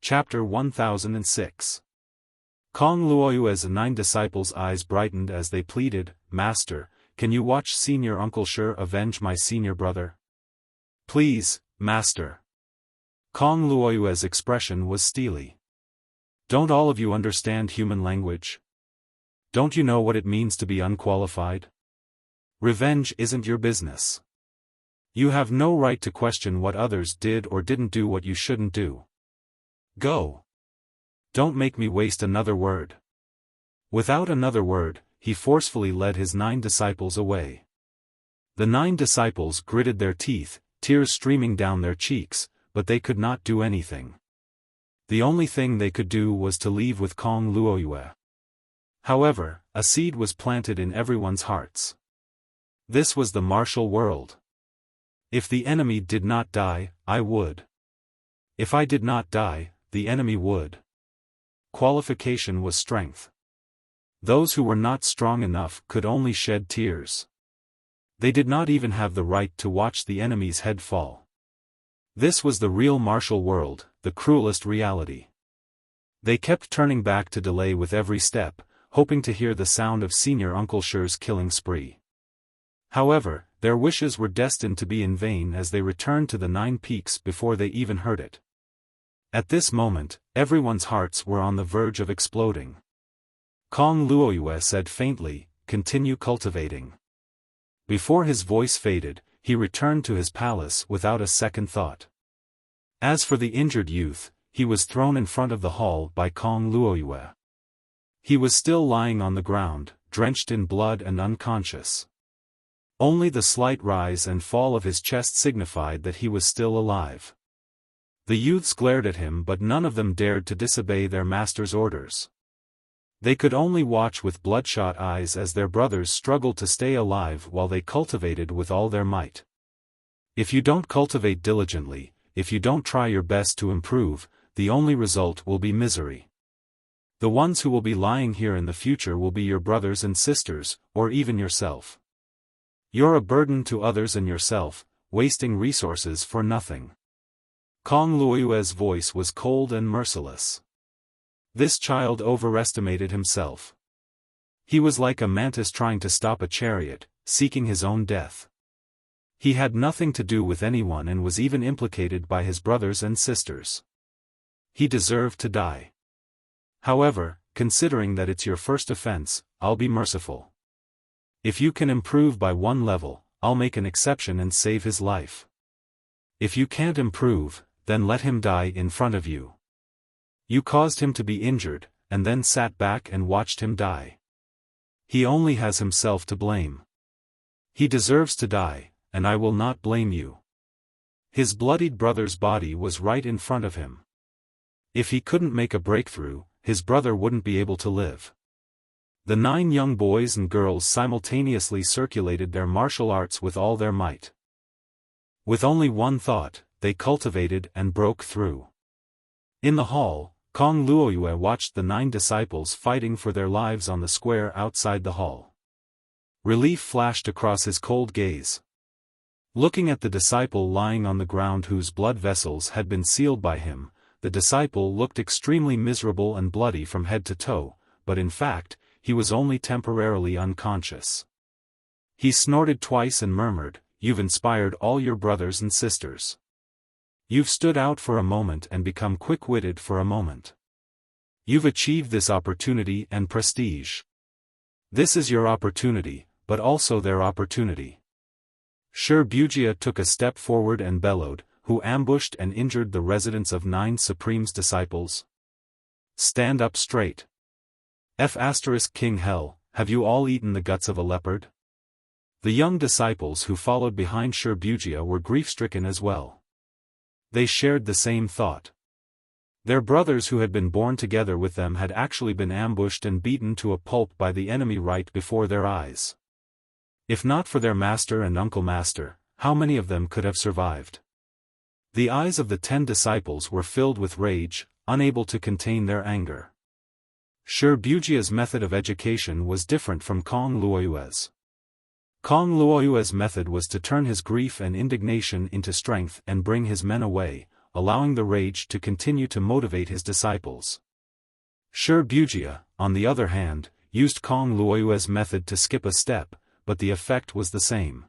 Chapter 1006. Kong Luoyue's 9 disciples' eyes brightened as they pleaded, "Master, can you watch Senior Uncle Shi avenge my senior brother? Please, Master." Kong Luoyue's expression was steely. "Don't all of you understand human language? Don't you know what it means to be unqualified? Revenge isn't your business. You have no right to question what others did or didn't do what you shouldn't do. Go. Don't make me waste another word." Without another word, he forcefully led his 9 disciples away. The 9 disciples gritted their teeth, tears streaming down their cheeks, but they could not do anything. The only thing they could do was to leave with Kong Luoyue. However, a seed was planted in everyone's hearts. This was the martial world. If the enemy did not die, I would. If I did not die, the enemy would. Qualification was strength. Those who were not strong enough could only shed tears. They did not even have the right to watch the enemy's head fall. This was the real martial world, the cruelest reality. They kept turning back to delay with every step, hoping to hear the sound of Senior Uncle Shi's killing spree. However, their wishes were destined to be in vain as they returned to the 9 peaks before they even heard it. At this moment, everyone's hearts were on the verge of exploding. Kong Luoyue said faintly, "Continue cultivating." Before his voice faded, he returned to his palace without a second thought. As for the injured youth, he was thrown in front of the hall by Kong Luoyue. He was still lying on the ground, drenched in blood and unconscious. Only the slight rise and fall of his chest signified that he was still alive. The youths glared at him, but none of them dared to disobey their master's orders. They could only watch with bloodshot eyes as their brothers struggled to stay alive while they cultivated with all their might. If you don't cultivate diligently, if you don't try your best to improve, the only result will be misery. The ones who will be lying here in the future will be your brothers and sisters, or even yourself. You're a burden to others and yourself, wasting resources for nothing. Kong Luoyue's voice was cold and merciless. This child overestimated himself. He was like a mantis trying to stop a chariot, seeking his own death. He had nothing to do with anyone and was even implicated by his brothers and sisters. He deserved to die. However, considering that it's your first offense, I'll be merciful. If you can improve by 1 level, I'll make an exception and save his life. If you can't improve, then let him die in front of you. You caused him to be injured, and then sat back and watched him die. He only has himself to blame. He deserves to die, and I will not blame you. His bloodied brother's body was right in front of him. If he couldn't make a breakthrough, his brother wouldn't be able to live. The 9 young boys and girls simultaneously circulated their martial arts with all their might. With only one thought, they cultivated and broke through. In the hall, Kong Luoyue watched the 9 disciples fighting for their lives on the square outside the hall. Relief flashed across his cold gaze. Looking at the disciple lying on the ground whose blood vessels had been sealed by him, the disciple looked extremely miserable and bloody from head to toe, but in fact, he was only temporarily unconscious. He snorted twice and murmured, "You've inspired all your brothers and sisters. You've stood out for a moment and become quick-witted for a moment. You've achieved this opportunity and prestige. This is your opportunity, but also their opportunity." Wuxia took a step forward and bellowed, "Who ambushed and injured the residents of 9 Supreme's disciples? Stand up straight. King Hell, have you all eaten the guts of a leopard?" The young disciples who followed behind Wuxia were grief-stricken as well. They shared the same thought. Their brothers who had been born together with them had actually been ambushed and beaten to a pulp by the enemy right before their eyes. If not for their master and Uncle Master, how many of them could have survived? The eyes of the 10 disciples were filled with rage, unable to contain their anger. Wuxia's method of education was different from Kong Luoyue's. Kong Luoyue's method was to turn his grief and indignation into strength and bring his men away, allowing the rage to continue to motivate his disciples. Shi Bujia, on the other hand, used Kong Luoyue's method to skip a step, but the effect was the same.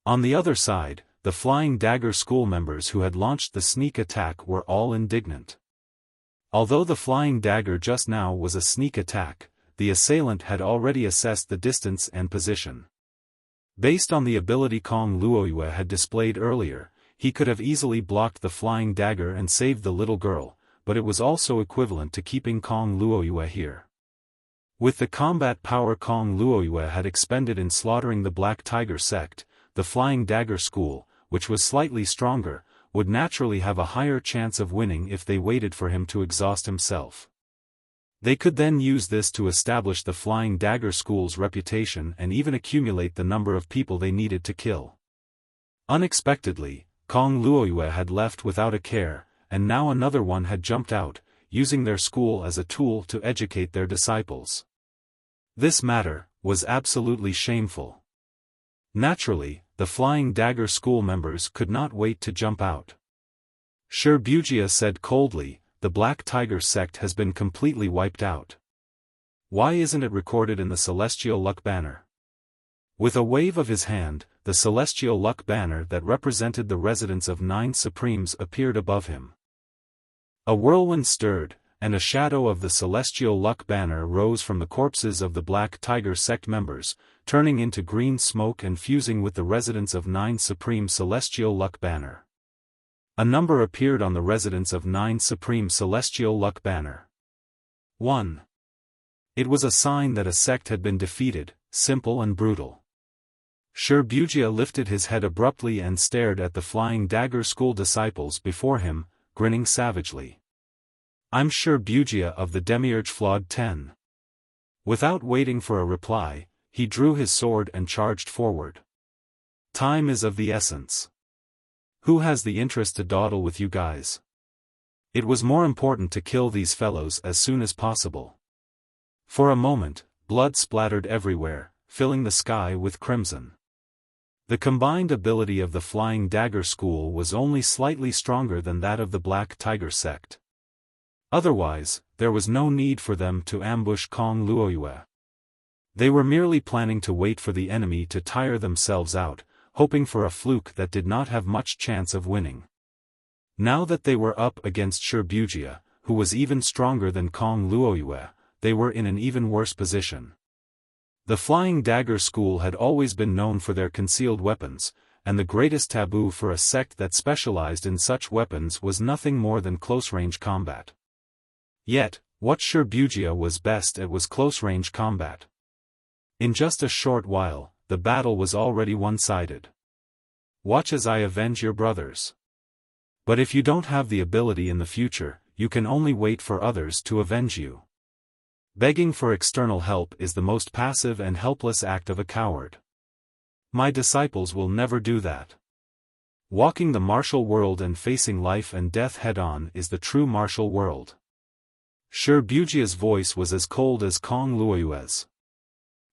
On the other side, the Flying Dagger school members who had launched the sneak attack were all indignant. Although the Flying Dagger just now was a sneak attack, the assailant had already assessed the distance and position. Based on the ability Kong Luoyue had displayed earlier, he could have easily blocked the Flying Dagger and saved the little girl, but it was also equivalent to keeping Kong Luoyue here. With the combat power Kong Luoyue had expended in slaughtering the Black Tiger sect, the Flying Dagger school, which was slightly stronger, would naturally have a higher chance of winning if they waited for him to exhaust himself. They could then use this to establish the Flying Dagger school's reputation and even accumulate the number of people they needed to kill. Unexpectedly, Kong Luoyue had left without a care, and now another one had jumped out, using their school as a tool to educate their disciples. This matter was absolutely shameful. Naturally, the Flying Dagger school members could not wait to jump out. Shi Bujia said coldly, "The Black Tiger sect has been completely wiped out. Why isn't it recorded in the Celestial Luck Banner?" With a wave of his hand, the Celestial Luck Banner that represented the residence of 9 Supremes appeared above him. A whirlwind stirred, and a shadow of the Celestial Luck Banner rose from the corpses of the Black Tiger sect members, turning into green smoke and fusing with the residence of 9 Supreme Celestial Luck Banner. A number appeared on the residence of 9 Supreme Celestial Luck Banner. 1. It was a sign that a sect had been defeated, simple and brutal. Shi Bujia lifted his head abruptly and stared at the Flying Dagger school disciples before him, grinning savagely. "I'm Shi Bujia of the Demiurge Flawed 10. Without waiting for a reply, he drew his sword and charged forward. "Time is of the essence. Who has the interest to dawdle with you guys? It was more important to kill these fellows as soon as possible." For a moment, blood splattered everywhere, filling the sky with crimson. The combined ability of the Flying Dagger school was only slightly stronger than that of the Black Tiger sect. Otherwise, there was no need for them to ambush Kong Luoyue. They were merely planning to wait for the enemy to tire themselves out, hoping for a fluke that did not have much chance of winning. Now that they were up against Shi Bujia, who was even stronger than Kong Luoyue, they were in an even worse position. The Flying Dagger school had always been known for their concealed weapons, and the greatest taboo for a sect that specialized in such weapons was nothing more than close-range combat. Yet, what Shi Bujia was best at was close-range combat. In just a short while, the battle was already one-sided. Watch as I avenge your brothers. But if you don't have the ability in the future, you can only wait for others to avenge you. Begging for external help is the most passive and helpless act of a coward. My disciples will never do that. Walking the martial world and facing life and death head-on is the true martial world. Shi Bujia's voice was as cold as Kong Luoyue's.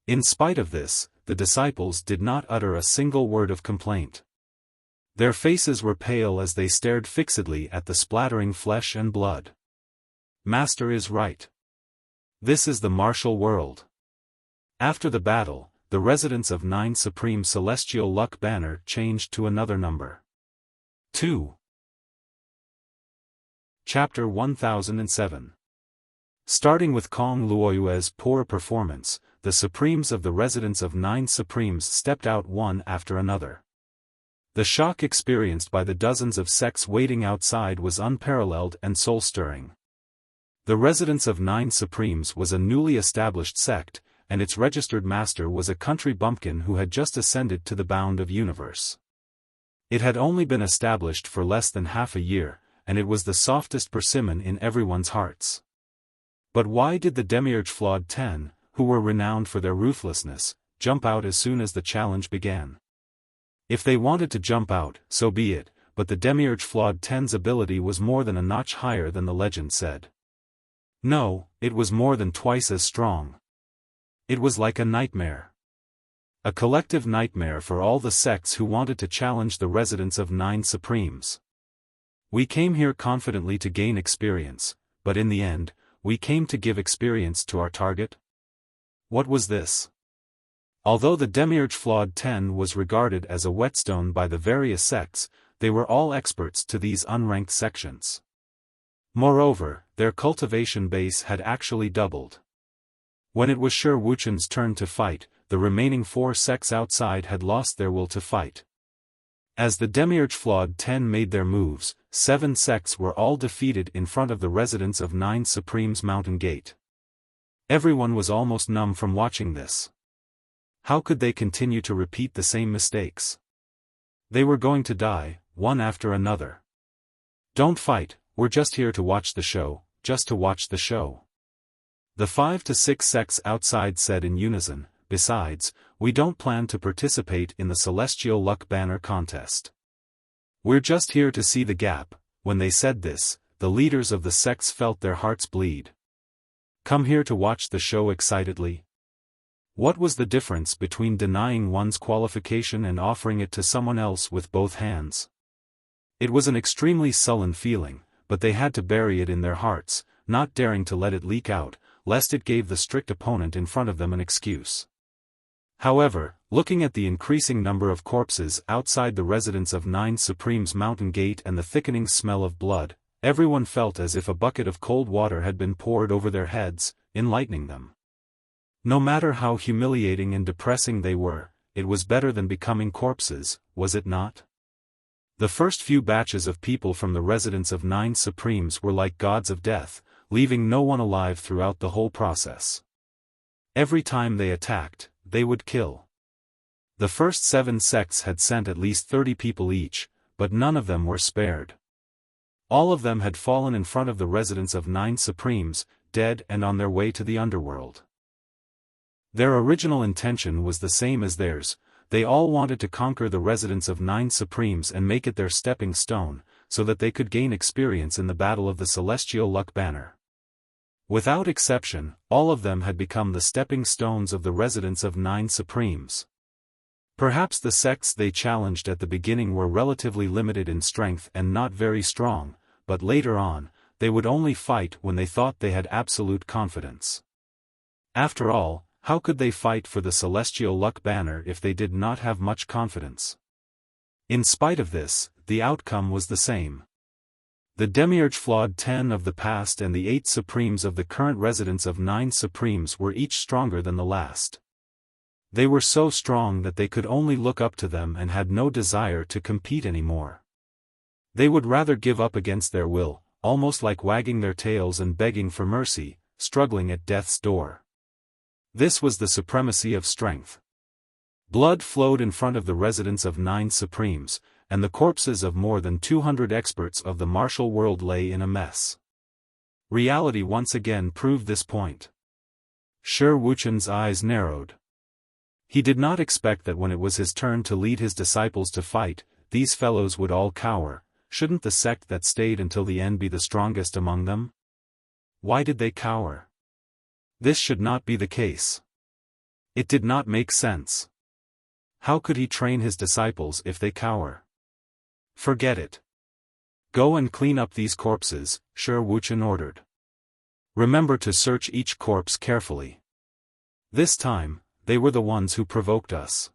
In spite of this, the disciples did not utter a single word of complaint. Their faces were pale as they stared fixedly at the splattering flesh and blood. Master is right. This is the martial world. After the battle, the residence of 9 Supreme Celestial Luck Banner changed to another number. 2. Chapter 1007. Starting with Kong Luoyue's poor performance, the Supremes of the residence of 9 Supremes stepped out one after another. The shock experienced by the dozens of sects waiting outside was unparalleled and soul-stirring. The residence of 9 Supremes was a newly established sect, and its registered master was a country bumpkin who had just ascended to the bound of universe. It had only been established for less than half a year, and it was the softest persimmon in everyone's hearts. But why did the Demiurge Flawed 10, who were renowned for their ruthlessness, jump out as soon as the challenge began? If they wanted to jump out, so be it, but the Demiurge Flawed 10's ability was more than a notch higher than the legend said. No, it was more than twice as strong. It was like a nightmare. A collective nightmare for all the sects who wanted to challenge the residence of 9 Supremes. We came here confidently to gain experience, but in the end, we came to give experience to our target? What was this? Although the Demiurge Flawed 10 was regarded as a whetstone by the various sects, they were all experts to these unranked sections. Moreover, their cultivation base had actually doubled. When it was Shi Wuchen's turn to fight, the remaining 4 sects outside had lost their will to fight. As the Demiurge Flawed 10 made their moves, 7 sects were all defeated in front of the residence of 9 Supremes Mountain Gate. Everyone was almost numb from watching this. How could they continue to repeat the same mistakes? They were going to die, one after another. Don't fight, we're just here to watch the show, just to watch the show. The 5 to 6 sects outside said in unison, besides, we don't plan to participate in the Celestial Luck Banner contest. We're just here to see the gap. When they said this, the leaders of the sects felt their hearts bleed. Come here to watch the show excitedly? What was the difference between denying one's qualification and offering it to someone else with both hands? It was an extremely sullen feeling, but they had to bury it in their hearts, not daring to let it leak out, lest it gave the strict opponent in front of them an excuse. However, looking at the increasing number of corpses outside the residence of 9 Supremes Mountain Gate and the thickening smell of blood, everyone felt as if a bucket of cold water had been poured over their heads, enlightening them. No matter how humiliating and depressing they were, it was better than becoming corpses, was it not? The first few batches of people from the residence of 9 Supremes were like gods of death, leaving no one alive throughout the whole process. Every time they attacked, they would kill. The first 7 sects had sent at least 30 people each, but none of them were spared. All of them had fallen in front of the residence of 9 Supremes, dead and on their way to the underworld. Their original intention was the same as theirs. They all wanted to conquer the residence of 9 Supremes and make it their stepping stone, so that they could gain experience in the battle of the Celestial Luck Banner. Without exception, all of them had become the stepping stones of the residence of 9 Supremes. Perhaps the sects they challenged at the beginning were relatively limited in strength and not very strong, but later on, they would only fight when they thought they had absolute confidence. After all, how could they fight for the Celestial Luck Banner if they did not have much confidence? In spite of this, the outcome was the same. The Demiurge Flawed 10 of the past and the 8 Supremes of the current residence of 9 Supremes were each stronger than the last. They were so strong that they could only look up to them and had no desire to compete anymore. They would rather give up against their will, almost like wagging their tails and begging for mercy, struggling at death's door. This was the supremacy of strength. Blood flowed in front of the residence of 9 Supremes, and the corpses of more than 200 experts of the martial world lay in a mess. Reality once again proved this point. Shi Wuchen's eyes narrowed. He did not expect that when it was his turn to lead his disciples to fight, these fellows would all cower. Shouldn't the sect that stayed until the end be the strongest among them? Why did they cower? This should not be the case. It did not make sense. How could he train his disciples if they cower? Forget it. Go and clean up these corpses, Shi Wuchen ordered. Remember to search each corpse carefully. This time, they were the ones who provoked us.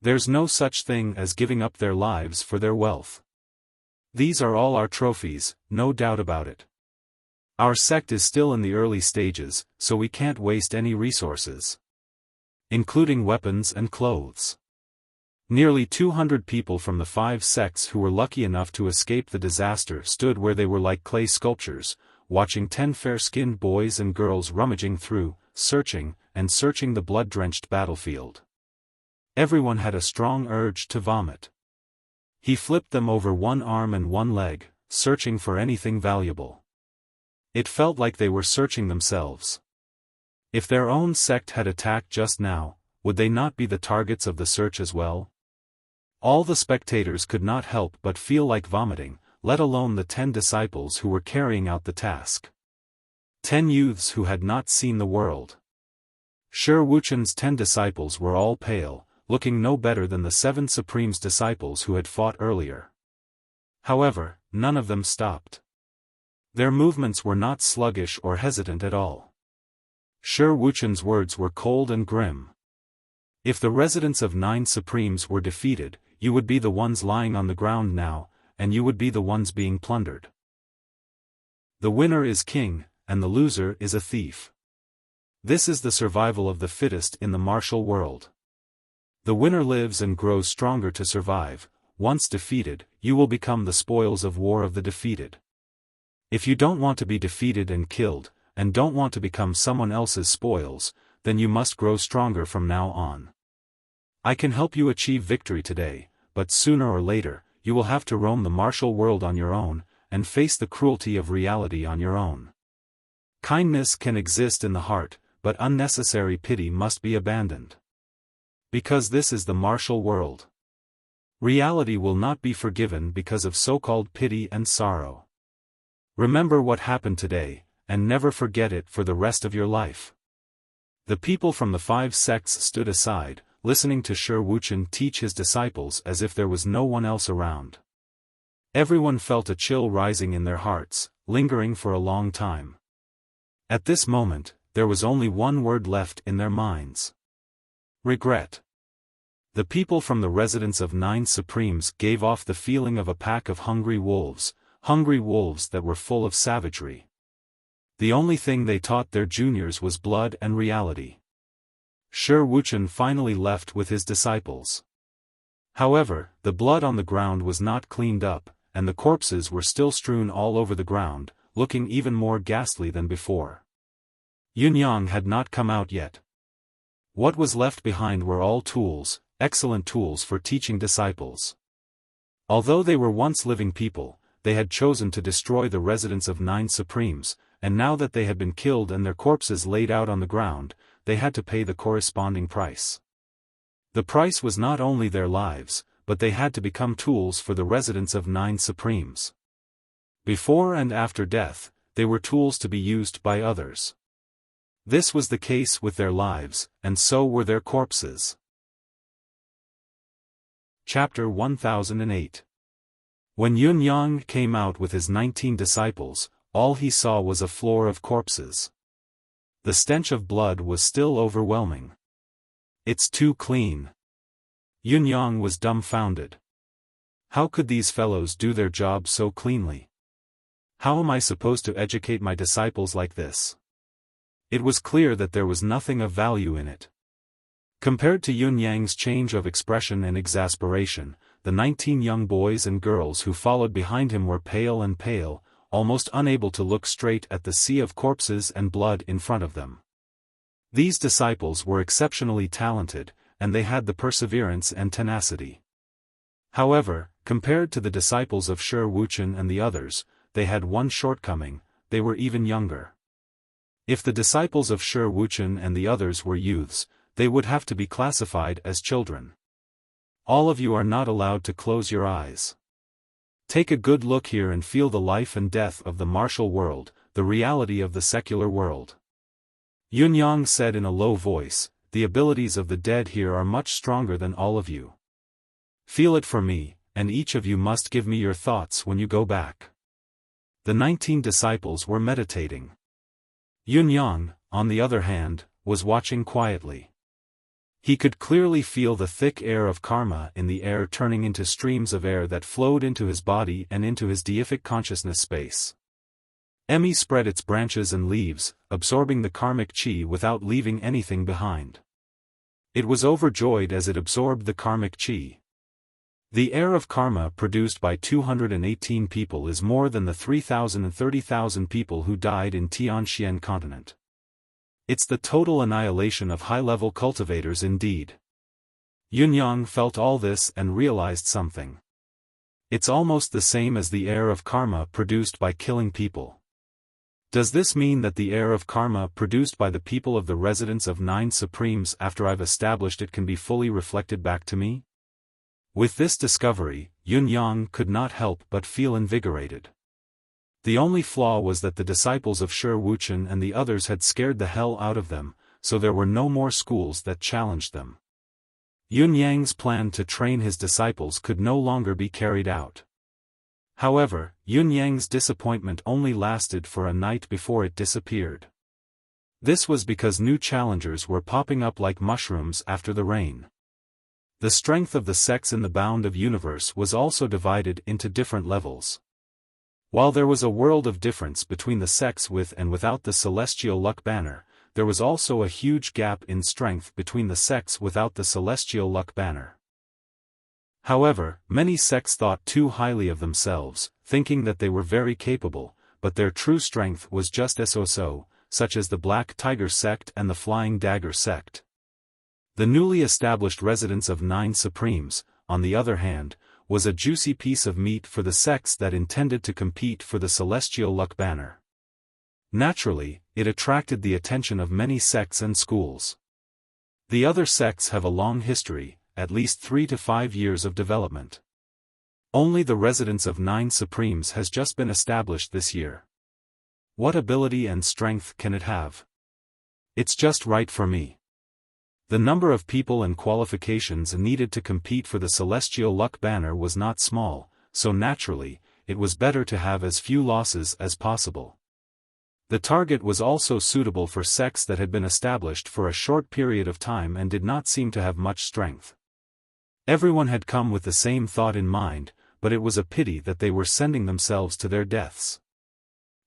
There's no such thing as giving up their lives for their wealth. These are all our trophies, no doubt about it. Our sect is still in the early stages, so we can't waste any resources, including weapons and clothes. Nearly 200 people from the 5 sects who were lucky enough to escape the disaster stood where they were like clay sculptures, watching 10 fair-skinned boys and girls rummaging through, searching the blood-drenched battlefield. Everyone had a strong urge to vomit. He flipped them over one arm and one leg, searching for anything valuable. It felt like they were searching themselves. If their own sect had attacked just now, would they not be the targets of the search as well? All the spectators could not help but feel like vomiting, let alone the 10 disciples who were carrying out the task. 10 youths who had not seen the world. Shi Wuchen's 10 disciples were all pale, looking no better than the 7 Supremes disciples who had fought earlier. However, none of them stopped. Their movements were not sluggish or hesitant at all. Shi Wuchen's words were cold and grim. If the residents of 9 Supremes were defeated, you would be the ones lying on the ground now, and you would be the ones being plundered. The winner is king, and the loser is a thief. This is the survival of the fittest in the martial world. The winner lives and grows stronger to survive. Once defeated, you will become the spoils of war of the defeated. If you don't want to be defeated and killed, and don't want to become someone else's spoils, then you must grow stronger from now on. I can help you achieve victory today, but sooner or later, you will have to roam the martial world on your own, and face the cruelty of reality on your own. Kindness can exist in the heart, but unnecessary pity must be abandoned. Because this is the martial world. Reality will not be forgiven because of so-called pity and sorrow. Remember what happened today, and never forget it for the rest of your life. The people from the 5 sects stood aside, listening to Shi Wuchen teach his disciples as if there was no one else around. Everyone felt a chill rising in their hearts, lingering for a long time. At this moment, there was only one word left in their minds. Regret. The people from the residence of 9 Supremes gave off the feeling of a pack of hungry wolves that were full of savagery. The only thing they taught their juniors was blood and reality. Shi Wuchen finally left with his disciples. However, the blood on the ground was not cleaned up, and the corpses were still strewn all over the ground, looking even more ghastly than before. Yunyang had not come out yet. What was left behind were all tools, excellent tools for teaching disciples. Although they were once living people, they had chosen to destroy the residence of 9 Supremes, and now that they had been killed and their corpses laid out on the ground, they had to pay the corresponding price. The price was not only their lives, but they had to become tools for the residents of 9 Supremes. Before and after death, they were tools to be used by others. This was the case with their lives, and so were their corpses. Chapter 1008. When Yunyang came out with his 19 disciples, all he saw was a floor of corpses. The stench of blood was still overwhelming. It's too clean. Yunyang was dumbfounded. How could these fellows do their job so cleanly? How am I supposed to educate my disciples like this? It was clear that there was nothing of value in it. Compared to Yunyang's change of expression and exasperation, the 19 young boys and girls who followed behind him were pale and pale, almost unable to look straight at the sea of corpses and blood in front of them. These disciples were exceptionally talented, and they had the perseverance and tenacity. However, compared to the disciples of Shi Wuchen and the others, they had one shortcoming: they were even younger. If the disciples of Shi Wuchen and the others were youths, they would have to be classified as children. All of you are not allowed to close your eyes. Take a good look here and feel the life and death of the martial world, the reality of the secular world. Yunyang said in a low voice, the abilities of the dead here are much stronger than all of you. Feel it for me, and each of you must give me your thoughts when you go back. The 19 disciples were meditating. Yunyang, on the other hand, was watching quietly. He could clearly feel the thick air of karma in the air turning into streams of air that flowed into his body and into his deific consciousness space. Emi spread its branches and leaves, absorbing the karmic chi without leaving anything behind. It was overjoyed as it absorbed the karmic chi. The air of karma produced by 218 people is more than the 3,000 and 30,000 people who died in Tianxian continent. It's the total annihilation of high-level cultivators indeed. Yunyang felt all this and realized something. It's almost the same as the air of karma produced by killing people. Does this mean that the air of karma produced by the people of the residence of 9 Supremes after I've established it can be fully reflected back to me? With this discovery, Yunyang could not help but feel invigorated. The only flaw was that the disciples of Shi Wuchen and the others had scared the hell out of them, so there were no more schools that challenged them. Yunyang's plan to train his disciples could no longer be carried out. However, Yun Yang's disappointment only lasted for a night before it disappeared. This was because new challengers were popping up like mushrooms after the rain. The strength of the sects in the Bound of Universe was also divided into different levels. While there was a world of difference between the sects with and without the Celestial Luck Banner, there was also a huge gap in strength between the sects without the Celestial Luck Banner. However, many sects thought too highly of themselves, thinking that they were very capable, but their true strength was just so, such as the Black Tiger sect and the Flying Dagger sect. The newly established residence of 9 Supremes, on the other hand, was a juicy piece of meat for the sects that intended to compete for the Celestial Luck Banner. Naturally, it attracted the attention of many sects and schools. The other sects have a long history, at least 3 to 5 years of development. Only the residence of 9 Supremes has just been established this year. What ability and strength can it have? It's just right for me. The number of people and qualifications needed to compete for the Celestial Luck Banner was not small, so naturally, it was better to have as few losses as possible. The target was also suitable for sects that had been established for a short period of time and did not seem to have much strength. Everyone had come with the same thought in mind, but it was a pity that they were sending themselves to their deaths.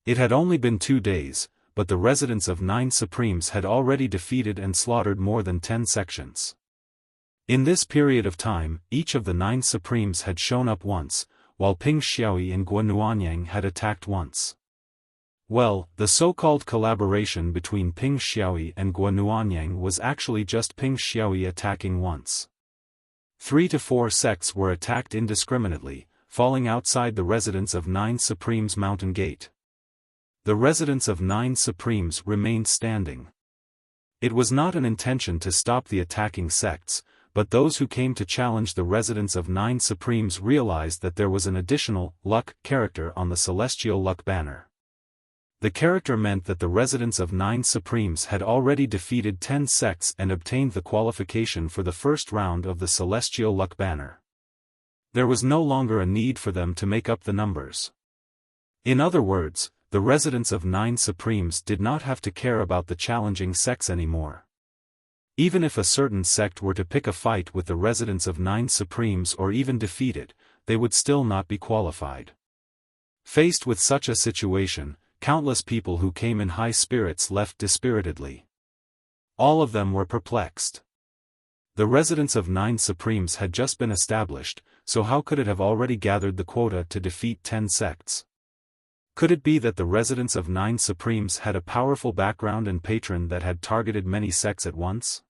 It had only been 2 days, but the residents of 9 Supremes had already defeated and slaughtered more than 10 sections. In this period of time, each of the 9 Supremes had shown up once, while Ping Xiaoyi and Guo Nuanyang had attacked once. Well, the so-called collaboration between Ping Xiaoyi and Guo Nuanyang was actually just Ping Xiaoyi attacking once. 3 to 4 sects were attacked indiscriminately, falling outside the residence of 9 Supremes' mountain gate. The residence of 9 Supremes remained standing. It was not an intention to stop the attacking sects, but those who came to challenge the residence of 9 Supremes realized that there was an additional luck character on the Celestial Luck Banner. The character meant that the residents of 9 Supremes had already defeated 10 sects and obtained the qualification for the first round of the Celestial Luck Banner. There was no longer a need for them to make up the numbers. In other words, the residents of 9 Supremes did not have to care about the challenging sects anymore. Even if a certain sect were to pick a fight with the residents of 9 Supremes or even defeat it, they would still not be qualified. Faced with such a situation, countless people who came in high spirits left dispiritedly. All of them were perplexed. The residence of 9 Supremes had just been established, so how could it have already gathered the quota to defeat 10 sects? Could it be that the residents of 9 Supremes had a powerful background and patron that had targeted many sects at once?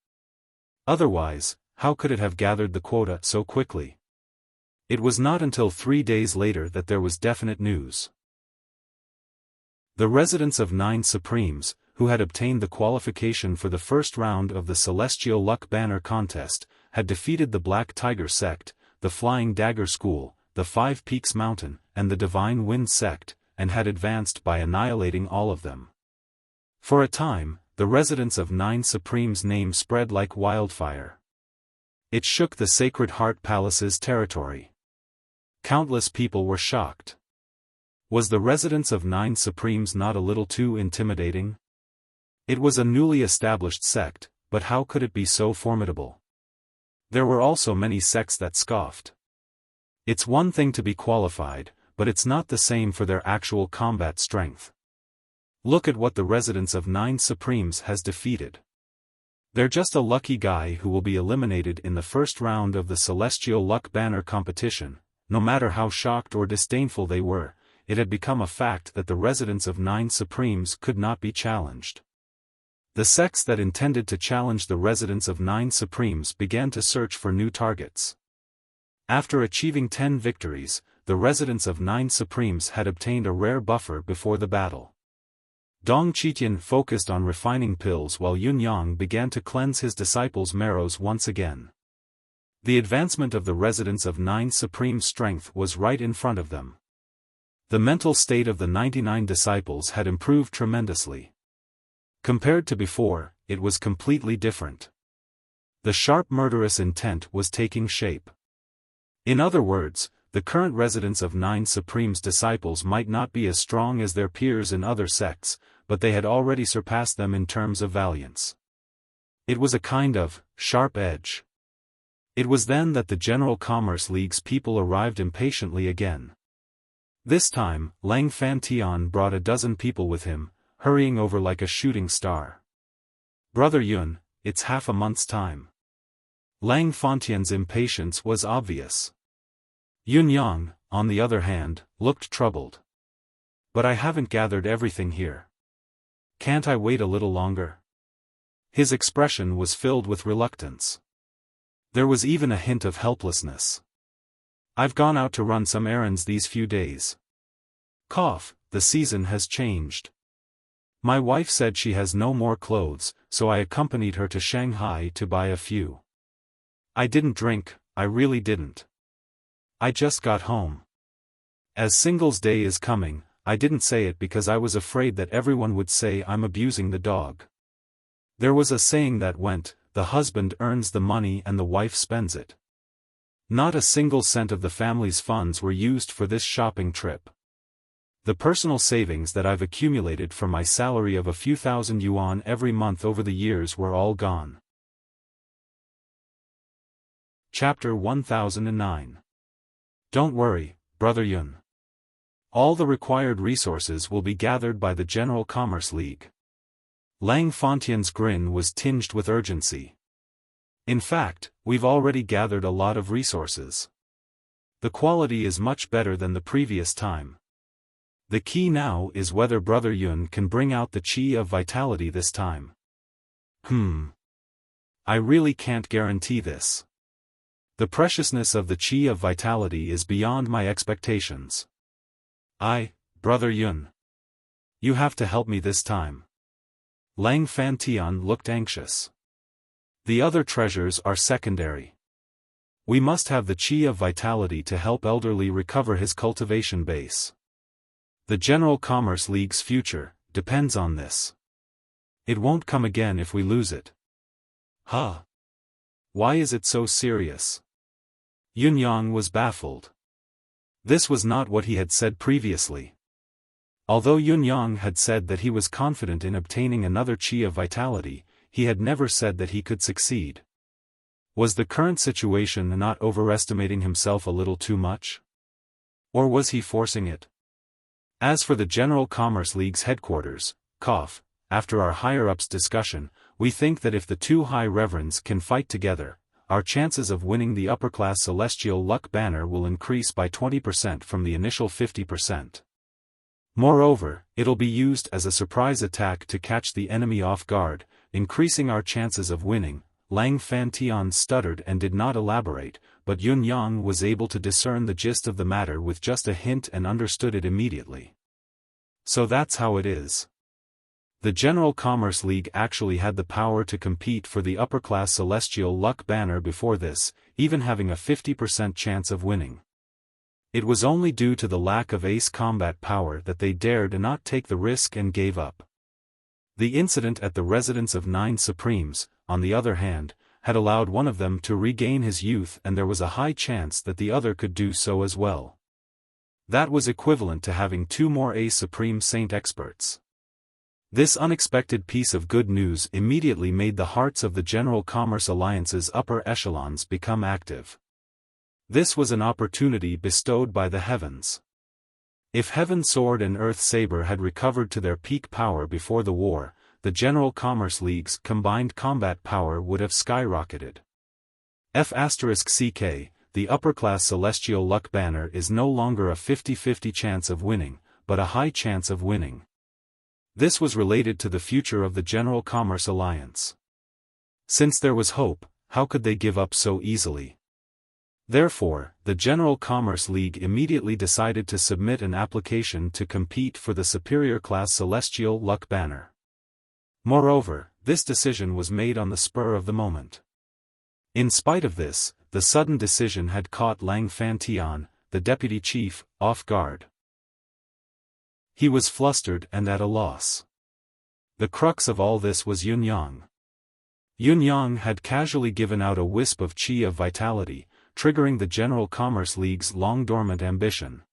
Otherwise, how could it have gathered the quota so quickly? It was not until 3 days later that there was definite news. The residents of 9 Supremes, who had obtained the qualification for the first round of the Celestial Luck Banner contest, had defeated the Black Tiger sect, the Flying Dagger School, the 5 Peaks Mountain, and the Divine Wind sect, and had advanced by annihilating all of them. For a time, the residents of 9 Supremes' name spread like wildfire. It shook the Sacred Heart Palace's territory. Countless people were shocked. Was the residence of 9 Supremes not a little too intimidating? It was a newly established sect, but how could it be so formidable? There were also many sects that scoffed. It's one thing to be qualified, but it's not the same for their actual combat strength. Look at what the residence of 9 Supremes has defeated. They're just a lucky guy who will be eliminated in the first round of the Celestial Luck Banner competition. No matter how shocked or disdainful they were, it had become a fact that the residents of 9 Supremes could not be challenged. The sects that intended to challenge the residents of 9 Supremes began to search for new targets. After achieving 10 victories, the residents of 9 Supremes had obtained a rare buffer before the battle. Dong Qitian focused on refining pills while Yun Yang began to cleanse his disciples' marrows once again. The advancement of the residents of 9 Supremes' strength was right in front of them. The mental state of the 99 disciples had improved tremendously. Compared to before, it was completely different. The sharp murderous intent was taking shape. In other words, the current residents of Nine Supreme's disciples might not be as strong as their peers in other sects, but they had already surpassed them in terms of valiance. It was a kind of sharp edge. It was then that the General Commerce League's people arrived impatiently again. This time, Lang Fantian brought a dozen people with him, hurrying over like a shooting star. "Brother Yun, it's half a month's time." Lang Fantian's impatience was obvious. Yun Yang, on the other hand, looked troubled. "But I haven't gathered everything here. Can't I wait a little longer?" His expression was filled with reluctance. There was even a hint of helplessness. "I've gone out to run some errands these few days. The season has changed. My wife said she has no more clothes, so I accompanied her to Shanghai to buy a few. I didn't drink, I really didn't. I just got home. As Singles' Day is coming, I didn't say it because I was afraid that everyone would say I'm abusing the dog. There was a saying that went, the husband earns the money and the wife spends it. Not a single cent of the family's funds were used for this shopping trip. The personal savings that I've accumulated from my salary of a few thousand yuan every month over the years were all gone." Chapter 1009. Don't worry, Brother Yun. All the required resources will be gathered by the General Commerce League. Lang Fantian's grin was tinged with urgency. "In fact, we've already gathered a lot of resources. The quality is much better than the previous time. The key now is whether Brother Yun can bring out the qi of vitality this time." I really can't guarantee this. The preciousness of the qi of vitality is beyond my expectations. Brother Yun. You have to help me this time." Lang Fantian looked anxious. "The other treasures are secondary. We must have the qi of vitality to help elderly recover his cultivation base. The General Commerce League's future depends on this. It won't come again if we lose it." Why is it so serious?" Yun Yang was baffled. This was not what he had said previously. Although Yun Yang had said that he was confident in obtaining another qi of vitality, he had never said that he could succeed. Was the current situation not overestimating himself a little too much? Or was he forcing it? As for the General Commerce League's headquarters, after our higher-ups discussion, we think that if the two high reverends can fight together, our chances of winning the upper-class celestial luck banner will increase by 20% from the initial 50%. Moreover, it'll be used as a surprise attack to catch the enemy off guard, increasing our chances of winning. Lang Fantian stuttered and did not elaborate, but Yun Yang was able to discern the gist of the matter with just a hint and understood it immediately. So that's how it is. The General Commerce League actually had the power to compete for the upper-class celestial luck banner before this, even having a 50% chance of winning. It was only due to the lack of ace combat power that they dared not take the risk and gave up. The incident at the residence of Nine Supremes, on the other hand, had allowed one of them to regain his youth, and there was a high chance that the other could do so as well. That was equivalent to having two more Ace Supreme Saint experts. This unexpected piece of good news immediately made the hearts of the General Commerce Alliance's upper echelons become active. This was an opportunity bestowed by the heavens. If Heaven Sword and Earth Saber had recovered to their peak power before the war, the General Commerce League's combined combat power would have skyrocketed. F***CK, the upper-class Celestial Luck Banner is no longer a 50-50 chance of winning, but a high chance of winning. This was related to the future of the General Commerce Alliance. Since there was hope, how could they give up so easily? Therefore, the General Commerce League immediately decided to submit an application to compete for the superior class Celestial Luck Banner. Moreover, this decision was made on the spur of the moment. In spite of this, the sudden decision had caught Lang Fantian, the deputy chief, off guard. He was flustered and at a loss. The crux of all this was Yun Yang. Yun Yang had casually given out a wisp of qi of vitality, triggering the General Commerce League's long-dormant ambition.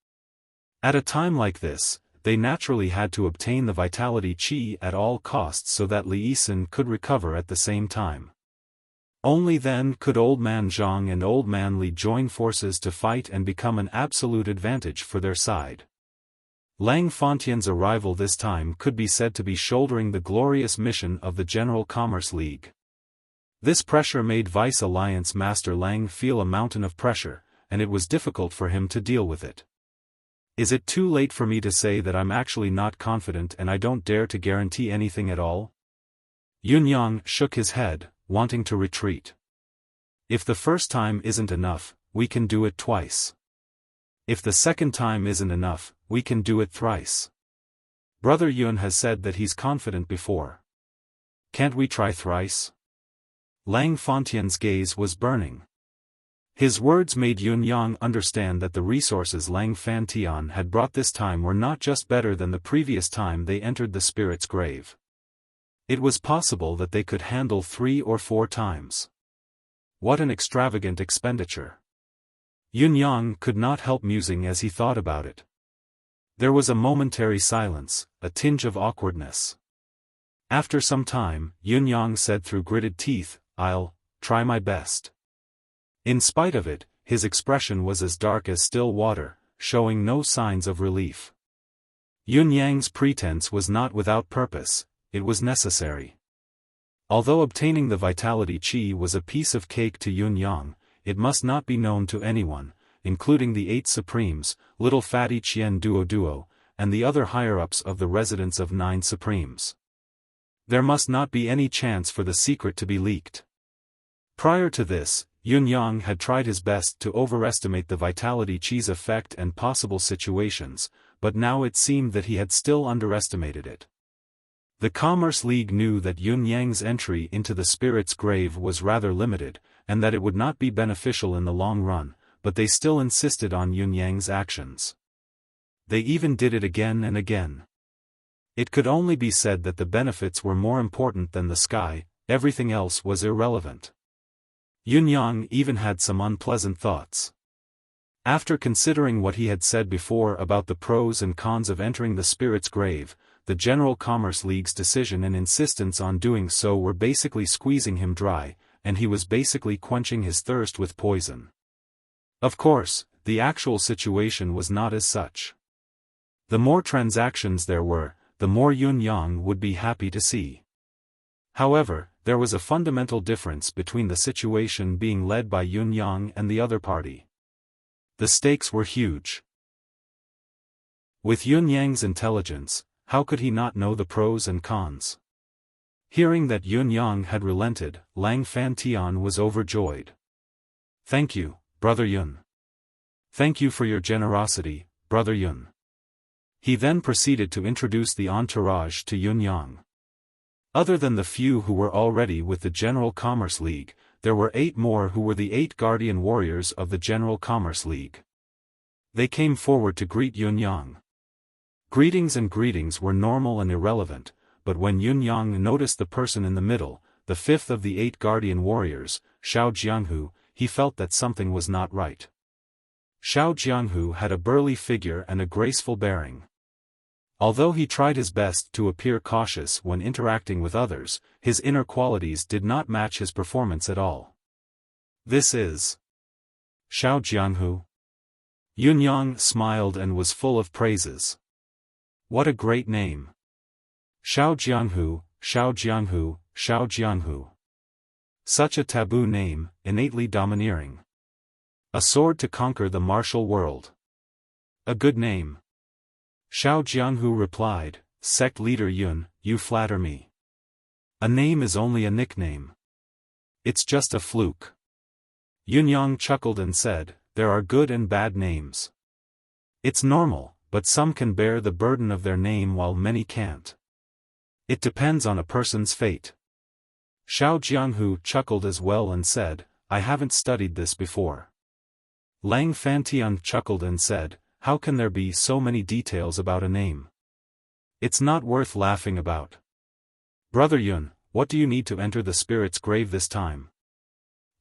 At a time like this, they naturally had to obtain the vitality chi at all costs so that Li Yisan could recover at the same time. Only then could Old Man Zhang and Old Man Li join forces to fight and become an absolute advantage for their side. Lang Fontian's arrival this time could be said to be shouldering the glorious mission of the General Commerce League. This pressure made Vice Alliance Master Lang feel a mountain of pressure, and it was difficult for him to deal with it. Is it too late for me to say that I'm actually not confident and I don't dare to guarantee anything at all? Yun Yang shook his head, wanting to retreat. If the first time isn't enough, we can do it twice. If the second time isn't enough, we can do it thrice. Brother Yun has said that he's confident before. Can't we try thrice? Lang Fontian's gaze was burning. His words made Yun Yang understand that the resources Lang Fantian had brought this time were not just better than the previous time they entered the spirit's grave. It was possible that they could handle 3 or 4 times. What an extravagant expenditure. Yun Yang could not help musing as he thought about it. There was a momentary silence, a tinge of awkwardness. After some time, Yun Yang said through gritted teeth, "I'll try my best." In spite of it, his expression was as dark as still water, showing no signs of relief. Yun Yang's pretense was not without purpose, it was necessary. Although obtaining the vitality chi was a piece of cake to Yun Yang, it must not be known to anyone, including the 8 Supremes, Little Fatty Qian Duo, and the other higher-ups of the residence of 9 Supremes. There must not be any chance for the secret to be leaked. Prior to this, Yun Yang had tried his best to overestimate the vitality chi's effect and possible situations, but now it seemed that he had still underestimated it. The Commerce League knew that Yun Yang's entry into the spirit's grave was rather limited, and that it would not be beneficial in the long run, but they still insisted on Yun Yang's actions. They even did it again and again. It could only be said that the benefits were more important than the sky, everything else was irrelevant. Yun Yang even had some unpleasant thoughts. After considering what he had said before about the pros and cons of entering the spirit's grave, the General Commerce League's decision and insistence on doing so were basically squeezing him dry, and he was basically quenching his thirst with poison. Of course, the actual situation was not as such. The more transactions there were, the more Yun Yang would be happy to see. However, there was a fundamental difference between the situation being led by Yun Yang and the other party. The stakes were huge. With Yun Yang's intelligence, how could he not know the pros and cons? Hearing that Yun Yang had relented, Lang Fantian was overjoyed. "Thank you, Brother Yun. Thank you for your generosity, Brother Yun." He then proceeded to introduce the entourage to Yun Yang. Other than the few who were already with the General Commerce League, there were 8 more who were the 8 guardian warriors of the General Commerce League. They came forward to greet Yun Yang. Greetings were normal and irrelevant, but when Yun Yang noticed the person in the middle, the 5th of the 8 guardian warriors, Xiao Jianghu, he felt that something was not right. Xiao Jianghu had a burly figure and a graceful bearing. Although he tried his best to appear cautious when interacting with others, his inner qualities did not match his performance at all. "This is Xiao Jianghu." Yun Yang smiled and was full of praises. "What a great name. Xiao Jianghu, Xiao Jianghu, Xiao Jianghu. Such a taboo name, innately domineering. A sword to conquer the martial world. A good name." Xiao Jianghu replied, "Sect leader Yun, you flatter me. A name is only a nickname. It's just a fluke." Yun Yang chuckled and said, "There are good and bad names. It's normal, but some can bear the burden of their name while many can't. It depends on a person's fate." Xiao Jianghu chuckled as well and said, "I haven't studied this before." Lang Fantian chuckled and said, "How can there be so many details about a name? It's not worth laughing about. Brother Yun, what do you need to enter the spirit's grave this time?"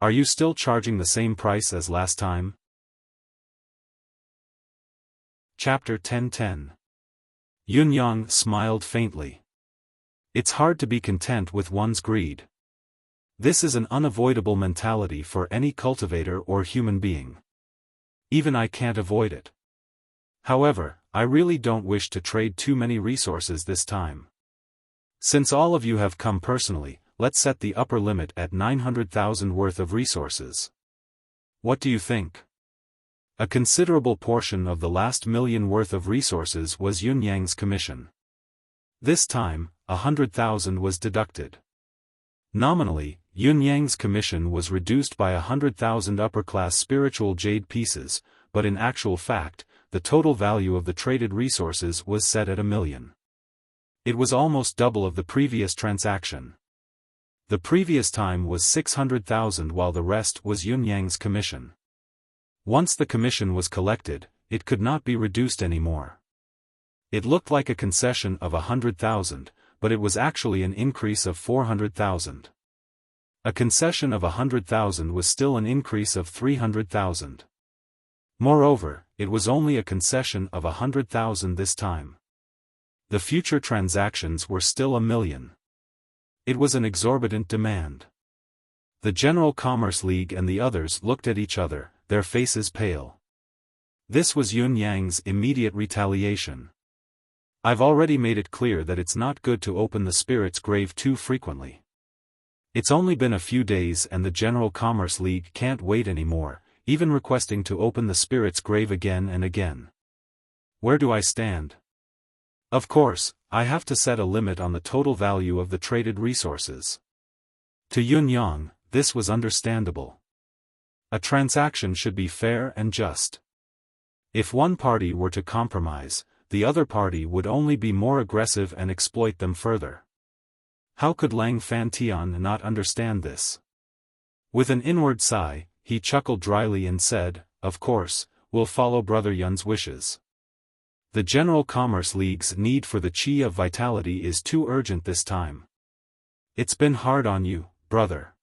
Are you still charging the same price as last time? Chapter 10:10. Yunyang smiled faintly. It's hard to be content with one's greed. This is an unavoidable mentality for any cultivator or human being. Even I can't avoid it. However, I really don't wish to trade too many resources this time. Since all of you have come personally, let's set the upper limit at 900,000 worth of resources. What do you think? A considerable portion of the last million worth of resources was Yunyang's commission. This time, 100,000 was deducted. Nominally, Yunyang's commission was reduced by 100,000 upper-class spiritual jade pieces, but in actual fact, the total value of the traded resources was set at 1 million. It was almost double of the previous transaction. The previous time was 600,000 while the rest was Yunyang's commission. Once the commission was collected, it could not be reduced anymore. It looked like a concession of 100,000, but it was actually an increase of 400,000. A concession of 100,000 was still an increase of 300,000. Moreover, it was only a concession of 100,000 this time. The future transactions were still 1 million. It was an exorbitant demand. The General Commerce League and the others looked at each other, their faces pale. This was Yunyang's immediate retaliation. I've already made it clear that it's not good to open the spirit's grave too frequently. It's only been a few days and the General Commerce League can't wait anymore, even requesting to open the spirit's grave again and again. Where do I stand? Of course, I have to set a limit on the total value of the traded resources. To Yunyang, this was understandable. A transaction should be fair and just. If one party were to compromise, the other party would only be more aggressive and exploit them further. How could Lang Fantian not understand this? With an inward sigh, he chuckled dryly and said, "Of course, we'll follow Brother Yun's wishes. The General Commerce League's need for the Qi of Vitality is too urgent this time. It's been hard on you, brother."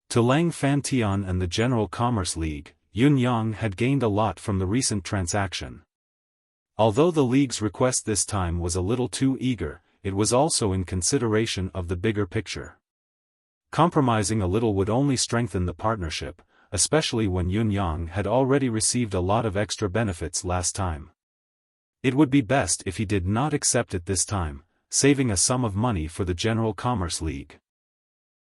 To Lang Fantian and the General Commerce League, Yunyang had gained a lot from the recent transaction. Although the League's request this time was a little too eager, it was also in consideration of the bigger picture. Compromising a little would only strengthen the partnership, especially when Yunyang had already received a lot of extra benefits last time. It would be best if he did not accept it this time, saving a sum of money for the General Commerce League.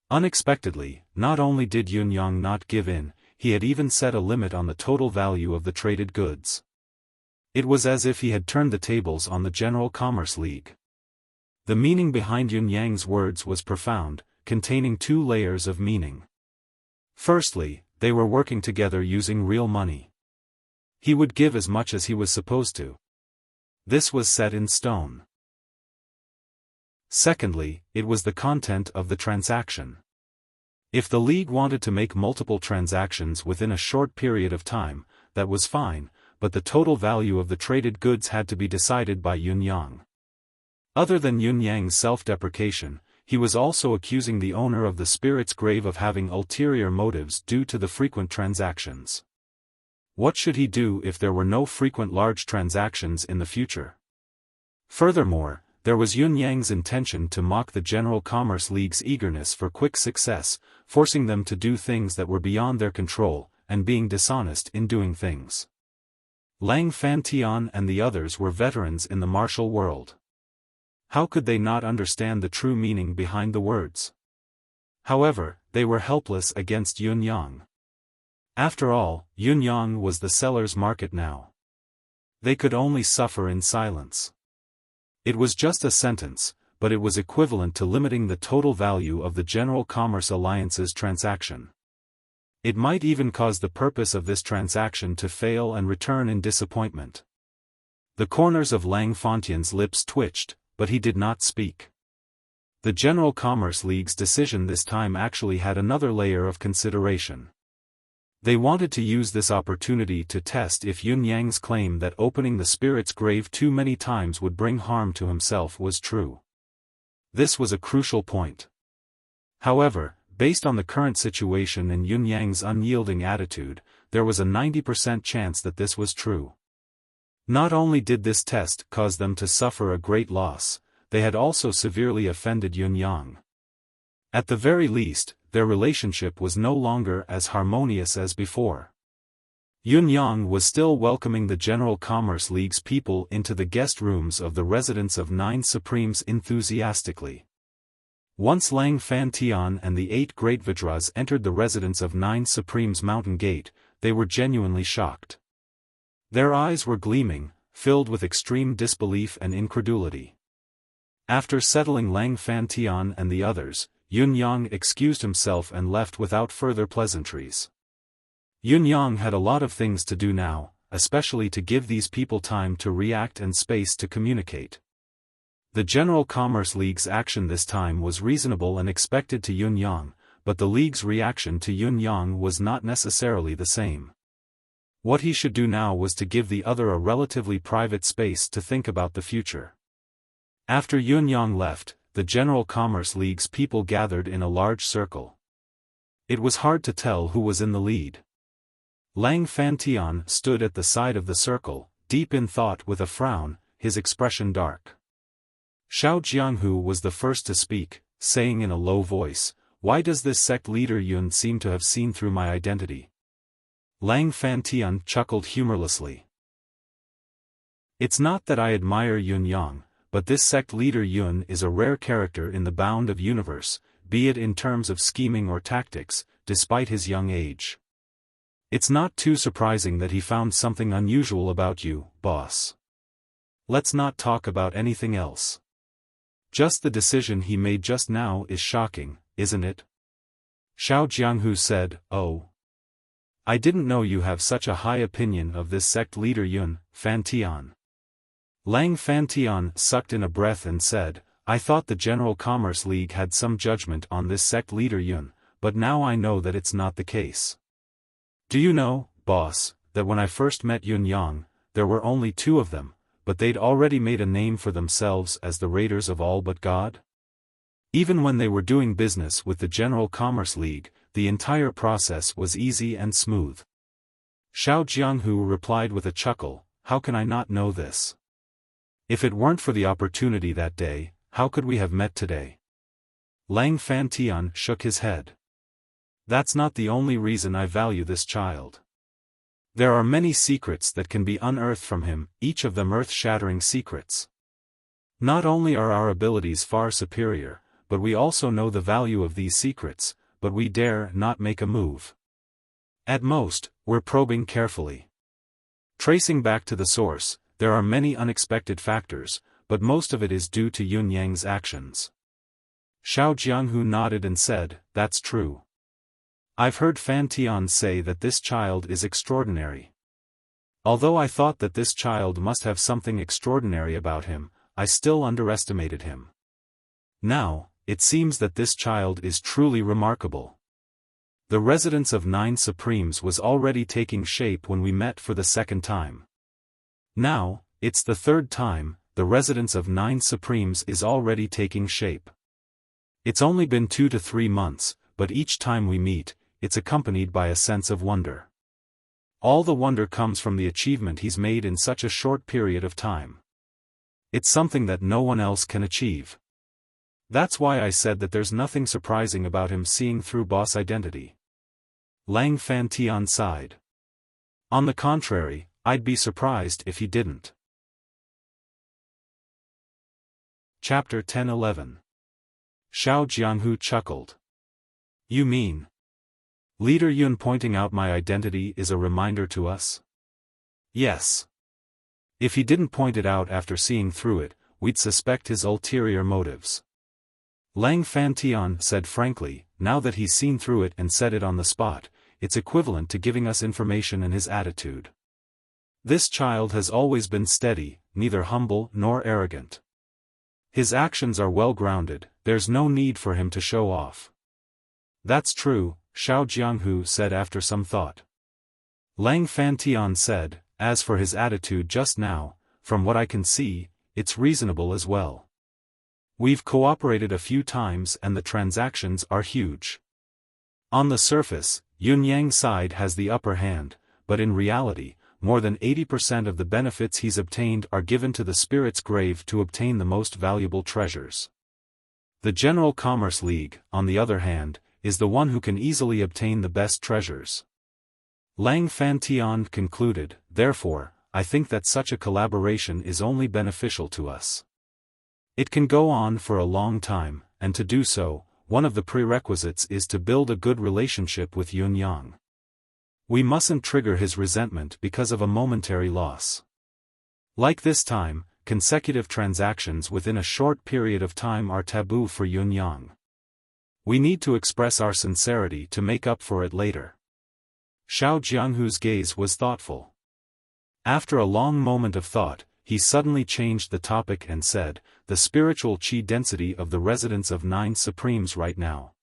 Unexpectedly, not only did Yunyang not give in, he had even set a limit on the total value of the traded goods. It was as if he had turned the tables on the General Commerce League. The meaning behind Yunyang's words was profound, containing two layers of meaning. Firstly, they were working together using real money. He would give as much as he was supposed to. This was set in stone. Secondly, it was the content of the transaction. If the League wanted to make multiple transactions within a short period of time, that was fine, but the total value of the traded goods had to be decided by Yunyang. Other than Yunyang's self-deprecation, he was also accusing the owner of the spirit's grave of having ulterior motives due to the frequent transactions. What should he do if there were no frequent large transactions in the future? Furthermore, there was Yunyang's intention to mock the General Commerce League's eagerness for quick success, forcing them to do things that were beyond their control, and being dishonest in doing things. Lang Fantian and the others were veterans in the martial world. How could they not understand the true meaning behind the words? However, they were helpless against Yunyang. After all, Yunyang was the seller's market now. They could only suffer in silence. It was just a sentence, but it was equivalent to limiting the total value of the General Commerce Alliance's transaction. It might even cause the purpose of this transaction to fail and return in disappointment. The corners of Lang Fantian's lips twitched, but he did not speak. The General Commerce League's decision this time actually had another layer of consideration. They wanted to use this opportunity to test if Yunyang's claim that opening the spirit's grave too many times would bring harm to himself was true. This was a crucial point. However, based on the current situation and Yun Yang's unyielding attitude, there was a 90% chance that this was true. Not only did this test cause them to suffer a great loss, they had also severely offended Yun Yang. At the very least, their relationship was no longer as harmonious as before. Yun Yang was still welcoming the General Commerce League's people into the guest rooms of the residence of 9 Supremes enthusiastically. Once Lang Fantian and the 8 Great Vajras entered the residence of 9 Supremes Mountain Gate, they were genuinely shocked. Their eyes were gleaming, filled with extreme disbelief and incredulity. After settling Lang Fantian and the others, Yun Yang excused himself and left without further pleasantries. Yun Yang had a lot of things to do now, especially to give these people time to react and space to communicate. The General Commerce League's action this time was reasonable and expected to Yun Yang, but the League's reaction to Yun Yang was not necessarily the same. What he should do now was to give the other a relatively private space to think about the future. After Yun Yang left, the General Commerce League's people gathered in a large circle. It was hard to tell who was in the lead. Lang Fantian stood at the side of the circle, deep in thought with a frown, his expression dark. Xiao Jianghu was the first to speak, saying in a low voice, "Why does this sect leader Yun seem to have seen through my identity?" Lang Fantian chuckled humorlessly. "It's not that I admire Yun Yang, but this sect leader Yun is a rare character in the bound of universe, be it in terms of scheming or tactics, despite his young age. It's not too surprising that he found something unusual about you, boss. Let's not talk about anything else. Just the decision he made just now is shocking, isn't it?" Xiao Jianghu said, "Oh. I didn't know you have such a high opinion of this sect leader Yun, Fantian." Lang Fantian sucked in a breath and said, "I thought the General Commerce League had some judgment on this sect leader Yun, but now I know that it's not the case. Do you know, boss, that when I first met Yun Yang, there were only 2 of them, but they'd already made a name for themselves as the Raiders of All But God? Even when they were doing business with the General Commerce League, the entire process was easy and smooth." Xiao Jianghu replied with a chuckle, "How can I not know this? If it weren't for the opportunity that day, how could we have met today?" Lang Fantian shook his head. "That's not the only reason I value this child. There are many secrets that can be unearthed from him, each of them earth-shattering secrets. Not only are our abilities far superior, but we also know the value of these secrets, but we dare not make a move. At most, we're probing carefully. Tracing back to the source, there are many unexpected factors, but most of it is due to Yun Yang's actions." Xiao Jianghu nodded and said, "That's true. I've heard Fantian say that this child is extraordinary. Although I thought that this child must have something extraordinary about him, I still underestimated him. Now, it seems that this child is truly remarkable." The residence of 9 Supremes was already taking shape when we met for the second time. Now, it's the third time, the residence of 9 Supremes is already taking shape. It's only been 2 to 3 months, but each time we meet, it's accompanied by a sense of wonder. All the wonder comes from the achievement he's made in such a short period of time. It's something that no one else can achieve. That's why I said that there's nothing surprising about him seeing through boss identity." Lang Fantian sighed. "On the contrary, I'd be surprised if he didn't." Chapter 10-11. Xiao Jianghu chuckled. "You mean Leader Yun pointing out my identity is a reminder to us?" "Yes. If he didn't point it out after seeing through it, we'd suspect his ulterior motives." Lang Fantian said frankly, "Now that he's seen through it and said it on the spot, it's equivalent to giving us information in his attitude. This child has always been steady, neither humble nor arrogant. His actions are well grounded, there's no need for him to show off." "That's true," Xiao Jianghu said after some thought. Lang Fantian said, "As for his attitude just now, from what I can see, it's reasonable as well. We've cooperated a few times and the transactions are huge. On the surface, Yun Yang's side has the upper hand, but in reality, more than 80% of the benefits he's obtained are given to the spirit's grave to obtain the most valuable treasures. The General Commerce League, on the other hand, is the one who can easily obtain the best treasures. Lang Fantian concluded, therefore, I think that such a collaboration is only beneficial to us. It can go on for a long time, and to do so, one of the prerequisites is to build a good relationship with Yun Yang. We mustn't trigger his resentment because of a momentary loss. Like this time, consecutive transactions within a short period of time are taboo for Yun Yang. We need to express our sincerity to make up for it later. Xiao Jianghu's gaze was thoughtful. After a long moment of thought, he suddenly changed the topic and said, the spiritual chi density of the residents of 9 Supremes right now.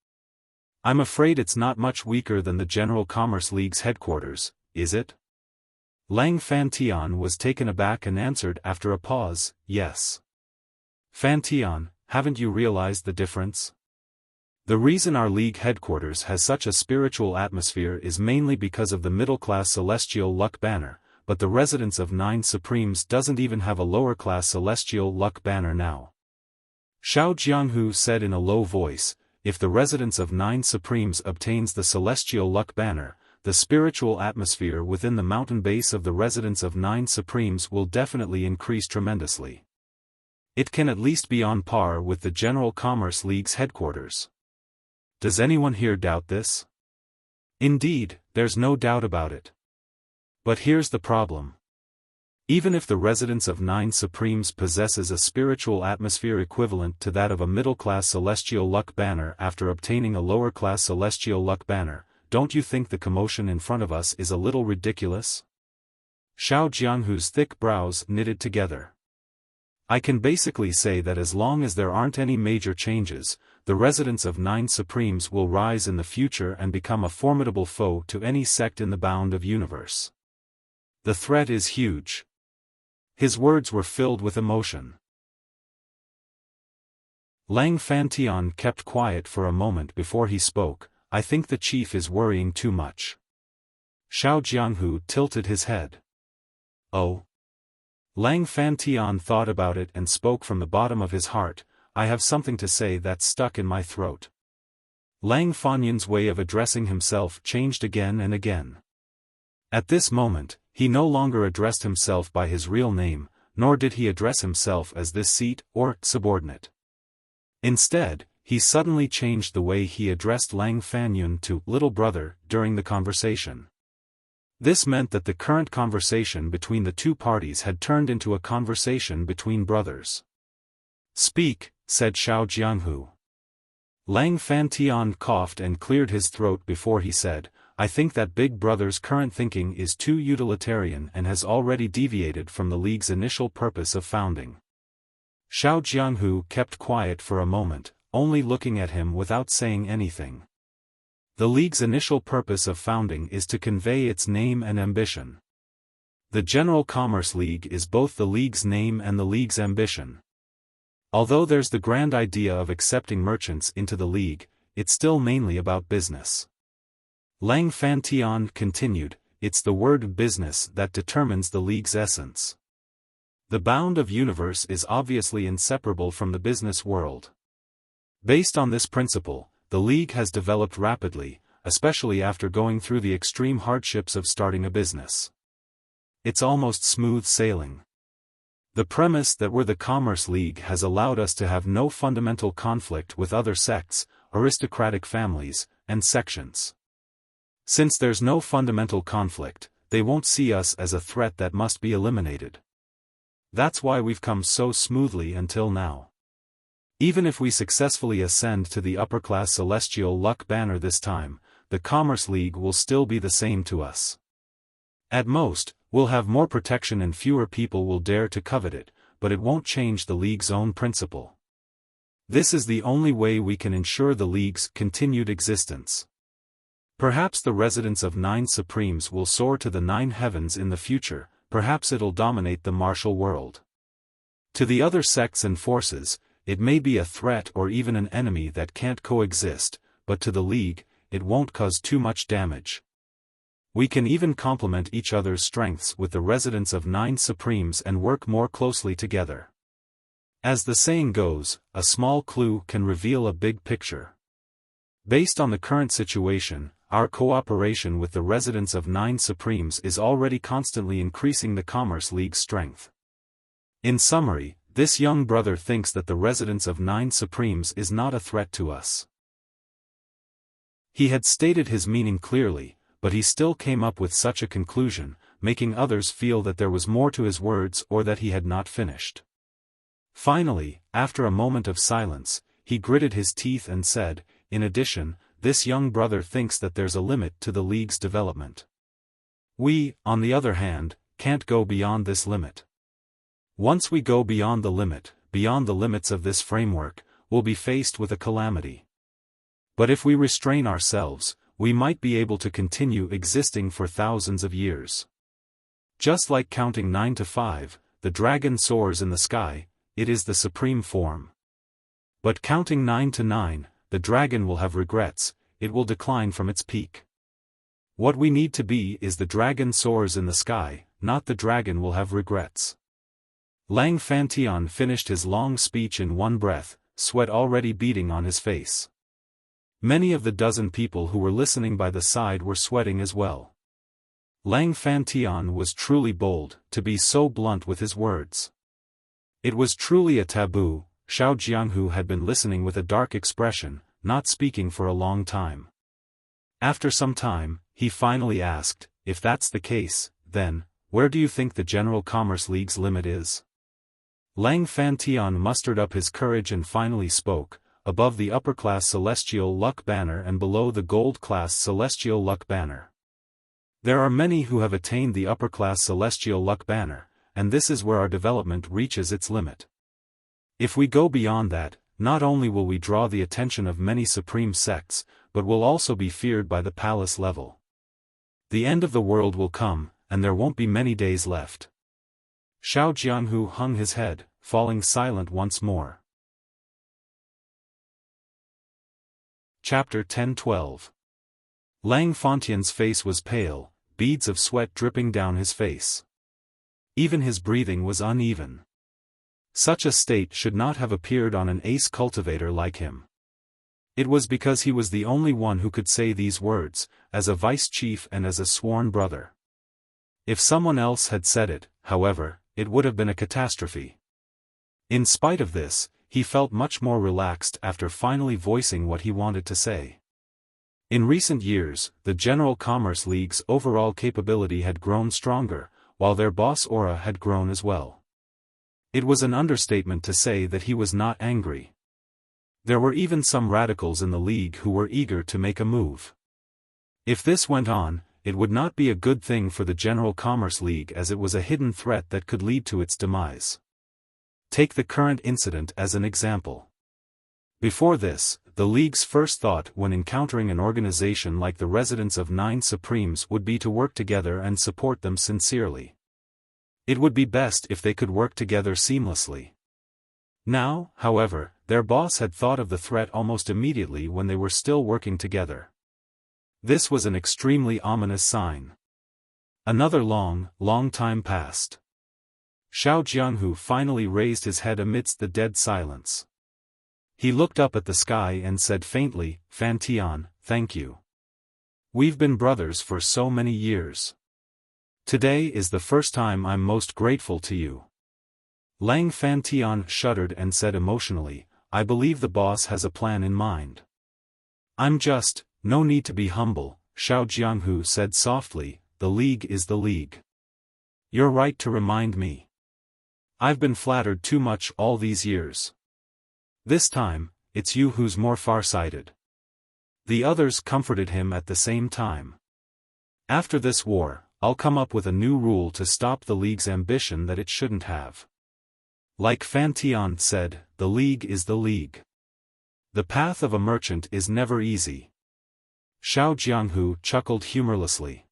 I'm afraid it's not much weaker than the General Commerce League's headquarters, is it? Lang Fantian was taken aback and answered after a pause, yes. Fantian, haven't you realized the difference? The reason our league headquarters has such a spiritual atmosphere is mainly because of the middle-class celestial luck banner, but the residents of 9 Supremes doesn't even have a lower-class celestial luck banner now. Xiao Jianghu said in a low voice, if the residents of 9 Supremes obtains the celestial luck banner, the spiritual atmosphere within the mountain base of the residents of 9 Supremes will definitely increase tremendously. It can at least be on par with the General Commerce League's headquarters. Does anyone here doubt this? Indeed, there's no doubt about it. But here's the problem. Even if the residents of 9 Supremes possesses a spiritual atmosphere equivalent to that of a middle-class celestial luck banner after obtaining a lower-class celestial luck banner, don't you think the commotion in front of us is a little ridiculous? Xiao Jianghu's thick brows knitted together. I can basically say that as long as there aren't any major changes, the residents of 9 Supremes will rise in the future and become a formidable foe to any sect in the bound of universe. The threat is huge. His words were filled with emotion. Lang Fantian kept quiet for a moment before he spoke. I think the chief is worrying too much. Xiao Jianghu tilted his head. Oh. Lang Fantian thought about it and spoke from the bottom of his heart, I have something to say that's stuck in my throat. Lang Fanyan's way of addressing himself changed again and again. At this moment, he no longer addressed himself by his real name, nor did he address himself as this seat or subordinate. Instead, he suddenly changed the way he addressed Lang Fanyun to little brother during the conversation. This meant that the current conversation between the two parties had turned into a conversation between brothers. Speak, said Xiao Jianghu. Lang Fantian coughed and cleared his throat before he said, I think that Big Brother's current thinking is too utilitarian and has already deviated from the League's initial purpose of founding. Xiao Jianghu kept quiet for a moment, only looking at him without saying anything. The League's initial purpose of founding is to convey its name and ambition. The General Commerce League is both the League's name and the League's ambition. Although there's the grand idea of accepting merchants into the League, it's still mainly about business. Lang Fantian continued, it's the word business that determines the League's essence. The bound of universe is obviously inseparable from the business world. Based on this principle, the League has developed rapidly, especially after going through the extreme hardships of starting a business. It's almost smooth sailing. The premise that we're the Commerce League has allowed us to have no fundamental conflict with other sects, aristocratic families, and sections. Since there's no fundamental conflict, they won't see us as a threat that must be eliminated. That's why we've come so smoothly until now. Even if we successfully ascend to the upper-class celestial luck banner this time, the Commerce League will still be the same to us. At most, we'll have more protection and fewer people will dare to covet it, but it won't change the League's own principle. This is the only way we can ensure the League's continued existence. Perhaps the residents of 9 Supremes will soar to the 9 heavens in the future, perhaps it'll dominate the martial world. To the other sects and forces, it may be a threat or even an enemy that can't coexist, but to the League, it won't cause too much damage. We can even complement each other's strengths with the residents of 9 Supremes and work more closely together. As the saying goes, a small clue can reveal a big picture. Based on the current situation, our cooperation with the residents of 9 Supremes is already constantly increasing the Commerce League's strength. In summary, this young brother thinks that the residents of 9 Supremes is not a threat to us. He had stated his meaning clearly, but he still came up with such a conclusion, making others feel that there was more to his words or that he had not finished. Finally, after a moment of silence, he gritted his teeth and said, "In addition, this young brother thinks that there's a limit to the League's development. We, on the other hand, can't go beyond this limit. Once we go beyond the limits of this framework, we'll be faced with a calamity. But if we restrain ourselves, we might be able to continue existing for thousands of years. Just like counting 9 to 5, the dragon soars in the sky, it is the supreme form. But counting 9 to 9, the dragon will have regrets, it will decline from its peak. What we need to be is the dragon soars in the sky, not the dragon will have regrets." Lang Fantian finished his long speech in one breath, sweat already beading on his face. Many of the dozen people who were listening by the side were sweating as well. Lang Fantian was truly bold, to be so blunt with his words. It was truly a taboo. Xiao Jianghu had been listening with a dark expression, not speaking for a long time. After some time, he finally asked, "If that's the case, then, where do you think the General Commerce League's limit is?" Lang Fantian mustered up his courage and finally spoke, "Above the upper-class Celestial Luck banner and below the gold-class Celestial Luck banner. There are many who have attained the upper-class Celestial Luck banner, and this is where our development reaches its limit. If we go beyond that, not only will we draw the attention of many supreme sects, but will also be feared by the palace level. The end of the world will come, and there won't be many days left." Xiao Jianghu hung his head, falling silent once more. Chapter 10-12. Lang Fantian's face was pale, beads of sweat dripping down his face. Even his breathing was uneven. Such a state should not have appeared on an ace cultivator like him. It was because he was the only one who could say these words, as a vice chief and as a sworn brother. If someone else had said it, however, it would have been a catastrophe. In spite of this, he felt much more relaxed after finally voicing what he wanted to say. In recent years, the General Commerce League's overall capability had grown stronger, while their boss aura had grown as well. It was an understatement to say that he was not angry. There were even some radicals in the League who were eager to make a move. If this went on, it would not be a good thing for the General Commerce League as it was a hidden threat that could lead to its demise. Take the current incident as an example. Before this, the League's first thought when encountering an organization like the residents of 9 Supremes would be to work together and support them sincerely. It would be best if they could work together seamlessly. Now, however, their boss had thought of the threat almost immediately when they were still working together. This was an extremely ominous sign. Another long time passed. Xiao Jianghu finally raised his head amidst the dead silence. He looked up at the sky and said faintly, "Fantian, thank you. We've been brothers for so many years. Today is the first time I'm most grateful to you." Lang Fantian shuddered and said emotionally, "I believe the boss has a plan in mind." No need to be humble," Xiao Jianghu said softly, "the League is the League. You're right to remind me. I've been flattered too much all these years. This time, it's you who's more far-sighted." The others comforted him at the same time. "After this war, I'll come up with a new rule to stop the League's ambition that it shouldn't have. Like Fantian said, the League is the League. The path of a merchant is never easy." Xiao Jianghu chuckled humorlessly.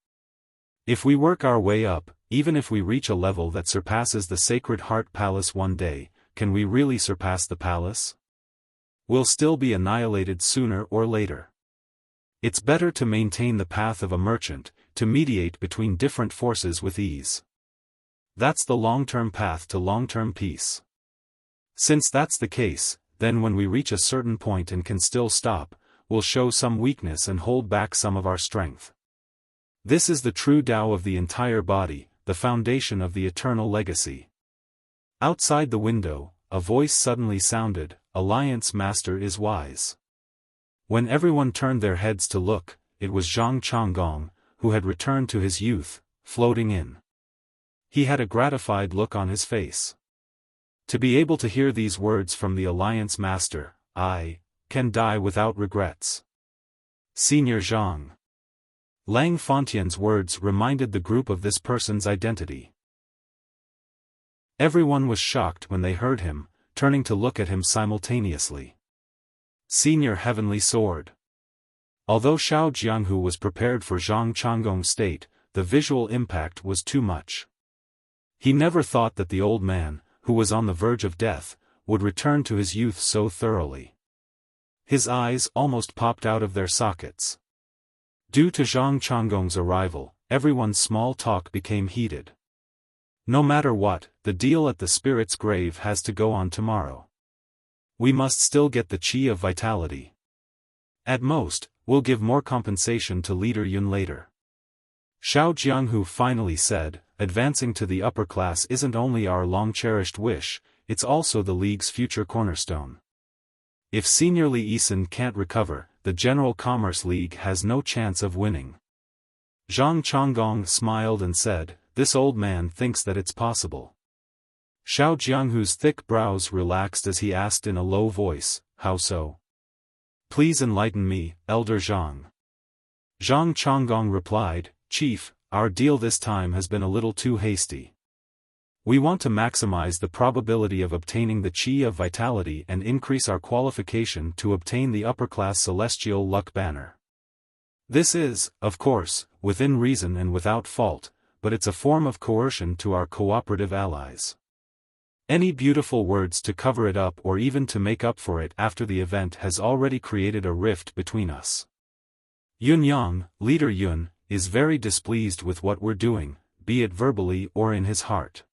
"If we work our way up, even if we reach a level that surpasses the Sacred Heart Palace one day, can we really surpass the palace? We'll still be annihilated sooner or later. It's better to maintain the path of a merchant, to mediate between different forces with ease. That's the long-term path to long-term peace. Since that's the case, then when we reach a certain point and can still stop, we'll show some weakness and hold back some of our strength. This is the true Tao of the entire body, the foundation of the eternal legacy. Outside the window, a voice suddenly sounded, "Alliance Master is wise." When everyone turned their heads to look, it was Zhang Changgong, who had returned to his youth, floating in. He had a gratified look on his face. To be able to hear these words from the Alliance Master, "I can die without regrets." Senior Zhang. Lang Fontian's words reminded the group of this person's identity. Everyone was shocked when they heard him, turning to look at him simultaneously. Senior Heavenly Sword. Although Xiao Jianghu was prepared for Zhang Changgong's state, the visual impact was too much. He never thought that the old man, who was on the verge of death, would return to his youth so thoroughly. His eyes almost popped out of their sockets. Due to Zhang Changgong's arrival, everyone's small talk became heated. No matter what, the deal at the spirit's grave has to go on tomorrow. We must still get the Qi of Vitality. At most, we'll give more compensation to Leader Yun later. Xiao Jianghu finally said, "Advancing to the upper class isn't only our long-cherished wish, it's also the League's future cornerstone. If Senior Li Yisan can't recover, the General Commerce League has no chance of winning." Zhang Changgong smiled and said, "This old man thinks that it's possible." Xiao Jianghu's thick brows relaxed as he asked in a low voice, "How so?" "Please enlighten me, Elder Zhang." Zhang Changgong replied, "Chief, our deal this time has been a little too hasty. We want to maximize the probability of obtaining the Qi of Vitality and increase our qualification to obtain the upper-class Celestial Luck Banner. This is, of course, within reason and without fault, but it's a form of coercion to our cooperative allies. Any beautiful words to cover it up or even to make up for it after the event has already created a rift between us. Yun Yang, Leader Yun, is very displeased with what we're doing, be it verbally or in his heart.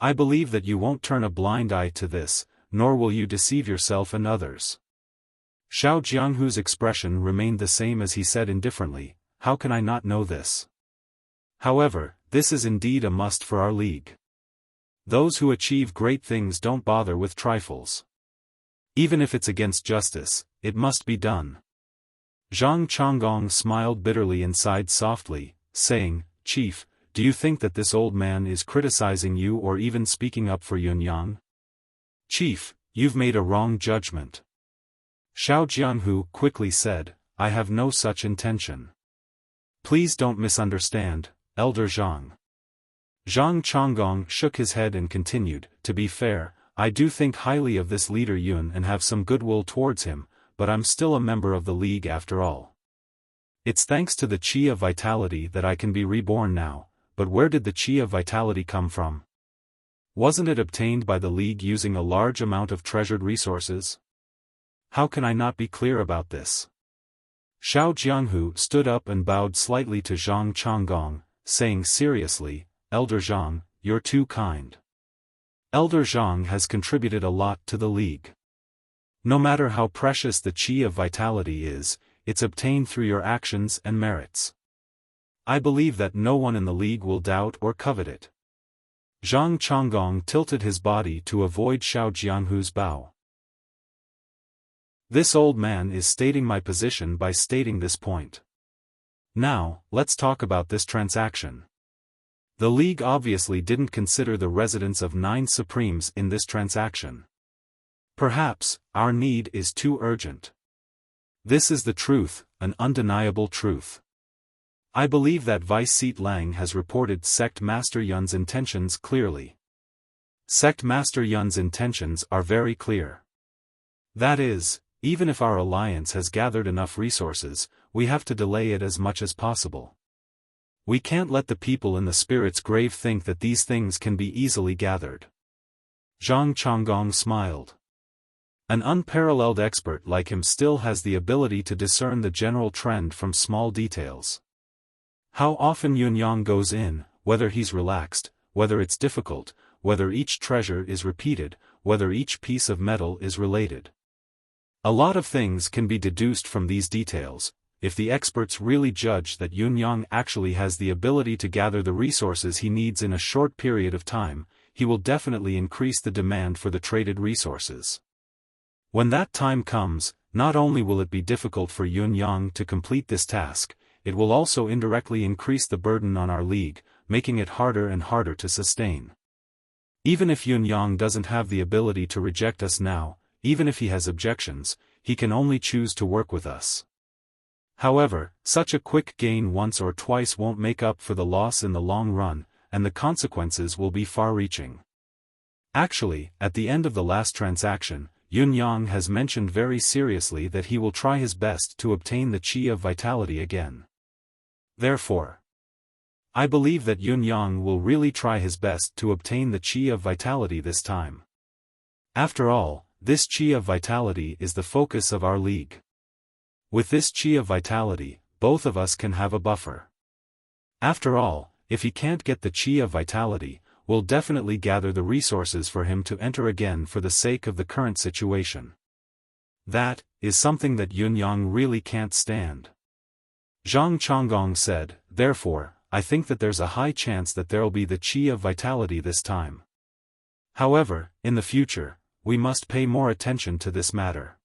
I believe that you won't turn a blind eye to this, nor will you deceive yourself and others." Xiao Jianghu's expression remained the same as he said indifferently, "How can I not know this? However, this is indeed a must for our league. Those who achieve great things don't bother with trifles. Even if it's against justice, it must be done." Zhang Changgong smiled bitterly and sighed softly, saying, "Chief, do you think that this old man is criticizing you or even speaking up for Yun Yang? Chief, you've made a wrong judgment." Xiao Jianghu quickly said, "I have no such intention. Please don't misunderstand, Elder Zhang." Zhang Changgong shook his head and continued, "To be fair, I do think highly of this Leader Yun and have some goodwill towards him, but I'm still a member of the League after all. It's thanks to the Qi of Vitality that I can be reborn now, but where did the Qi of Vitality come from? Wasn't it obtained by the League using a large amount of treasured resources? How can I not be clear about this?" Xiao Jianghu stood up and bowed slightly to Zhang Changgong, saying seriously, "Elder Zhang, you're too kind. Elder Zhang has contributed a lot to the League. No matter how precious the Qi of Vitality is, it's obtained through your actions and merits. I believe that no one in the League will doubt or covet it." Zhang Changgong tilted his body to avoid Xiao Jianghu's bow. "This old man is stating my position by stating this point. Now, let's talk about this transaction. The League obviously didn't consider the residence of 9 Supremes in this transaction. Perhaps, our need is too urgent. This is the truth, an undeniable truth. I believe that Vice Seat Lang has reported Sect Master Yun's intentions clearly. Sect Master Yun's intentions are very clear. That is, even if our alliance has gathered enough resources, we have to delay it as much as possible. We can't let the people in the spirit's grave think that these things can be easily gathered." Zhang Changgong smiled. An unparalleled expert like him still has the ability to discern the general trend from small details. How often Yunyang goes in, whether he's relaxed, whether it's difficult, whether each treasure is repeated, whether each piece of metal is related. A lot of things can be deduced from these details. If the experts really judge that Yunyang actually has the ability to gather the resources he needs in a short period of time, he will definitely increase the demand for the traded resources. When that time comes, not only will it be difficult for Yunyang to complete this task, it will also indirectly increase the burden on our league, making it harder and harder to sustain. Even if Yunyang doesn't have the ability to reject us now, even if he has objections, he can only choose to work with us. However, such a quick gain once or twice won't make up for the loss in the long run, and the consequences will be far-reaching. Actually, at the end of the last transaction, Yunyang has mentioned very seriously that he will try his best to obtain the Qi of Vitality again. Therefore, I believe that Yunyang will really try his best to obtain the Qi of Vitality this time. After all, this Qi of Vitality is the focus of our league. With this Qi of Vitality, both of us can have a buffer. After all, if he can't get the Qi of Vitality, we'll definitely gather the resources for him to enter again for the sake of the current situation. That is something that Yunyang really can't stand. Zhang Chonggong said, therefore, I think that there's a high chance that there'll be the Qi of Vitality this time. However, in the future, we must pay more attention to this matter.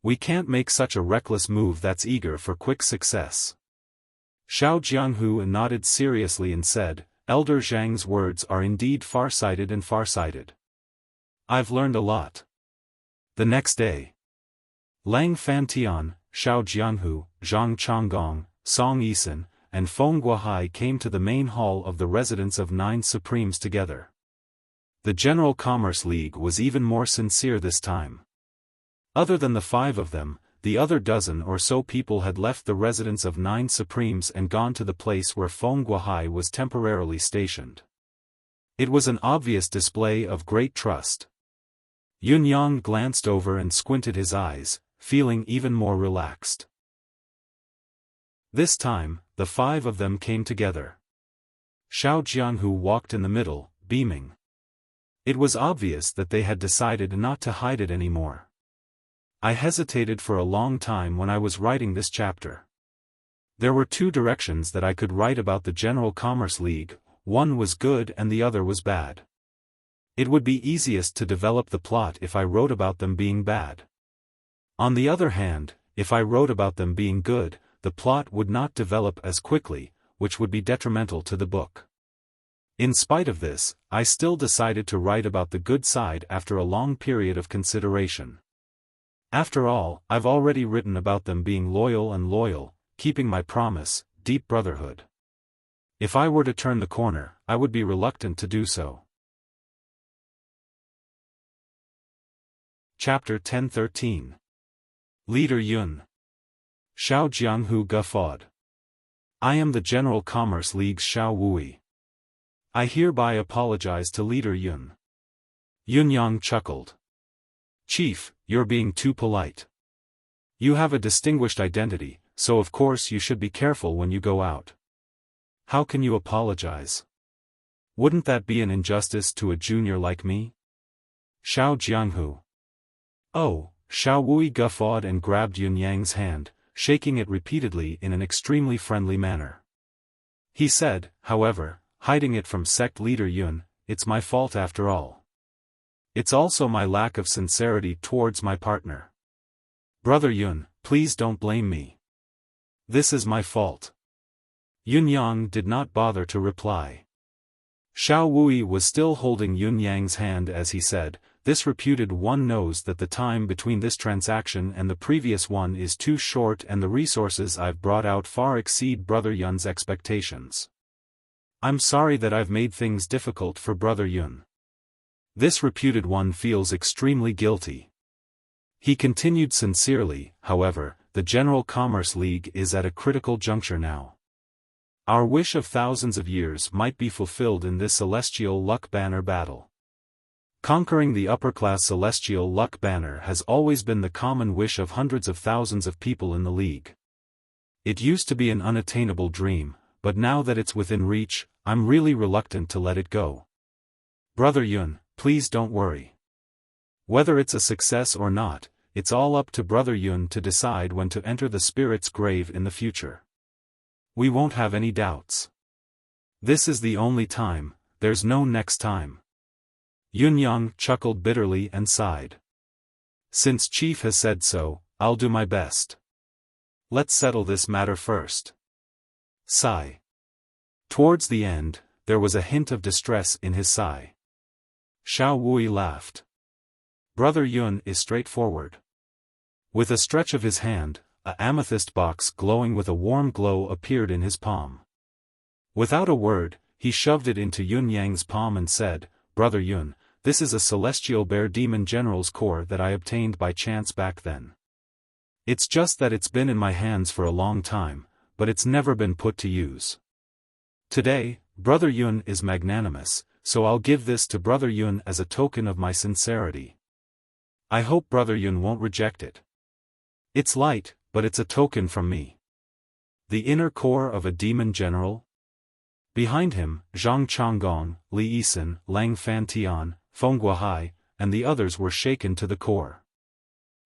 We can't make such a reckless move that's eager for quick success. Xiao Jianghu nodded seriously and said, Elder Zhang's words are indeed far-sighted and far-sighted. I've learned a lot. The next day, Lang Fantian, Xiao Jianghu, Zhang Chonggong, Song Yisan, and Feng Guohai came to the main hall of the residence of 9 Supremes together. The General Commerce League was even more sincere this time. Other than the 5 of them, the other dozen or so people had left the residence of 9 Supremes and gone to the place where Feng Guohai was temporarily stationed. It was an obvious display of great trust. Yunyang glanced over and squinted his eyes, feeling even more relaxed. This time, the 5 of them came together. Xiao Jianghu walked in the middle, beaming. It was obvious that they had decided not to hide it anymore. I hesitated for a long time when I was writing this chapter. There were 2 directions that I could write about the General Commerce League, one was good and the other was bad. It would be easiest to develop the plot if I wrote about them being bad. On the other hand, if I wrote about them being good, the plot would not develop as quickly, which would be detrimental to the book. In spite of this, I still decided to write about the good side after a long period of consideration. After all, I've already written about them being loyal, keeping my promise, deep brotherhood. If I were to turn the corner, I would be reluctant to do so. Chapter 10:13. Leader Yun. Xiao Jianghu guffawed. I am the General Commerce League's Xiao Wui. I hereby apologize to Leader Yun. Yunyang chuckled. Chief, you're being too polite. You have a distinguished identity, so of course you should be careful when you go out. How can you apologize? Wouldn't that be an injustice to a junior like me? Xiao Jianghu. Oh, Xiao Wui guffawed and grabbed Yunyang's hand, shaking it repeatedly in an extremely friendly manner. He said, however, hiding it from sect leader Yun, it's my fault after all. It's also my lack of sincerity towards my partner. Brother Yun, please don't blame me. This is my fault. Yunyang did not bother to reply. Xiao Wui was still holding Yunyang's hand as he said, this reputed one knows that the time between this transaction and the previous one is too short and the resources I've brought out far exceed Brother Yun's expectations. I'm sorry that I've made things difficult for Brother Yun. This reputed one feels extremely guilty. He continued sincerely, however, the General Commerce League is at a critical juncture now. Our wish of thousands of years might be fulfilled in this celestial luck banner battle. Conquering the upper-class celestial luck banner has always been the common wish of hundreds of thousands of people in the League. It used to be an unattainable dream, but now that it's within reach, I'm really reluctant to let it go. Brother Yun, please don't worry. Whether it's a success or not, it's all up to Brother Yun to decide when to enter the spirit's grave in the future. We won't have any doubts. This is the only time, there's no next time. Yun Yang chuckled bitterly and sighed. Since Chief has said so, I'll do my best. Let's settle this matter first. Sigh. Towards the end, there was a hint of distress in his sigh. Xiao Wui laughed. Brother Yun is straightforward. With a stretch of his hand, an amethyst box glowing with a warm glow appeared in his palm. Without a word, he shoved it into Yun Yang's palm and said, Brother Yun, this is a celestial bear demon general's core that I obtained by chance back then. It's just that it's been in my hands for a long time, but it's never been put to use. Today, Brother Yun is magnanimous, so I'll give this to Brother Yun as a token of my sincerity. I hope Brother Yun won't reject it. It's light, but it's a token from me. The inner core of a demon general? Behind him, Zhang Changgong, Li Yisan, Lang Fantian, Feng Guohai, and the others were shaken to the core.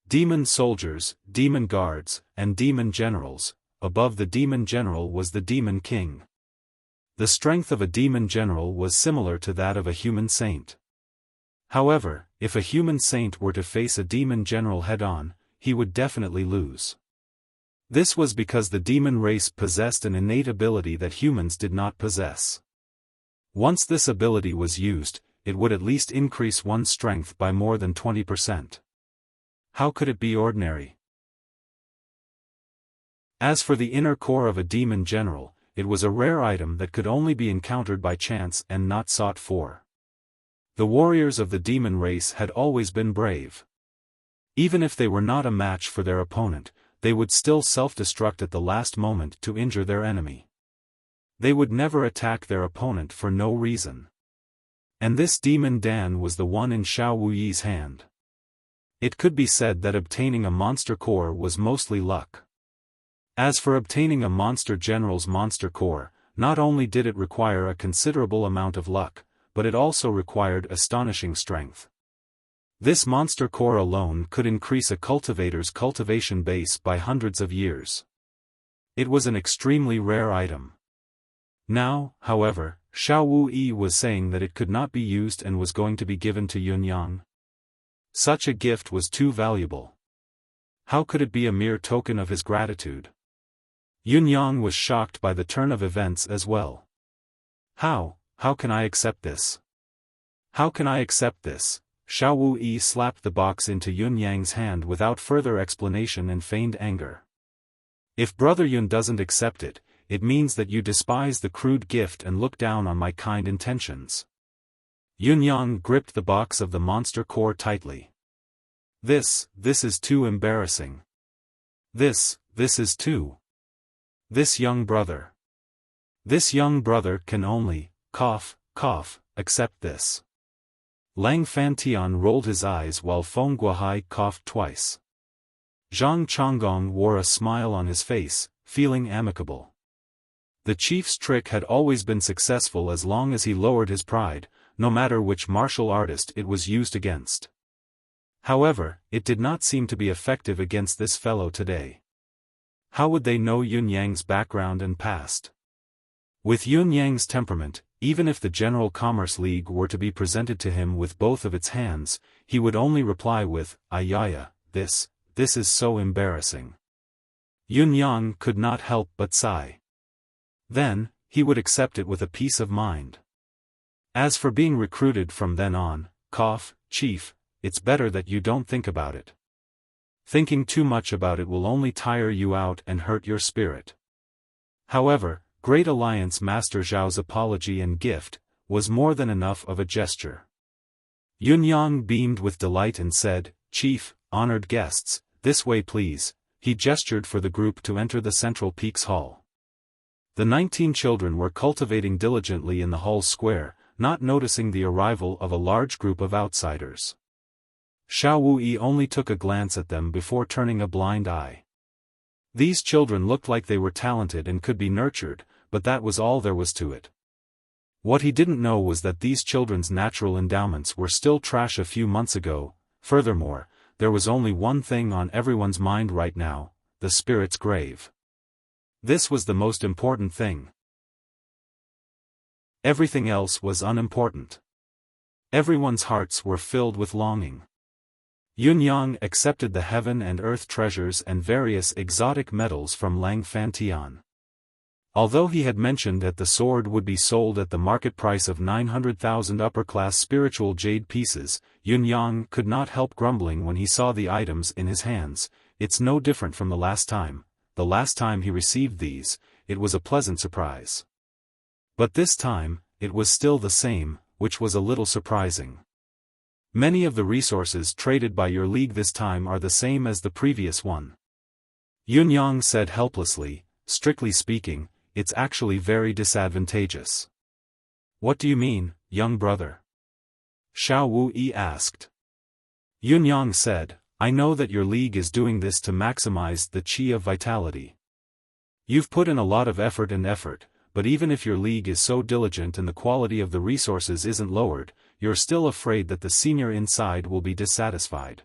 Demon soldiers, demon guards, and demon generals. Above the demon general was the demon king. The strength of a demon general was similar to that of a human saint. However, if a human saint were to face a demon general head-on, he would definitely lose. This was because the demon race possessed an innate ability that humans did not possess. Once this ability was used, it would at least increase one's strength by more than 20%. How could it be ordinary? As for the inner core of a demon general, it was a rare item that could only be encountered by chance and not sought for. The warriors of the demon race had always been brave. Even if they were not a match for their opponent, they would still self-destruct at the last moment to injure their enemy. They would never attack their opponent for no reason. And this demon Dan was the one in Xiao Wuyi's hand. It could be said that obtaining a monster core was mostly luck. As for obtaining a monster general's monster core, not only did it require a considerable amount of luck, but it also required astonishing strength. This monster core alone could increase a cultivator's cultivation base by hundreds of years. It was an extremely rare item. Now, however, Xiao Wuyi was saying that it could not be used and was going to be given to Yun Yang. Such a gift was too valuable. How could it be a mere token of his gratitude? Yun Yang was shocked by the turn of events as well. How can I accept this? How can I accept this? Xiao Wuyi slapped the box into Yun Yang's hand without further explanation and feigned anger. If Brother Yun doesn't accept it, it means that you despise the crude gift and look down on my kind intentions. Yun Yang gripped the box of the monster core tightly. This is too embarrassing. This is too. This young brother can only, cough, accept this. Lang Fantian rolled his eyes while Feng Guohai coughed twice. Zhang Changgong wore a smile on his face, feeling amicable. The chief's trick had always been successful as long as he lowered his pride, no matter which martial artist it was used against. However, it did not seem to be effective against this fellow today. How would they know Yun Yang's background and past? With Yun Yang's temperament, even if the General Commerce League were to be presented to him with both of its hands, he would only reply with, "Ayaya, this is so embarrassing." Yun Yang could not help but sigh. Then, he would accept it with a peace of mind. As for being recruited from then on, Chief, it's better that you don't think about it. Thinking too much about it will only tire you out and hurt your spirit. However, Great Alliance Master Zhao's apology and gift was more than enough of a gesture. Yun Yang beamed with delight and said, "Chief, honored guests, this way please." He gestured for the group to enter the central peaks hall. The 19 children were cultivating diligently in the hall square, not noticing the arrival of a large group of outsiders. Xiao Wuyi only took a glance at them before turning a blind eye. These children looked like they were talented and could be nurtured, but that was all there was to it. What he didn't know was that these children's natural endowments were still trash a few months ago. Furthermore, there was only one thing on everyone's mind right now: the spirit's grave. This was the most important thing. Everything else was unimportant. Everyone's hearts were filled with longing. Yunyang accepted the heaven and earth treasures and various exotic metals from Lang Fantian. Although he had mentioned that the sword would be sold at the market price of 900,000 upper-class spiritual jade pieces, Yunyang could not help grumbling when he saw the items in his hands. It's no different from the last time. The last time he received these, it was a pleasant surprise. But this time, it was still the same, which was a little surprising. Many of the resources traded by your league this time are the same as the previous one. Yunyang said helplessly. Strictly speaking, it's actually very disadvantageous. What do you mean, young brother? Xiao Wuyi asked. Yunyang said, I know that your league is doing this to maximize the qi of vitality. You've put in a lot of effort, but even if your league is so diligent and the quality of the resources isn't lowered, you're still afraid that the senior inside will be dissatisfied.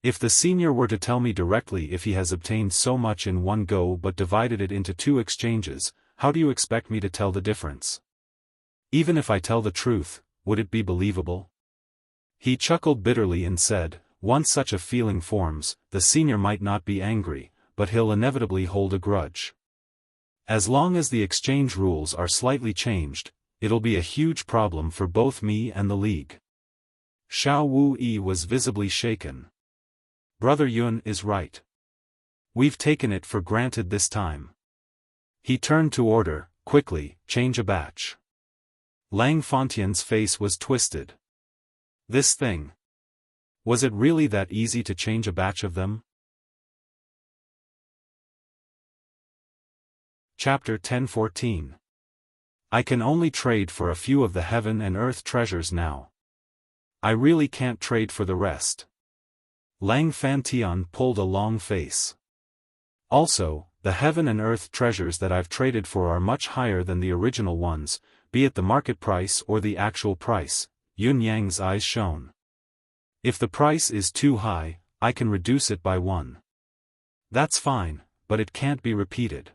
If the senior were to tell me directly if he has obtained so much in one go but divided it into 2 exchanges, how do you expect me to tell the difference? Even if I tell the truth, would it be believable? He chuckled bitterly and said, once such a feeling forms, the senior might not be angry, but he'll inevitably hold a grudge. As long as the exchange rules are slightly changed, it'll be a huge problem for both me and the league. Xiao Wuyi was visibly shaken. Brother Yun is right. We've taken it for granted this time. He turned to order, quickly, change a batch. Lang Fantian's face was twisted. This thing. Was it really that easy to change a batch of them? Chapter 10:14. I can only trade for a few of the heaven and earth treasures now. I really can't trade for the rest. Lang Fantian pulled a long face. Also, the heaven and earth treasures that I've traded for are much higher than the original ones, be it the market price or the actual price. Yunyang's eyes shone. If the price is too high, I can reduce it by 1. That's fine, but it can't be repeated.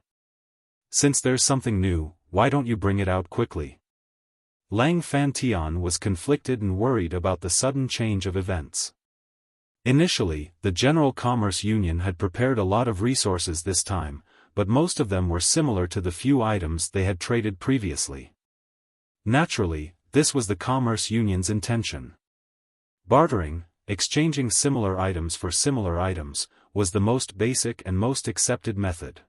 Since there's something new, why don't you bring it out quickly? Lang Fantian was conflicted and worried about the sudden change of events. Initially, the General Commerce Union had prepared a lot of resources this time, but most of them were similar to the few items they had traded previously. Naturally, this was the Commerce Union's intention. Bartering, exchanging similar items for similar items, was the most basic and most accepted method.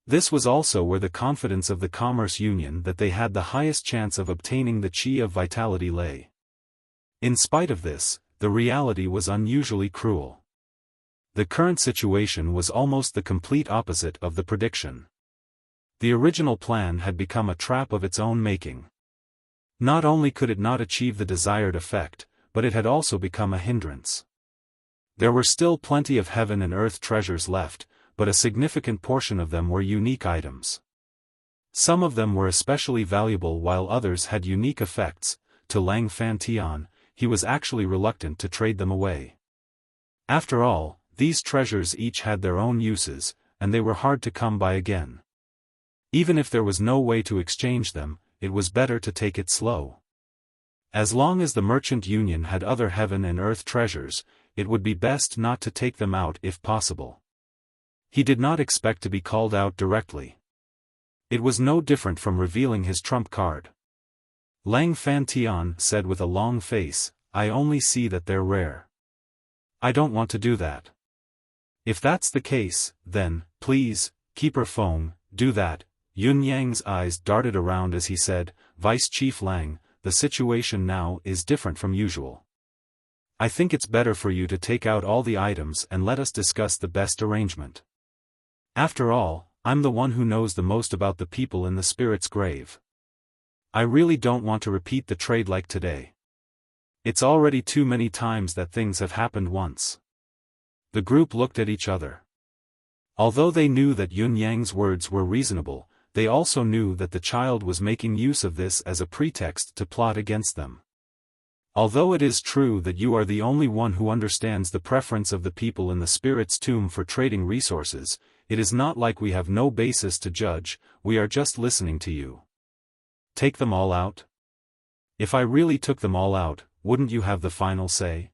This was also where the confidence of the Commerce Union that they had the highest chance of obtaining the qi of vitality lay. In spite of this, the reality was unusually cruel. The current situation was almost the complete opposite of the prediction. The original plan had become a trap of its own making. Not only could it not achieve the desired effect, but it had also become a hindrance. There were still plenty of heaven and earth treasures left, but a significant portion of them were unique items. Some of them were especially valuable while others had unique effects. To Lang Fantian, he was actually reluctant to trade them away. After all, these treasures each had their own uses, and they were hard to come by again. Even if there was no way to exchange them, it was better to take it slow. As long as the Merchant Union had other heaven and earth treasures, it would be best not to take them out if possible. He did not expect to be called out directly. It was no different from revealing his trump card. Lang Fantian said with a long face, I only see that they're rare. I don't want to do that. If that's the case, then, please, Keeper Feng, do that. Yunyang's eyes darted around as he said, Vice Chief Lang, the situation now is different from usual. I think it's better for you to take out all the items and let us discuss the best arrangement. After all, I'm the one who knows the most about the people in the spirit's grave. I really don't want to repeat the trade like today. It's already too many times that things have happened once. The group looked at each other. Although they knew that Yun Yang's words were reasonable, they also knew that the child was making use of this as a pretext to plot against them. Although it is true that you are the only one who understands the preference of the people in the spirit's tomb for trading resources, it is not like we have no basis to judge, we are just listening to you. Take them all out? If I really took them all out, wouldn't you have the final say?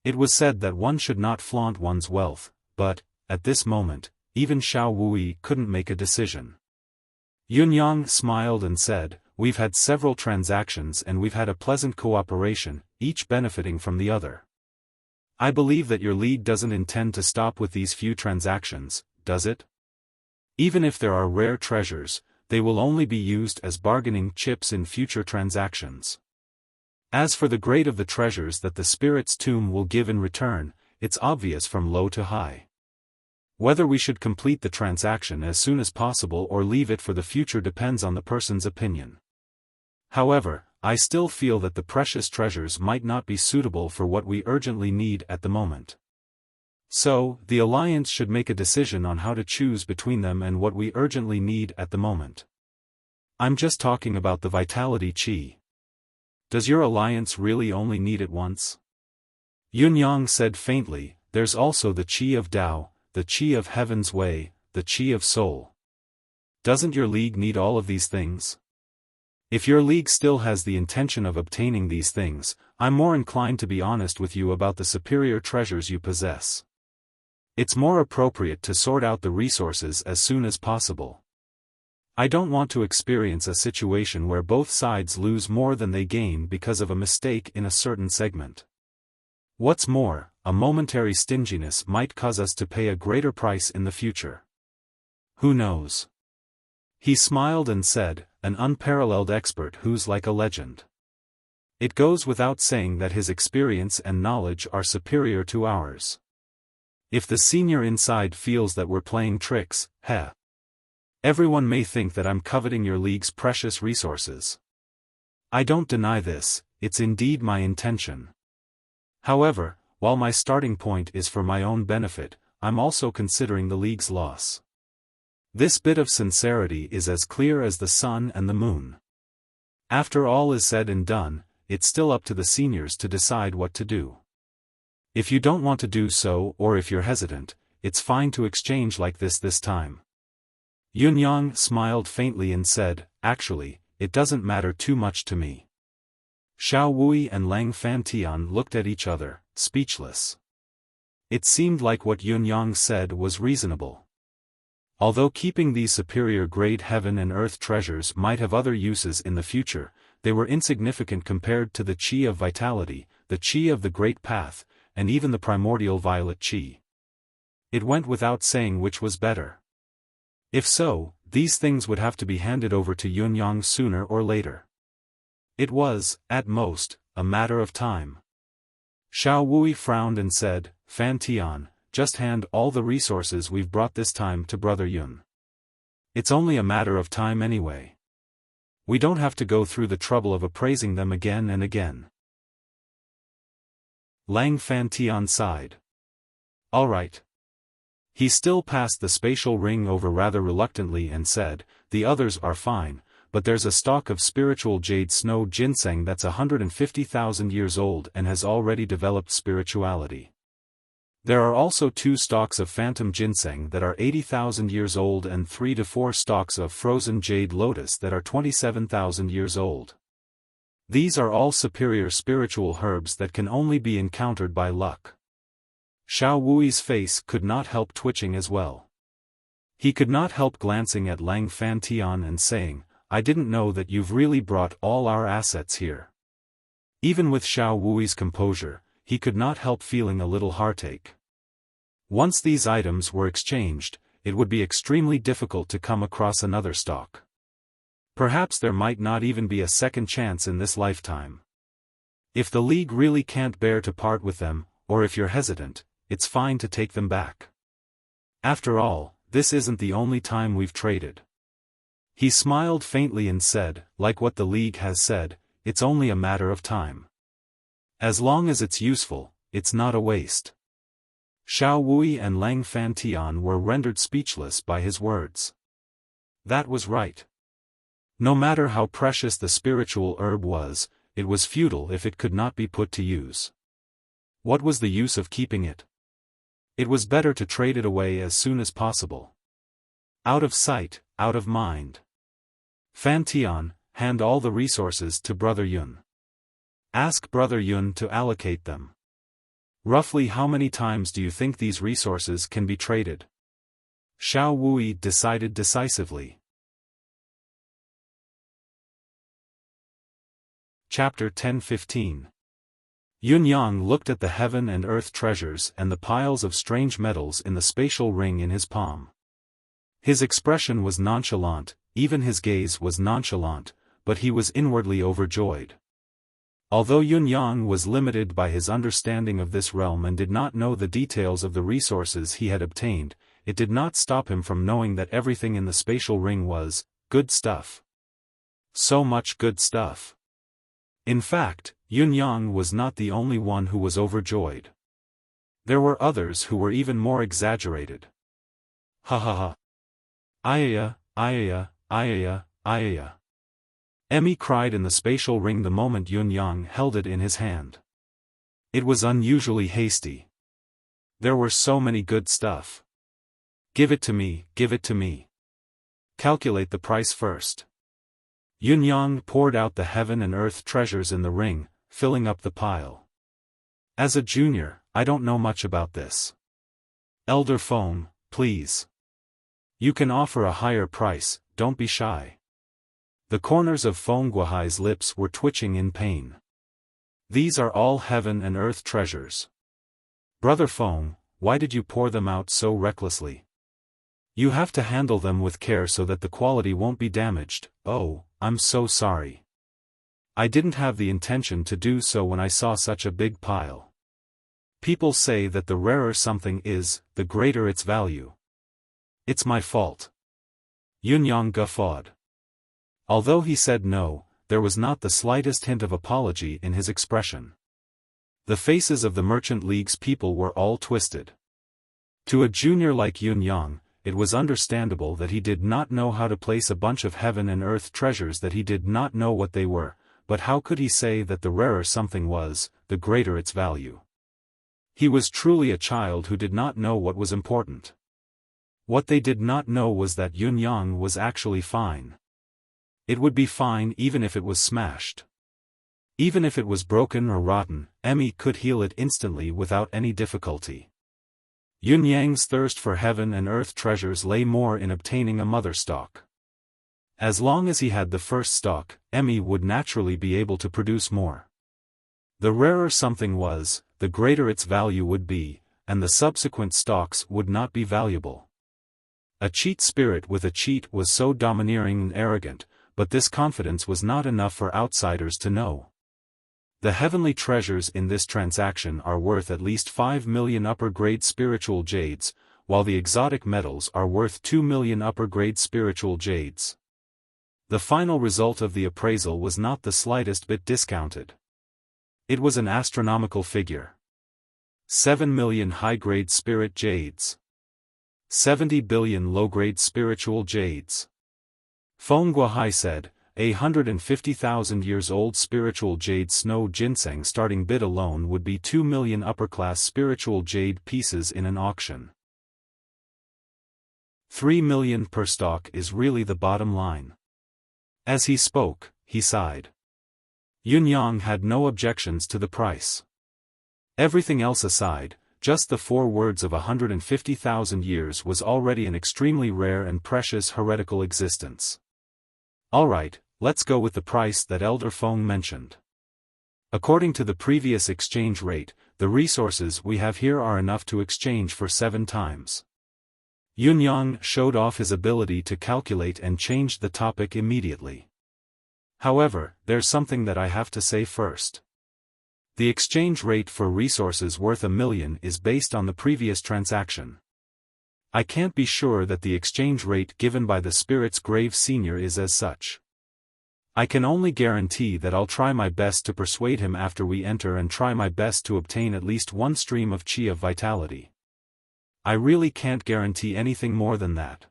It was said that one should not flaunt one's wealth, but, at this moment, even Xiao Wui couldn't make a decision. Yun Yang smiled and said, "We've had several transactions and we've had a pleasant cooperation, each benefiting from the other. I believe that your league doesn't intend to stop with these few transactions, does it? Even if there are rare treasures, they will only be used as bargaining chips in future transactions. As for the grade of the treasures that the spirit's tomb will give in return, it's obvious from low to high. Whether we should complete the transaction as soon as possible or leave it for the future depends on the person's opinion. However, I still feel that the precious treasures might not be suitable for what we urgently need at the moment. So, the Alliance should make a decision on how to choose between them and what we urgently need at the moment. I'm just talking about the vitality chi. Does your Alliance really only need it once?" Yun Yang said faintly, "There's also the chi of Tao, the chi of Heaven's Way, the chi of Soul. Doesn't your league need all of these things? If your league still has the intention of obtaining these things, I'm more inclined to be honest with you about the superior treasures you possess. It's more appropriate to sort out the resources as soon as possible. I don't want to experience a situation where both sides lose more than they gain because of a mistake in a certain segment. What's more, a momentary stinginess might cause us to pay a greater price in the future. Who knows?" He smiled and said, "An unparalleled expert who's like a legend. It goes without saying that his experience and knowledge are superior to ours. If the senior inside feels that we're playing tricks, everyone may think that I'm coveting your league's precious resources. I don't deny this, it's indeed my intention. However, while my starting point is for my own benefit, I'm also considering the league's loss. This bit of sincerity is as clear as the sun and the moon. After all is said and done, it's still up to the seniors to decide what to do. If you don't want to do so or if you're hesitant, it's fine to exchange like this time." Yun Yang smiled faintly and said, "Actually, it doesn't matter too much to me." Xiao Wui and Lang Fantian looked at each other, speechless. It seemed like what Yun Yang said was reasonable. Although keeping these superior grade heaven and earth treasures might have other uses in the future, they were insignificant compared to the chi of vitality, the chi of the Great Path, and even the primordial violet chi. It went without saying which was better. If so, these things would have to be handed over to Yun Yang sooner or later. It was, at most, a matter of time. Xiao Wui frowned and said, "Fan Tian, just hand all the resources we've brought this time to Brother Yun. It's only a matter of time anyway. We don't have to go through the trouble of appraising them again and again." Lang Fantian sighed. "All right." He still passed the spatial ring over rather reluctantly and said, "The others are fine, but there's a stalk of spiritual jade snow ginseng that's 150,000 years old and has already developed spirituality. There are also 2 stalks of phantom ginseng that are 80,000 years old and 3 to 4 stalks of frozen jade lotus that are 27,000 years old. These are all superior spiritual herbs that can only be encountered by luck." Xiao Wui's face could not help twitching as well. He could not help glancing at Lang Fantian and saying, "I didn't know that you've really brought all our assets here." Even with Xiao Wui's composure, he could not help feeling a little heartache. Once these items were exchanged, it would be extremely difficult to come across another stock. Perhaps there might not even be a second chance in this lifetime. If the League really can't bear to part with them, or if you're hesitant, it's fine to take them back. After all, this isn't the only time we've traded. He smiled faintly and said, like what the League has said, it's only a matter of time. As long as it's useful, it's not a waste. Xiao Wui and Lang Fantian were rendered speechless by his words. That was right. No matter how precious the spiritual herb was, it was futile if it could not be put to use. What was the use of keeping it? It was better to trade it away as soon as possible. Out of sight, out of mind. Fantian, hand all the resources to Brother Yun. Ask Brother Yun to allocate them. Roughly how many times do you think these resources can be traded? Xiao Wui decided decisively. Chapter 10-15. Yun Yang looked at the heaven and earth treasures and the piles of strange metals in the spatial ring in his palm. His expression was nonchalant, even his gaze was nonchalant, but he was inwardly overjoyed. Although Yun Yang was limited by his understanding of this realm and did not know the details of the resources he had obtained, it did not stop him from knowing that everything in the spatial ring was good stuff. So much good stuff. In fact, Yun Yang was not the only one who was overjoyed. There were others who were even more exaggerated. Ha ha ha. Ayaya, ayaya, ayaya, ayaya. Emmy cried in the spatial ring the moment Yun Yang held it in his hand. It was unusually hasty. There were so many good stuff. Give it to me, give it to me. Calculate the price first. Yun Yang poured out the heaven and earth treasures in the ring, filling up the pile. As a junior, I don't know much about this. Elder Feng, please. You can offer a higher price, don't be shy. The corners of Feng Guohai's lips were twitching in pain. These are all heaven and earth treasures. Brother Feng, why did you pour them out so recklessly? You have to handle them with care so that the quality won't be damaged. Oh, I'm so sorry. I didn't have the intention to do so when I saw such a big pile. People say that the rarer something is, the greater its value. It's my fault. Yun Yang guffawed. Although he said no, there was not the slightest hint of apology in his expression. The faces of the Merchant League's people were all twisted. To a junior like Yun Yang, it was understandable that he did not know how to place a bunch of heaven and earth treasures that he did not know what they were, but how could he say that the rarer something was, the greater its value? He was truly a child who did not know what was important. What they did not know was that Yun Yang was actually fine. It would be fine even if it was smashed. Even if it was broken or rotten, Emmy could heal it instantly without any difficulty. Yun Yang's thirst for heaven and earth treasures lay more in obtaining a mother stock. As long as he had the first stock, Emmy would naturally be able to produce more. The rarer something was, the greater its value would be, and the subsequent stocks would not be valuable. A cheat spirit with a cheat was so domineering and arrogant, but this confidence was not enough for outsiders to know. The heavenly treasures in this transaction are worth at least 5 million upper-grade spiritual jades, while the exotic metals are worth 2 million upper-grade spiritual jades. The final result of the appraisal was not the slightest bit discounted. It was an astronomical figure. 7 million high-grade spirit jades. 70 billion low-grade spiritual jades. Feng Guohai said, 150,000 years old spiritual jade snow ginseng starting bid alone would be 2 million upper-class spiritual jade pieces in an auction. 3 million per stock is really the bottom line. As he spoke, he sighed. Yun Yang had no objections to the price. Everything else aside, just the 4 words of 150,000 years was already an extremely rare and precious heretical existence. Alright, let's go with the price that Elder Feng mentioned. According to the previous exchange rate, the resources we have here are enough to exchange for 7 times. Yun Yang showed off his ability to calculate and changed the topic immediately. However, there's something that I have to say first. The exchange rate for resources worth 1 million is based on the previous transaction. I can't be sure that the exchange rate given by the Spirit's Grave Senior is as such. I can only guarantee that I'll try my best to persuade him after we enter and try my best to obtain at least one stream of chi of vitality. I really can't guarantee anything more than that.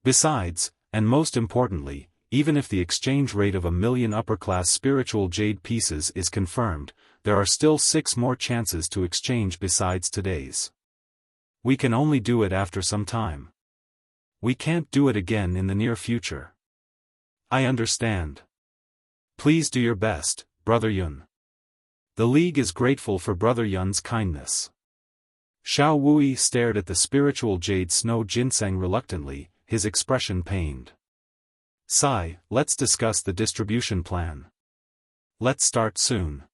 Besides, and most importantly, even if the exchange rate of 1,000,000 upper-class spiritual jade pieces is confirmed, there are still 6 more chances to exchange besides today's. We can only do it after some time. We can't do it again in the near future. I understand. Please do your best, Brother Yun. The League is grateful for Brother Yun's kindness. Xiao Wui stared at the spiritual jade snow ginseng reluctantly, his expression pained. Sai, let's discuss the distribution plan. Let's start soon.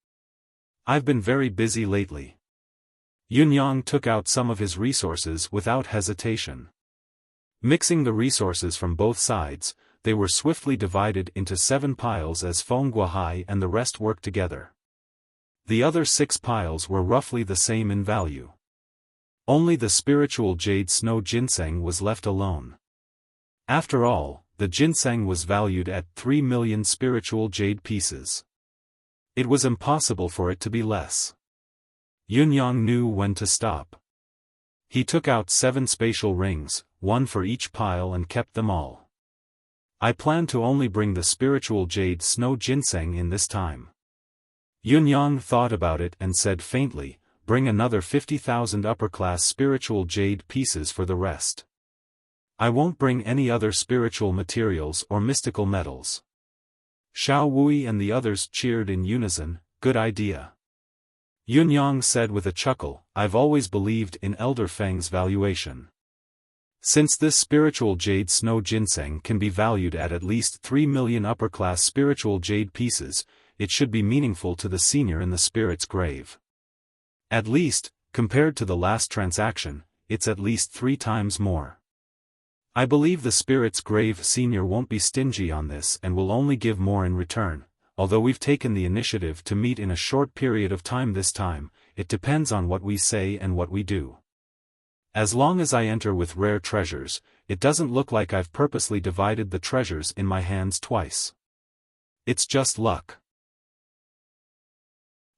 I've been very busy lately. Yunyang took out some of his resources without hesitation. Mixing the resources from both sides, they were swiftly divided into 7 piles as Feng Guohai and the rest worked together. The other 6 piles were roughly the same in value. Only the spiritual jade snow ginseng was left alone. After all, the ginseng was valued at 3,000,000 spiritual jade pieces. It was impossible for it to be less. Yunyang knew when to stop. He took out 7 spatial rings, 1 for each pile, and kept them all. I plan to only bring the spiritual jade snow ginseng in this time. Yunyang thought about it and said faintly, bring another 50,000 upper-class spiritual jade pieces for the rest. I won't bring any other spiritual materials or mystical metals. Xiao Wui and the others cheered in unison, good idea. Yunyang said with a chuckle, I've always believed in Elder Feng's valuation. Since this spiritual jade snow ginseng can be valued at least 3,000,000 upper-class spiritual jade pieces, it should be meaningful to the senior in the spirit's grave. At least, compared to the last transaction, it's at least 3 times more. I believe the spirit's grave senior won't be stingy on this and will only give more in return, although we've taken the initiative to meet in a short period of time this time, it depends on what we say and what we do. As long as I enter with rare treasures, it doesn't look like I've purposely divided the treasures in my hands twice. It's just luck.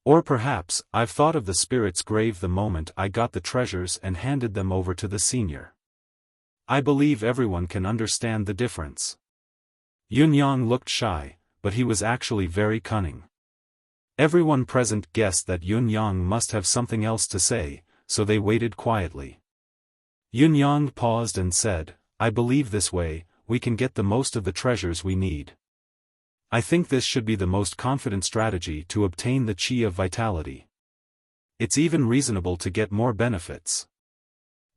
Or perhaps, I've thought of the spirit's grave the moment I got the treasures and handed them over to the senior. I believe everyone can understand the difference. Yunyang looked shy, but he was actually very cunning. Everyone present guessed that Yunyang must have something else to say, so they waited quietly. Yunyang paused and said, I believe this way, we can get the most of the treasures we need. I think this should be the most confident strategy to obtain the chi of vitality. It's even reasonable to get more benefits.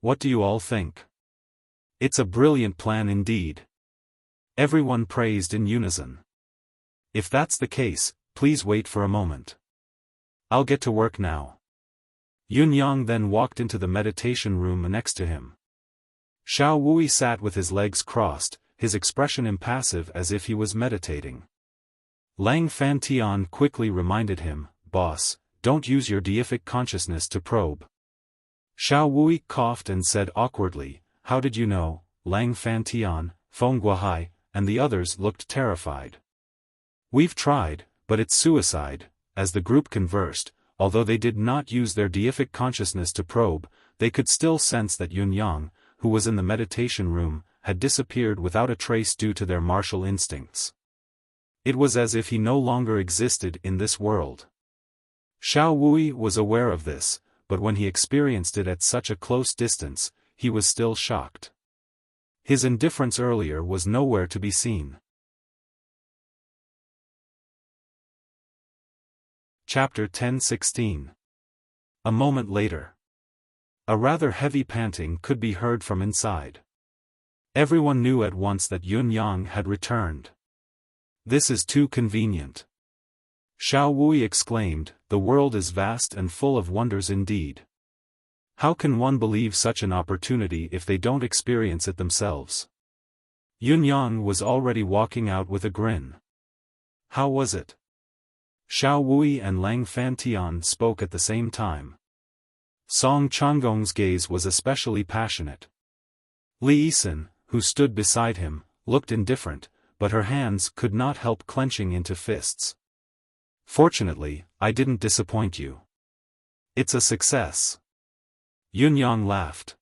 What do you all think? It's a brilliant plan indeed. Everyone praised in unison. If that's the case, please wait for a moment. I'll get to work now. Yunyang then walked into the meditation room next to him. Xiao Wui sat with his legs crossed, his expression impassive as if he was meditating. Lang Fantian quickly reminded him, Boss, don't use your deific consciousness to probe. Xiao Wui coughed and said awkwardly, How did you know? Lang Fantian, Feng Guohai, and the others looked terrified. We've tried, but it's suicide. As the group conversed, although they did not use their deific consciousness to probe, they could still sense that Yunyang, who was in the meditation room, had disappeared without a trace due to their martial instincts. It was as if he no longer existed in this world. Xiao Wui was aware of this, but when he experienced it at such a close distance, he was still shocked. His indifference earlier was nowhere to be seen. Chapter 10:16. A moment later. A rather heavy panting could be heard from inside. Everyone knew at once that Yunyang had returned. This is too convenient. Xiao Wui exclaimed, the world is vast and full of wonders indeed. How can one believe such an opportunity if they don't experience it themselves? Yunyang was already walking out with a grin. How was it? Xiao Wui and Lang Fantian spoke at the same time. Song Changgong's gaze was especially passionate. Li Yisan, who stood beside him, looked indifferent, but her hands could not help clenching into fists. Fortunately, I didn't disappoint you. It's a success. Yunyang laughed.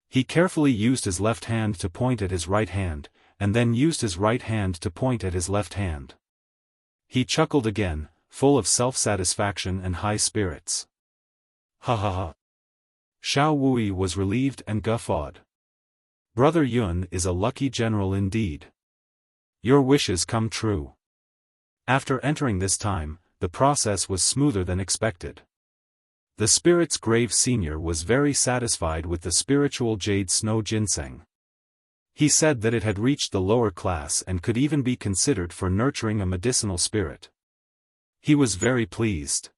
He carefully used his left hand to point at his right hand, and then used his right hand to point at his left hand. He chuckled again, full of self-satisfaction and high spirits. Ha ha ha. Xiao Wui was relieved and guffawed. Brother Yun is a lucky general indeed. Your wishes come true. After entering this time, the process was smoother than expected. The spirit's grave senior was very satisfied with the spiritual jade snow ginseng. He said that it had reached the lower class and could even be considered for nurturing a medicinal spirit. He was very pleased.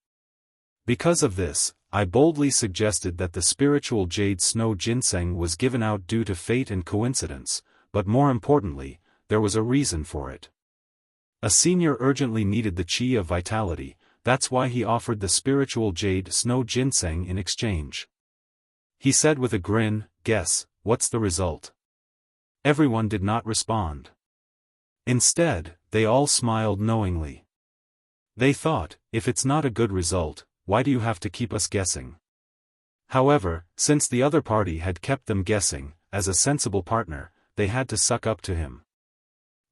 Because of this, I boldly suggested that the spiritual jade snow ginseng was given out due to fate and coincidence, but more importantly, there was a reason for it. A senior urgently needed the chi of vitality, that's why he offered the spiritual jade snow ginseng in exchange. He said with a grin, "Guess, what's the result?" Everyone did not respond. Instead, they all smiled knowingly. They thought, if it's not a good result, why do you have to keep us guessing? However, since the other party had kept them guessing, as a sensible partner, they had to suck up to him.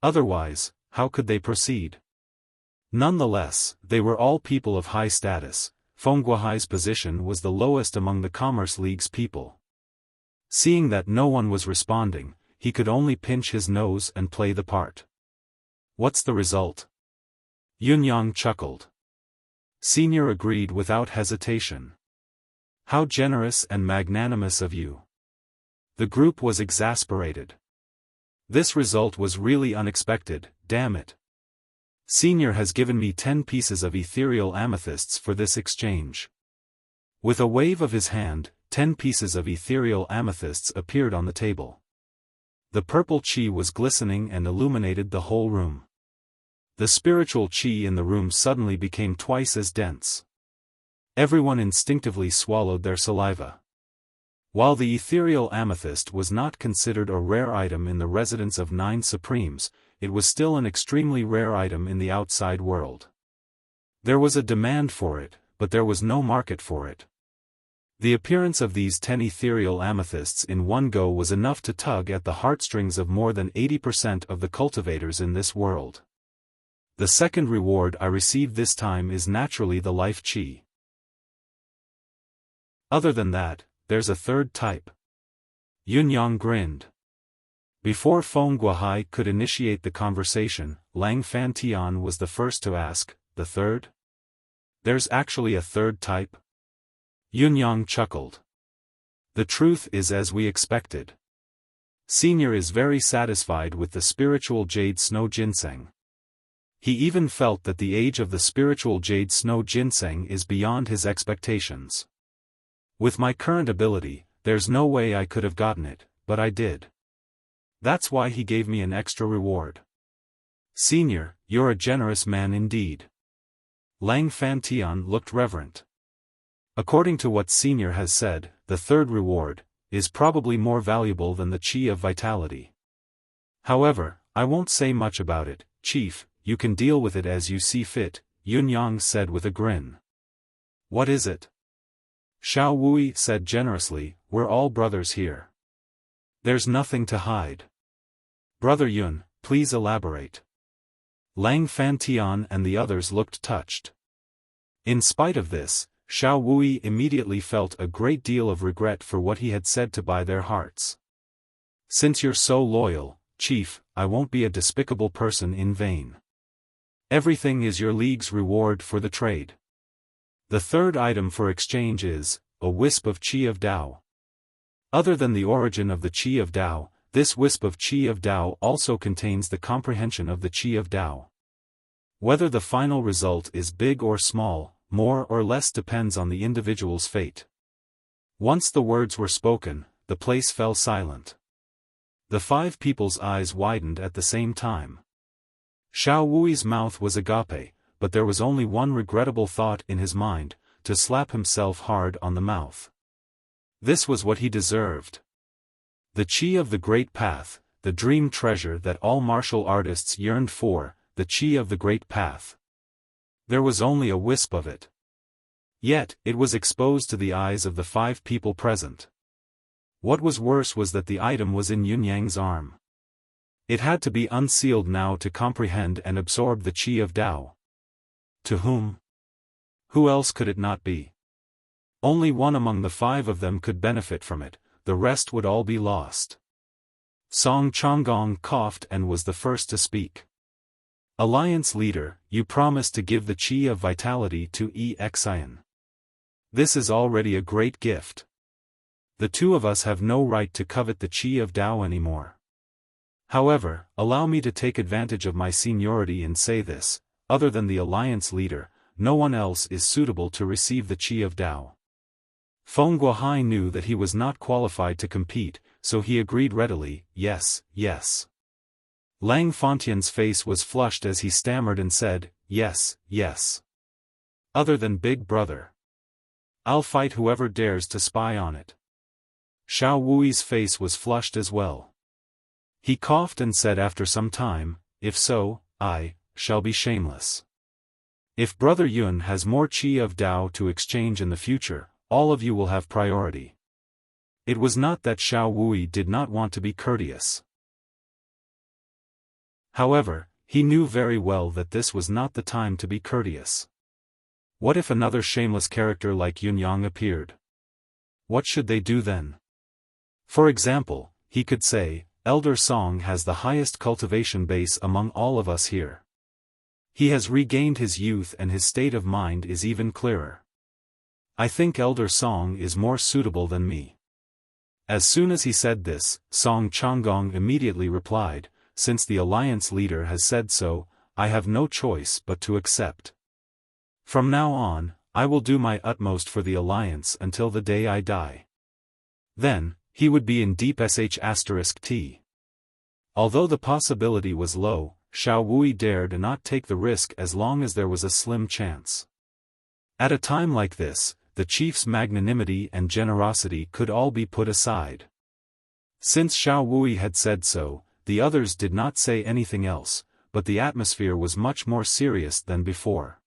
Otherwise, how could they proceed? Nonetheless, they were all people of high status. Feng Guohai's position was the lowest among the Commerce League's people. Seeing that no one was responding, he could only pinch his nose and play the part. What's the result? Yunyang chuckled. Senior agreed without hesitation. How generous and magnanimous of you. The group was exasperated. This result was really unexpected, damn it. Senior has given me 10 pieces of ethereal amethysts for this exchange. With a wave of his hand, 10 pieces of ethereal amethysts appeared on the table. The purple chi was glistening and illuminated the whole room. The spiritual chi in the room suddenly became twice as dense. Everyone instinctively swallowed their saliva. While the ethereal amethyst was not considered a rare item in the residence of 9 Supremes, it was still an extremely rare item in the outside world. There was a demand for it, but there was no market for it. The appearance of these 10 ethereal amethysts in one go was enough to tug at the heartstrings of more than 80% of the cultivators in this world. The second reward I received this time is naturally the life chi. Other than that, there's a third type. Yunyang grinned. Before Feng Guohai could initiate the conversation, Lang Fantian was the first to ask, the third? There's actually a third type? Yunyang chuckled. The truth is as we expected. Senior is very satisfied with the spiritual jade snow ginseng. He even felt that the age of the spiritual jade snow ginseng is beyond his expectations. With my current ability, there's no way I could have gotten it, but I did. That's why he gave me an extra reward. Senior, you're a generous man indeed. Lang Fantian looked reverent. According to what Senior has said, the third reward is probably more valuable than the chi of vitality. However, I won't say much about it, Chief, you can deal with it as you see fit, Yunyang said with a grin. What is it? Xiao Wui said generously, we're all brothers here. There's nothing to hide. Brother Yun, please elaborate. Lang Fantian and the others looked touched. In spite of this, Xiao Wui immediately felt a great deal of regret for what he had said to buy their hearts. Since you're so loyal, Chief, I won't be a despicable person in vain. Everything is your league's reward for the trade. The third item for exchange is a wisp of Qi of Tao. Other than the origin of the Qi of Tao, this wisp of Qi of Tao also contains the comprehension of the Qi of Tao. Whether the final result is big or small, more or less depends on the individual's fate. Once the words were spoken, the place fell silent. The 5 people's eyes widened at the same time. Xiao Wui's mouth was agape, but there was only one regrettable thought in his mind, to slap himself hard on the mouth. This was what he deserved. The Qi of the Great Path, the dream treasure that all martial artists yearned for, the Qi of the Great Path. There was only a wisp of it. Yet, it was exposed to the eyes of the 5 people present. What was worse was that the item was in Yunyang's arm. It had to be unsealed now to comprehend and absorb the Qi of Tao. To whom? Who else could it not be? Only one among the 5 of them could benefit from it, the rest would all be lost. Song Changgong coughed and was the first to speak. Alliance leader, you promised to give the Qi of Vitality to Xian. This is already a great gift. The 2 of us have no right to covet the Qi of Tao anymore. However, allow me to take advantage of my seniority and say this, other than the Alliance leader, no one else is suitable to receive the Qi of Tao. Feng Guohai knew that he was not qualified to compete, so he agreed readily, yes, yes. Lang Fontian's face was flushed as he stammered and said, yes, yes. Other than Big Brother. I'll fight whoever dares to spy on it. Xiao Wui's face was flushed as well. He coughed and said after some time, if so, I shall be shameless. If Brother Yun has more Qi of Tao to exchange in the future, all of you will have priority. It was not that Xiao Wui did not want to be courteous. However, he knew very well that this was not the time to be courteous. What if another shameless character like Yunyang appeared? What should they do then? For example, he could say, Elder Song has the highest cultivation base among all of us here. He has regained his youth and his state of mind is even clearer. I think Elder Song is more suitable than me. As soon as he said this, Song Changgong immediately replied, since the alliance leader has said so, I have no choice but to accept. From now on, I will do my utmost for the alliance until the day I die. Then, he would be in deep sh*t. Although the possibility was low, Xiao Wui dared not take the risk as long as there was a slim chance. At a time like this, the chief's magnanimity and generosity could all be put aside. Since Xiao Wui had said so, the others did not say anything else, but the atmosphere was much more serious than before.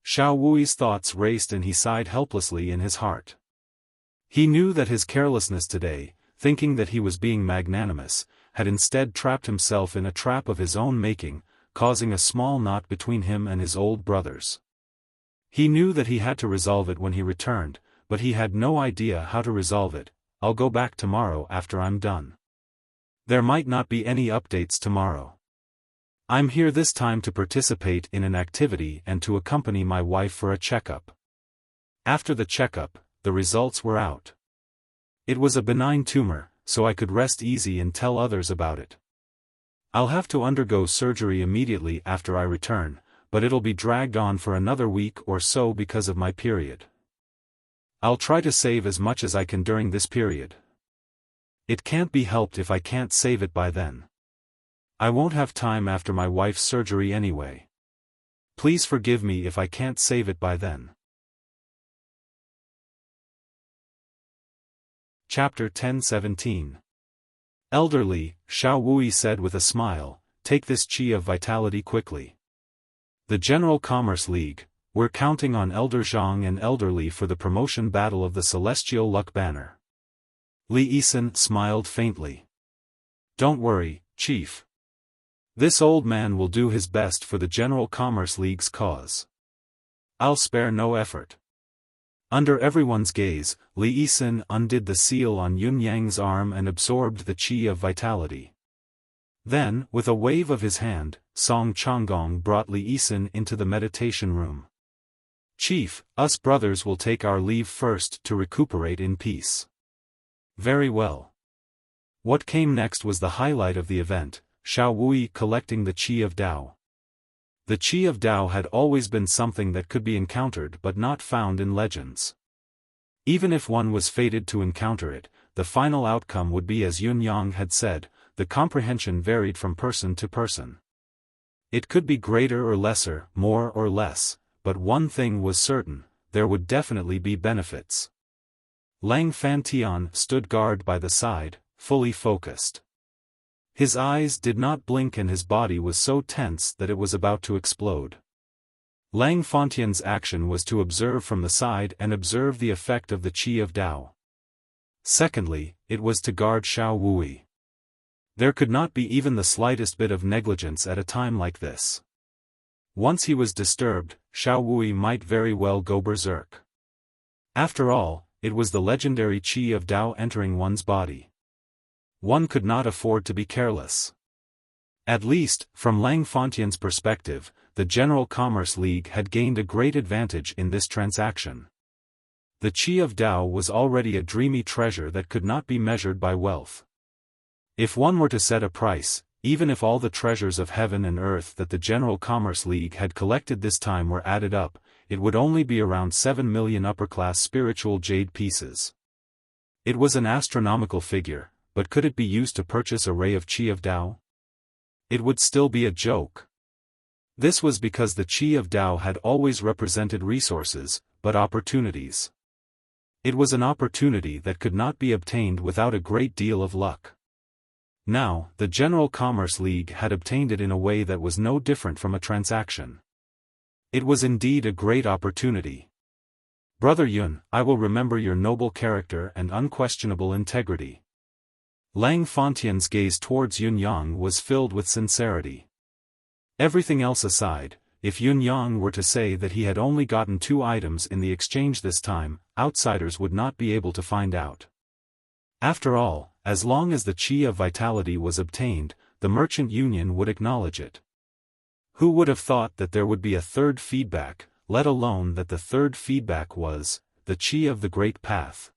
Xiao Wui's thoughts raced and he sighed helplessly in his heart. He knew that his carelessness today, thinking that he was being magnanimous, had instead trapped himself in a trap of his own making, causing a small knot between him and his old brothers. He knew that he had to resolve it when he returned, but he had no idea how to resolve it. I'll go back tomorrow after I'm done. There might not be any updates tomorrow. I'm here this time to participate in an activity and to accompany my wife for a checkup. After the checkup, the results were out. It was a benign tumor, so I could rest easy and tell others about it. I'll have to undergo surgery immediately after I return, but it'll be dragged on for another week or so because of my period. I'll try to save as much as I can during this period. It can't be helped if I can't save it by then. I won't have time after my wife's surgery anyway. Please forgive me if I can't save it by then. Chapter 10:17. Elderly, Xiao Wui said with a smile, take this Qi of Vitality quickly. The General Commerce League, we're counting on Elder Zhang and Elderly for the promotion battle of the Celestial Luck Banner. Li Yisan smiled faintly. Don't worry, Chief. This old man will do his best for the General Commerce League's cause. I'll spare no effort. Under everyone's gaze, Li Yisan undid the seal on Yun Yang's arm and absorbed the Qi of Vitality. Then, with a wave of his hand, Song Changgong brought Li Yisan into the meditation room. Chief, us brothers will take our leave first to recuperate in peace. Very well. What came next was the highlight of the event, Xiao Wui collecting the Qi of Tao. The Qi of Tao had always been something that could be encountered but not found in legends. Even if one was fated to encounter it, the final outcome would be as Yun Yang had said, the comprehension varied from person to person. It could be greater or lesser, more or less, but one thing was certain, there would definitely be benefits. Lang Fantian stood guard by the side, fully focused. His eyes did not blink and his body was so tense that it was about to explode. Lang Fontian's action was to observe from the side and observe the effect of the qi of Tao. Secondly, it was to guard Xiao Wui. There could not be even the slightest bit of negligence at a time like this. Once he was disturbed, Xiao Wui might very well go berserk. After all, it was the legendary qi of Tao entering one's body. One could not afford to be careless. At least, from Lang Fontian's perspective, the General Commerce League had gained a great advantage in this transaction. The qi of Tao was already a dreamy treasure that could not be measured by wealth. If one were to set a price, even if all the treasures of heaven and earth that the General Commerce League had collected this time were added up, it would only be around 7 million upper-class spiritual jade pieces. It was an astronomical figure, but could it be used to purchase a ray of qi of Tao? It would still be a joke. This was because the qi of Tao had always represented resources, but opportunities. It was an opportunity that could not be obtained without a great deal of luck. Now, the General Commerce League had obtained it in a way that was no different from a transaction. It was indeed a great opportunity. Brother Yun, I will remember your noble character and unquestionable integrity. Lang Fontian's gaze towards Yun Yang was filled with sincerity. Everything else aside, if Yun Yang were to say that he had only gotten 2 items in the exchange this time, outsiders would not be able to find out. After all, as long as the qi of vitality was obtained, the merchant union would acknowledge it. Who would have thought that there would be a third feedback, let alone that the third feedback was the qi of the Great Path?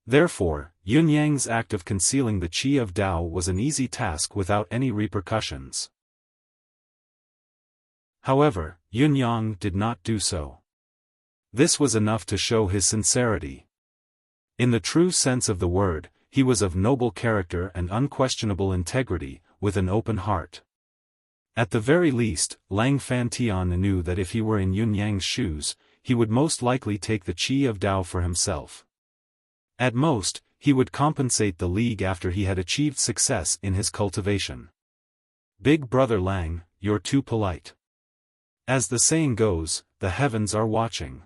Therefore, Yun Yang's act of concealing the qi of Tao was an easy task without any repercussions. However, Yun Yang did not do so. This was enough to show his sincerity. In the true sense of the word, he was of noble character and unquestionable integrity, with an open heart. At the very least, Lang Fantian knew that if he were in Yun Yang's shoes, he would most likely take the qi of Tao for himself. At most, he would compensate the League after he had achieved success in his cultivation. Big Brother Lang, you're too polite. As the saying goes, the heavens are watching.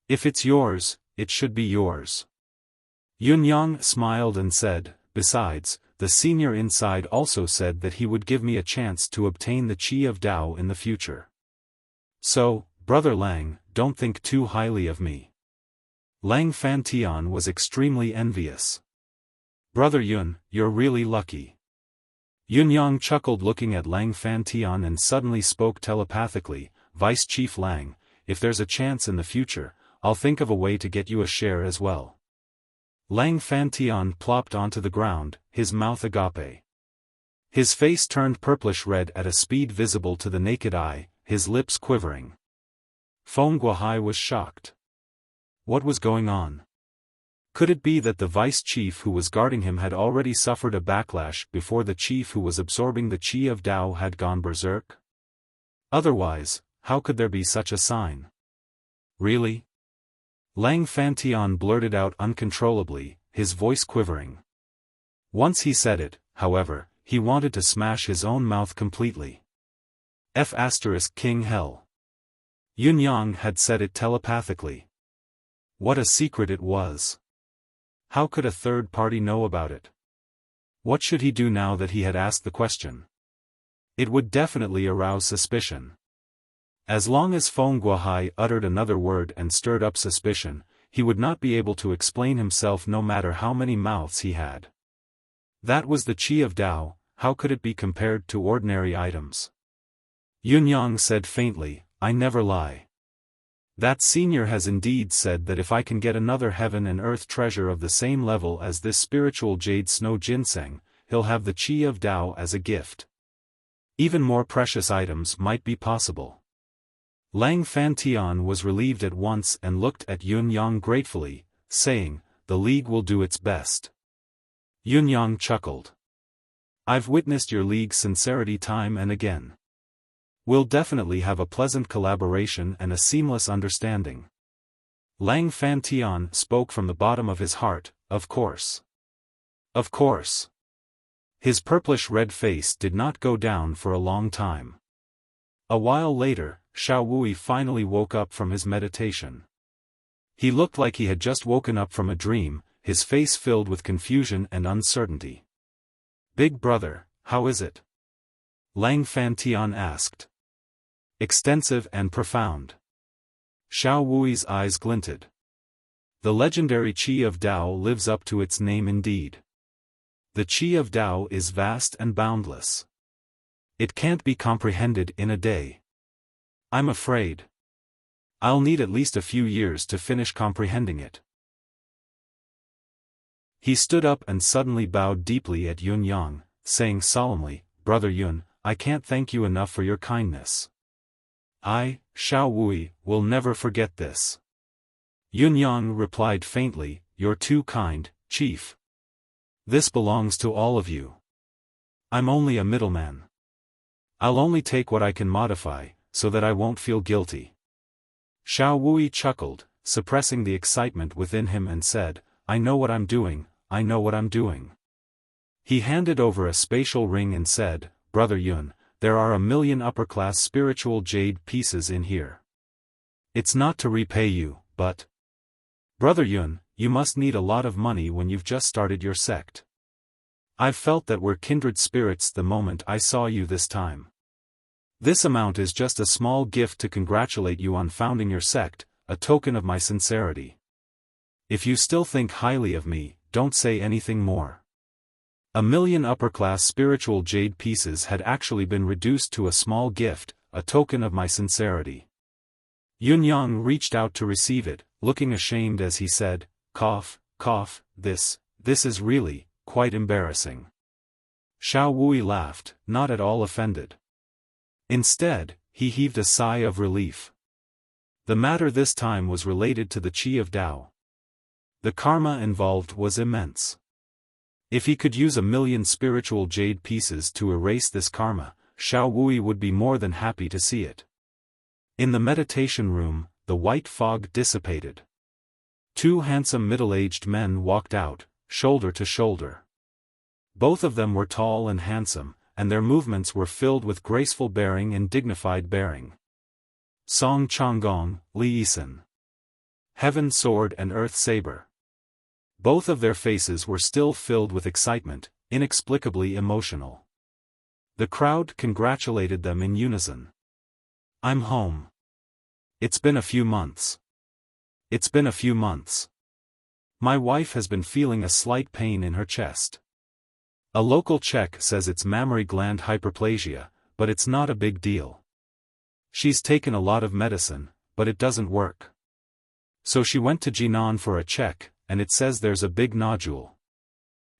If it's yours, it should be yours. Yun Yang smiled and said, besides, the senior inside also said that he would give me a chance to obtain the qi of Tao in the future. So, Brother Lang, don't think too highly of me. Lang Fantian was extremely envious. Brother Yun, you're really lucky. Yun Yang chuckled looking at Lang Fantian and suddenly spoke telepathically, Vice Chief Lang, if there's a chance in the future, I'll think of a way to get you a share as well. Lang Fantian plopped onto the ground, his mouth agape. His face turned purplish red at a speed visible to the naked eye, his lips quivering. Feng Guohai was shocked. What was going on? Could it be that the vice chief who was guarding him had already suffered a backlash before the chief who was absorbing the qi of Tao had gone berserk? Otherwise, how could there be such a sign? Really? Lang Fantian blurted out uncontrollably, his voice quivering. Once he said it, however, he wanted to smash his own mouth completely. King Hell. Yun Yang had said it telepathically. What a secret it was. How could a third party know about it? What should he do now that he had asked the question? It would definitely arouse suspicion. As long as Feng Guohai uttered another word and stirred up suspicion, he would not be able to explain himself no matter how many mouths he had. That was the qi of Tao, how could it be compared to ordinary items? Yun Yang said faintly, I never lie. That senior has indeed said that if I can get another heaven and earth treasure of the same level as this spiritual jade snow ginseng, he'll have the qi of Tao as a gift. Even more precious items might be possible. Lang Fantian was relieved at once and looked at Yun Yang gratefully, saying, the League will do its best. Yun Yang chuckled. I've witnessed your League's sincerity time and again. We'll definitely have a pleasant collaboration and a seamless understanding. Lang Fantian spoke from the bottom of his heart, of course. Of course. His purplish-red face did not go down for a long time. A while later, Xiao Wui finally woke up from his meditation. He looked like he had just woken up from a dream, his face filled with confusion and uncertainty. "Big brother, how is it?" Lang Fantian asked. "Extensive and profound." Xiao Wui's eyes glinted. The legendary Qi of Tao lives up to its name indeed. The Qi of Tao is vast and boundless. It can't be comprehended in a day. I'm afraid I'll need at least a few years to finish comprehending it. He stood up and suddenly bowed deeply at Yun Yang, saying solemnly, "Brother Yun, I can't thank you enough for your kindness. I, Xiao Wui, will never forget this." Yun Yang replied faintly, "You're too kind, Chief. This belongs to all of you. I'm only a middleman. I'll only take what I can modify, so that I won't feel guilty." Xiao Wui chuckled, suppressing the excitement within him and said, "I know what I'm doing, I know what I'm doing." He handed over a spatial ring and said, "Brother Yun, there are 1,000,000 upper-class spiritual jade pieces in here. It's not to repay you, but... Brother Yun, you must need a lot of money when you've just started your sect. I've felt that we're kindred spirits the moment I saw you this time. This amount is just a small gift to congratulate you on founding your sect, a token of my sincerity. If you still think highly of me, don't say anything more." 1,000,000 upper-class spiritual jade pieces had actually been reduced to a small gift, a token of my sincerity. Yun Yang reached out to receive it, looking ashamed as he said, "Cough, cough, this is really, quite embarrassing." Xiao Wui laughed, not at all offended. Instead, he heaved a sigh of relief. The matter this time was related to the Qi of Tao. The karma involved was immense. If he could use 1,000,000 spiritual jade pieces to erase this karma, Xiao Wui would be more than happy to see it. In the meditation room, the white fog dissipated. 2 handsome middle-aged men walked out, shoulder to shoulder. Both of them were tall and handsome, and their movements were filled with graceful bearing and dignified bearing. Song Changgong, Li Yisan. Heaven Sword and Earth Saber. Both of their faces were still filled with excitement, inexplicably emotional. The crowd congratulated them in unison. "I'm home. It's been a few months. It's been a few months. My wife has been feeling a slight pain in her chest. A local check says it's mammary gland hyperplasia, but it's not a big deal. She's taken a lot of medicine, but it doesn't work. So she went to Jinan for a check, and it says there's a big nodule.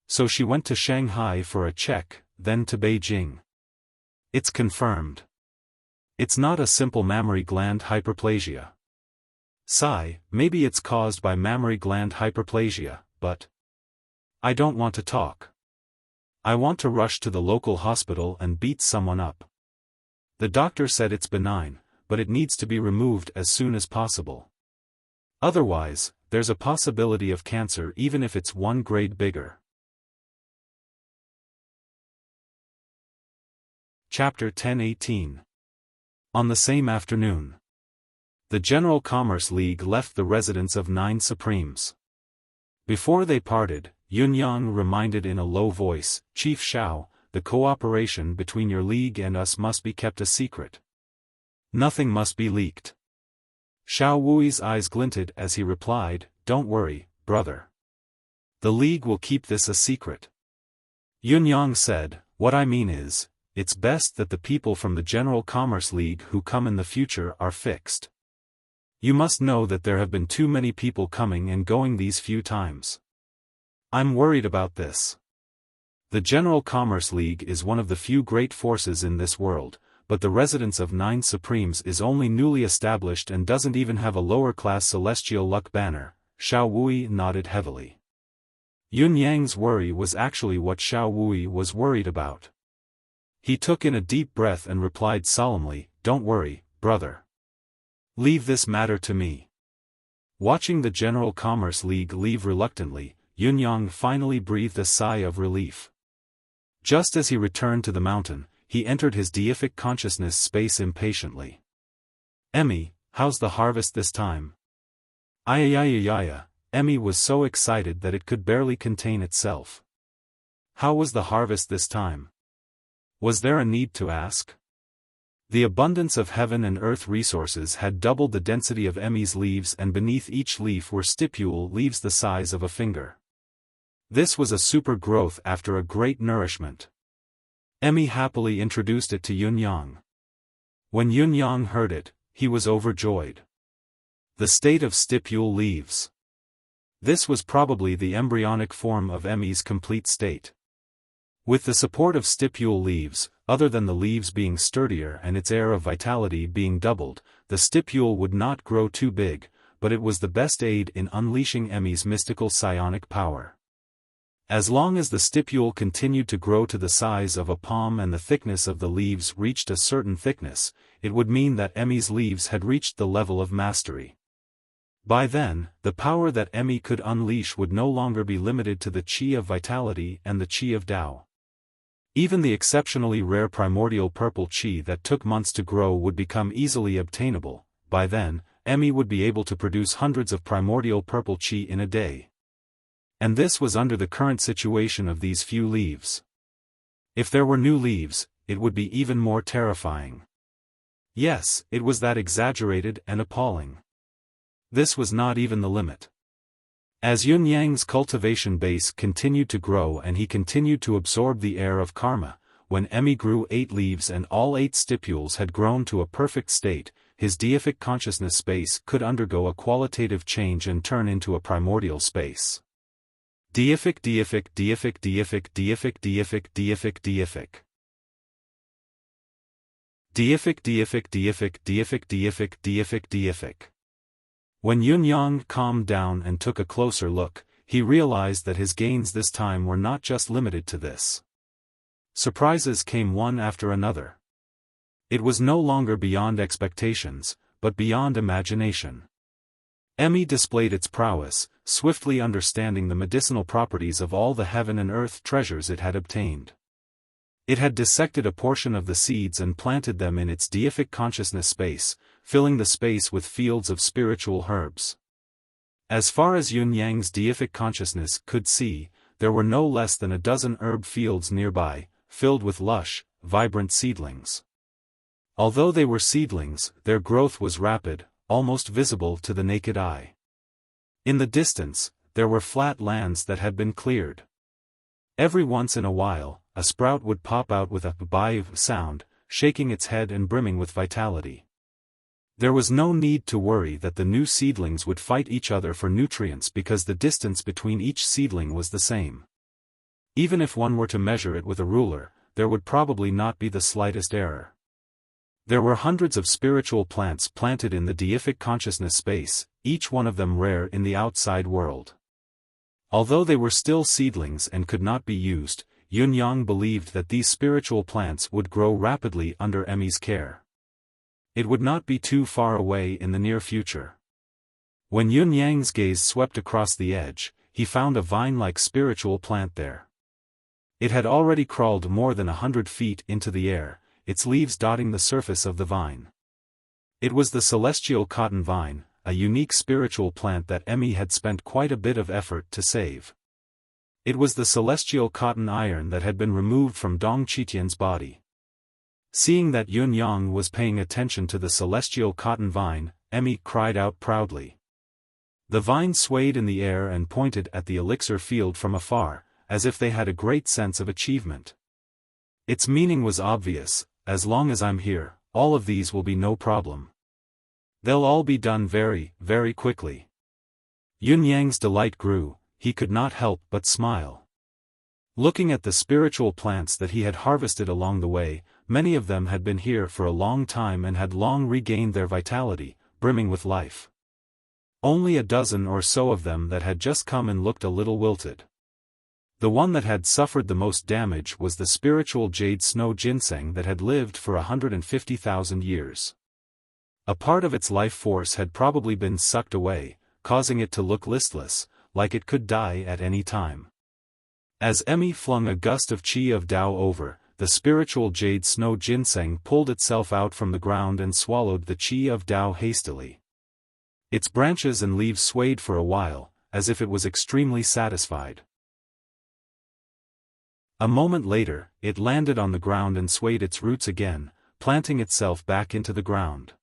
So she went to Shanghai for a check, then to Beijing. It's confirmed. It's not a simple mammary gland hyperplasia. Sigh, maybe it's caused by mammary gland hyperplasia, but I don't want to talk. I want to rush to the local hospital and beat someone up. The doctor said it's benign, but it needs to be removed as soon as possible. Otherwise, there's a possibility of cancer even if it's 1 grade bigger." Chapter 10:18. On the same afternoon, the General Commerce League left the residence of 9 Supremes. Before they parted, Yun Yang reminded in a low voice, "Chief Xiao, the cooperation between your league and us must be kept a secret. Nothing must be leaked." Xiao Wui's eyes glinted as he replied, "Don't worry, brother. The league will keep this a secret." Yun Yang said, "What I mean is, it's best that the people from the General Commerce League who come in the future are fixed. You must know that there have been too many people coming and going these few times. I'm worried about this. The General Commerce League is one of the few great forces in this world, but the residence of 9 Supremes is only newly established and doesn't even have a lower-class celestial luck banner." Xiao Wui nodded heavily. Yun Yang's worry was actually what Xiao Wui was worried about. He took in a deep breath and replied solemnly, "Don't worry, brother. Leave this matter to me." Watching the General Commerce League leave reluctantly, Yunyang finally breathed a sigh of relief. Just as he returned to the mountain, he entered his deific consciousness space impatiently. "Emmy, how's the harvest this time?" Ayayayayaya, Emmy was so excited that it could barely contain itself. How was the harvest this time? Was there a need to ask? The abundance of heaven and earth resources had doubled the density of Emmy's leaves, and beneath each leaf were stipule leaves the size of a finger. This was a super growth after a great nourishment. Emmy happily introduced it to Yunyang. When Yunyang heard it, he was overjoyed. The state of stipule leaves. This was probably the embryonic form of Emmy's complete state. With the support of stipule leaves, other than the leaves being sturdier and its air of vitality being doubled, the stipule would not grow too big, but it was the best aid in unleashing Emmy's mystical psionic power. As long as the stipule continued to grow to the size of a palm and the thickness of the leaves reached a certain thickness, it would mean that Emmy's leaves had reached the level of mastery. By then, the power that Emmy could unleash would no longer be limited to the qi of vitality and the qi of Tao. Even the exceptionally rare primordial purple qi that took months to grow would become easily obtainable. By then, Emmy would be able to produce hundreds of primordial purple qi in a day. And this was under the current situation of these few leaves. If there were new leaves, it would be even more terrifying. Yes, it was that exaggerated and appalling. This was not even the limit. As Yunyang's cultivation base continued to grow and he continued to absorb the air of karma, when Emmy grew 8 leaves and all 8 stipules had grown to a perfect state, his deific consciousness space could undergo a qualitative change and turn into a primordial space. Deific, deific, deific, deific, deific, deific, deific, deific. Deific, deific, deific, deific, deific, deific, deific. When Yunyang calmed down and took a closer look, he realized that his gains this time were not just limited to this. Surprises came one after another. It was no longer beyond expectations, but beyond imagination. Emmy displayed its prowess, swiftly understanding the medicinal properties of all the heaven and earth treasures it had obtained. It had dissected a portion of the seeds and planted them in its deific consciousness space, filling the space with fields of spiritual herbs. As far as Yunyang's deific consciousness could see, there were no less than a dozen herb fields nearby, filled with lush, vibrant seedlings. Although they were seedlings, their growth was rapid, almost visible to the naked eye. In the distance, there were flat lands that had been cleared. Every once in a while, a sprout would pop out with a "bai" sound, shaking its head and brimming with vitality. There was no need to worry that the new seedlings would fight each other for nutrients because the distance between each seedling was the same. Even if one were to measure it with a ruler, there would probably not be the slightest error. There were hundreds of spiritual plants planted in the deific consciousness space, each one of them rare in the outside world. Although they were still seedlings and could not be used, Yunyang believed that these spiritual plants would grow rapidly under Emmy's care. It would not be too far away in the near future. When Yunyang's gaze swept across the edge, he found a vine-like spiritual plant there. It had already crawled more than 100 feet into the air, its leaves dotting the surface of the vine. It was the celestial cotton vine, a unique spiritual plant that Emmy had spent quite a bit of effort to save. It was the celestial cotton iron that had been removed from Dong Qitian's body. Seeing that Yunyang was paying attention to the celestial cotton vine, Emmy cried out proudly. The vine swayed in the air and pointed at the elixir field from afar, as if they had a great sense of achievement. Its meaning was obvious: as long as I'm here, all of these will be no problem. They'll all be done very, very quickly. Yunyang's delight grew, he could not help but smile. Looking at the spiritual plants that he had harvested along the way, many of them had been here for a long time and had long regained their vitality, brimming with life. Only a dozen or so of them that had just come and looked a little wilted. The one that had suffered the most damage was the spiritual jade snow ginseng that had lived for 150,000 years. A part of its life force had probably been sucked away, causing it to look listless, like it could die at any time. As Emmy flung a gust of qi of Tao over, the spiritual jade snow ginseng pulled itself out from the ground and swallowed the qi of Tao hastily. Its branches and leaves swayed for a while, as if it was extremely satisfied. A moment later, it landed on the ground and swayed its roots again, planting itself back into the ground.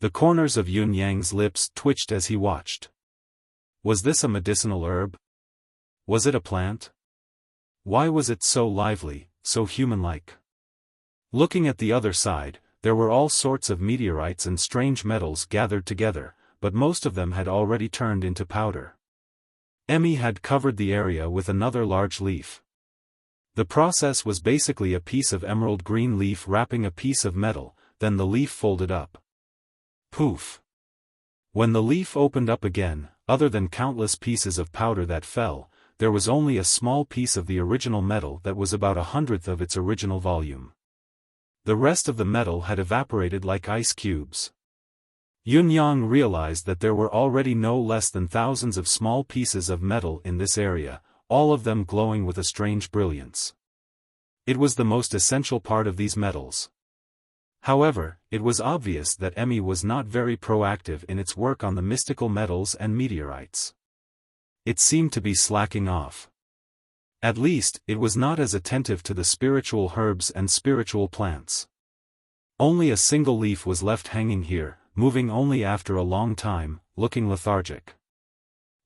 The corners of Yun Yang's lips twitched as he watched. Was this a medicinal herb? Was it a plant? Why was it so lively, so human-like? Looking at the other side, there were all sorts of meteorites and strange metals gathered together, but most of them had already turned into powder. Emmy had covered the area with another large leaf. The process was basically a piece of emerald green leaf wrapping a piece of metal, then the leaf folded up. Poof! When the leaf opened up again, other than countless pieces of powder that fell, there was only a small piece of the original metal that was about 1/100th of its original volume. The rest of the metal had evaporated like ice cubes. Yun Yang realized that there were already no less than thousands of small pieces of metal in this area, all of them glowing with a strange brilliance. It was the most essential part of these metals. However, it was obvious that Emmy was not very proactive in its work on the mystical metals and meteorites. It seemed to be slacking off. At least, it was not as attentive to the spiritual herbs and spiritual plants. Only a single leaf was left hanging here, moving only after a long time, looking lethargic.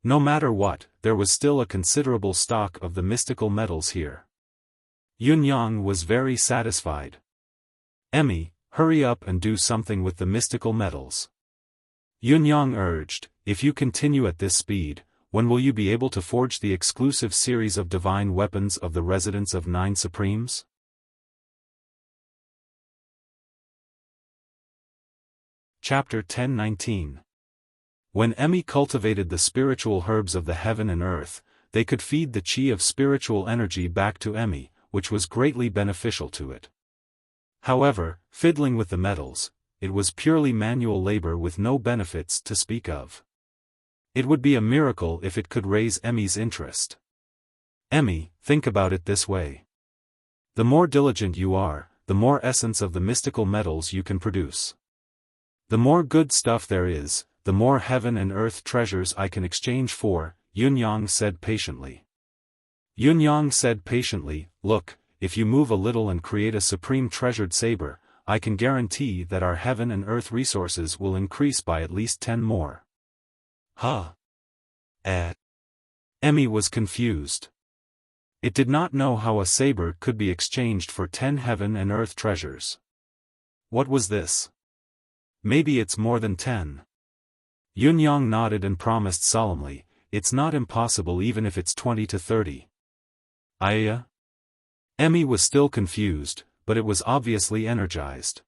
No matter what, there was still a considerable stock of the mystical metals here. Yun Yang was very satisfied. Emmy, hurry up and do something with the mystical metals. Yun Yang urged, if you continue at this speed, when will you be able to forge the exclusive series of divine weapons of the residents of 9 Supremes? Chapter 10:19. When Emmy cultivated the spiritual herbs of the heaven and earth, they could feed the qi of spiritual energy back to Emmy, which was greatly beneficial to it. However, fiddling with the metals, it was purely manual labor with no benefits to speak of. It would be a miracle if it could raise Emmy's interest. Emmy, think about it this way. The more diligent you are, the more essence of the mystical metals you can produce. The more good stuff there is, the more heaven and earth treasures I can exchange for, Yun Yang said patiently. Yun Yang said patiently, look, if you move a little and create a supreme treasured saber, I can guarantee that our heaven and earth resources will increase by at least 10 more. Huh? Emmy was confused. It did not know how a saber could be exchanged for 10 heaven and earth treasures. What was this? Maybe it's more than 10. Yun Yang nodded and promised solemnly, it's not impossible even if it's 20 to 30. Emmy was still confused, but it was obviously energized.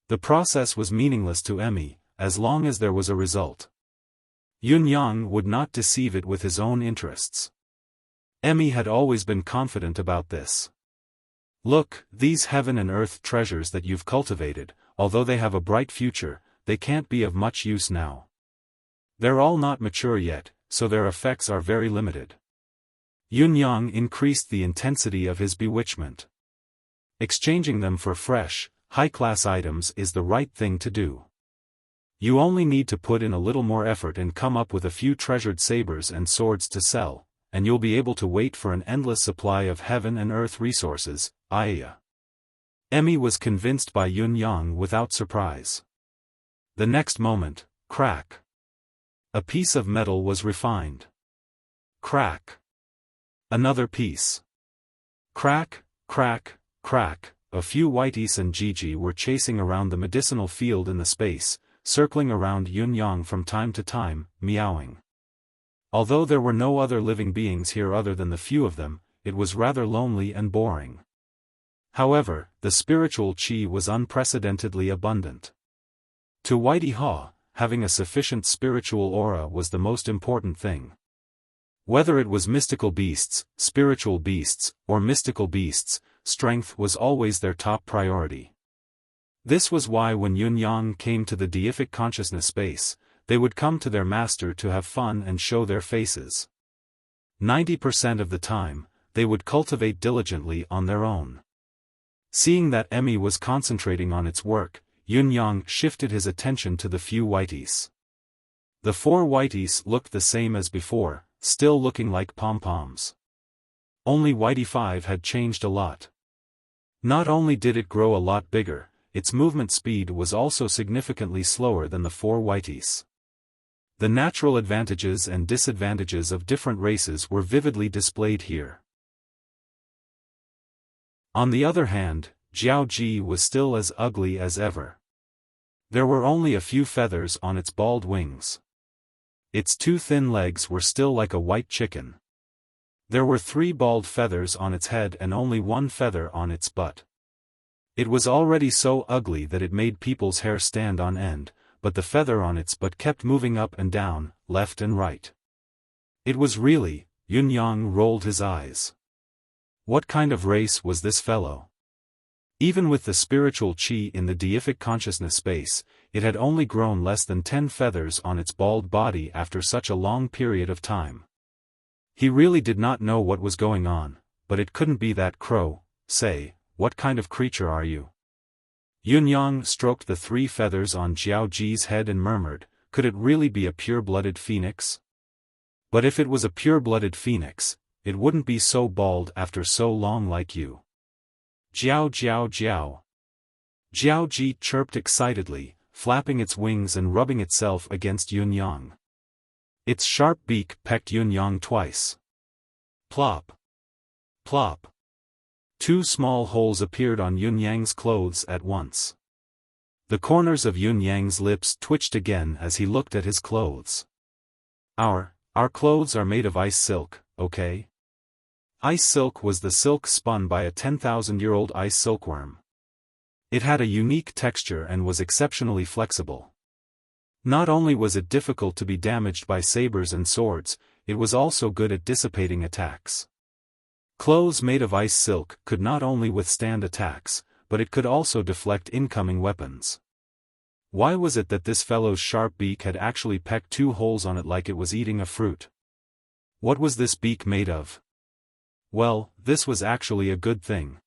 The process was meaningless to Emmy, as long as there was a result. Yun Yang would not deceive it with his own interests. Emmy had always been confident about this. Look, these heaven and earth treasures that you've cultivated, although they have a bright future, they can't be of much use now. They're all not mature yet, so their effects are very limited. Yun Yang increased the intensity of his bewitchment. Exchanging them for fresh, high-class items is the right thing to do. You only need to put in a little more effort and come up with a few treasured sabers and swords to sell, and you'll be able to wait for an endless supply of heaven and earth resources, Emmy was convinced by Yun Yang without surprise. The next moment, crack. A piece of metal was refined. Crack. Another piece. Crack, crack, crack. A few whiteys and Gigi were chasing around the medicinal field in the space, circling around Yun Yang from time to time, meowing. Although there were no other living beings here other than the few of them, it was rather lonely and boring. However, the spiritual qi was unprecedentedly abundant. To Whitey Haw, having a sufficient spiritual aura was the most important thing. Whether it was mystical beasts, spiritual beasts, or mystical beasts, strength was always their top priority. This was why when Yun Yang came to the deific consciousness space, they would come to their master to have fun and show their faces. 90% of the time, they would cultivate diligently on their own. Seeing that Emmy was concentrating on its work, Yunyang shifted his attention to the few whiteys. The 4 whiteys looked the same as before, still looking like pom-poms. Only Whitey 5 had changed a lot. Not only did it grow a lot bigger, its movement speed was also significantly slower than the 4 whiteys. The natural advantages and disadvantages of different races were vividly displayed here. On the other hand, Jiao Ji was still as ugly as ever. There were only a few feathers on its bald wings. Its 2 thin legs were still like a white chicken. There were 3 bald feathers on its head and only 1 feather on its butt. It was already so ugly that it made people's hair stand on end, but the feather on its butt kept moving up and down, left and right. It was really, Yunyang rolled his eyes. What kind of race was this fellow? Even with the spiritual chi in the deific consciousness space, it had only grown less than 10 feathers on its bald body after such a long period of time. He really did not know what was going on, but it couldn't be that crow. Say, what kind of creature are you? Yunyang stroked the 3 feathers on Jiao Ji's head and murmured, could it really be a pure-blooded phoenix? But if it was a pure-blooded phoenix, it wouldn't be so bald after so long like you. Jiao Jiao Jiao. Jiao Ji chirped excitedly, flapping its wings and rubbing itself against Yunyang. Its sharp beak pecked Yunyang twice. Plop. Plop. 2 small holes appeared on Yunyang's clothes at once. The corners of Yunyang's lips twitched again as he looked at his clothes. Our clothes are made of ice silk, okay? Ice silk was the silk spun by a 10,000-year-old ice silkworm. It had a unique texture and was exceptionally flexible. Not only was it difficult to be damaged by sabers and swords, it was also good at dissipating attacks. Clothes made of ice silk could not only withstand attacks, but it could also deflect incoming weapons. Why was it that this fellow's sharp beak had actually pecked 2 holes on it like it was eating a fruit? What was this beak made of? Well, this was actually a good thing.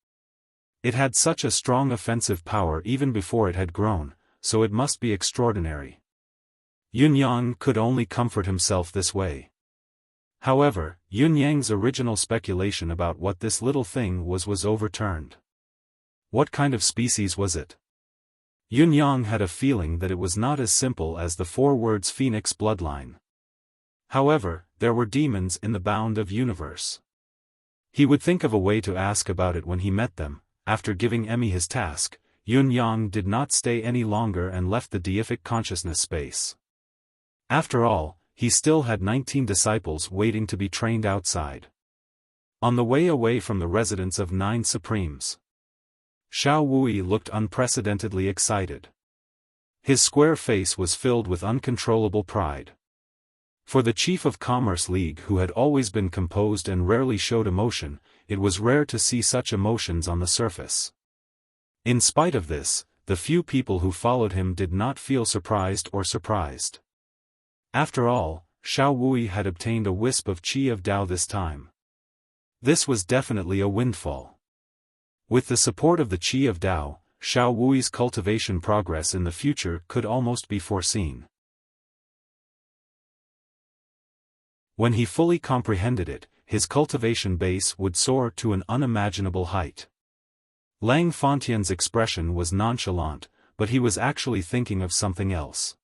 It had such a strong offensive power even before it had grown, so it must be extraordinary. Yunyang could only comfort himself this way. However, Yunyang's original speculation about what this little thing was overturned. What kind of species was it? Yunyang had a feeling that it was not as simple as the 4 words Phoenix bloodline. However, there were demons in the bound of universe. He would think of a way to ask about it when he met them. After giving Emmy his task, Yunyang did not stay any longer and left the deific consciousness space. After all, he still had 19 disciples waiting to be trained outside. On the way away from the residence of 9 Supremes, Xiao Wui looked unprecedentedly excited. His square face was filled with uncontrollable pride. For the chief of Commerce League, who had always been composed and rarely showed emotion, it was rare to see such emotions on the surface. In spite of this, the few people who followed him did not feel surprised or surprised. After all, Xiao Wui had obtained a wisp of Qi of Dao this time. This was definitely a windfall. With the support of the Qi of Dao, Xiao Wui's cultivation progress in the future could almost be foreseen. When he fully comprehended it, his cultivation base would soar to an unimaginable height. Lang Fontian's expression was nonchalant, but he was actually thinking of something else.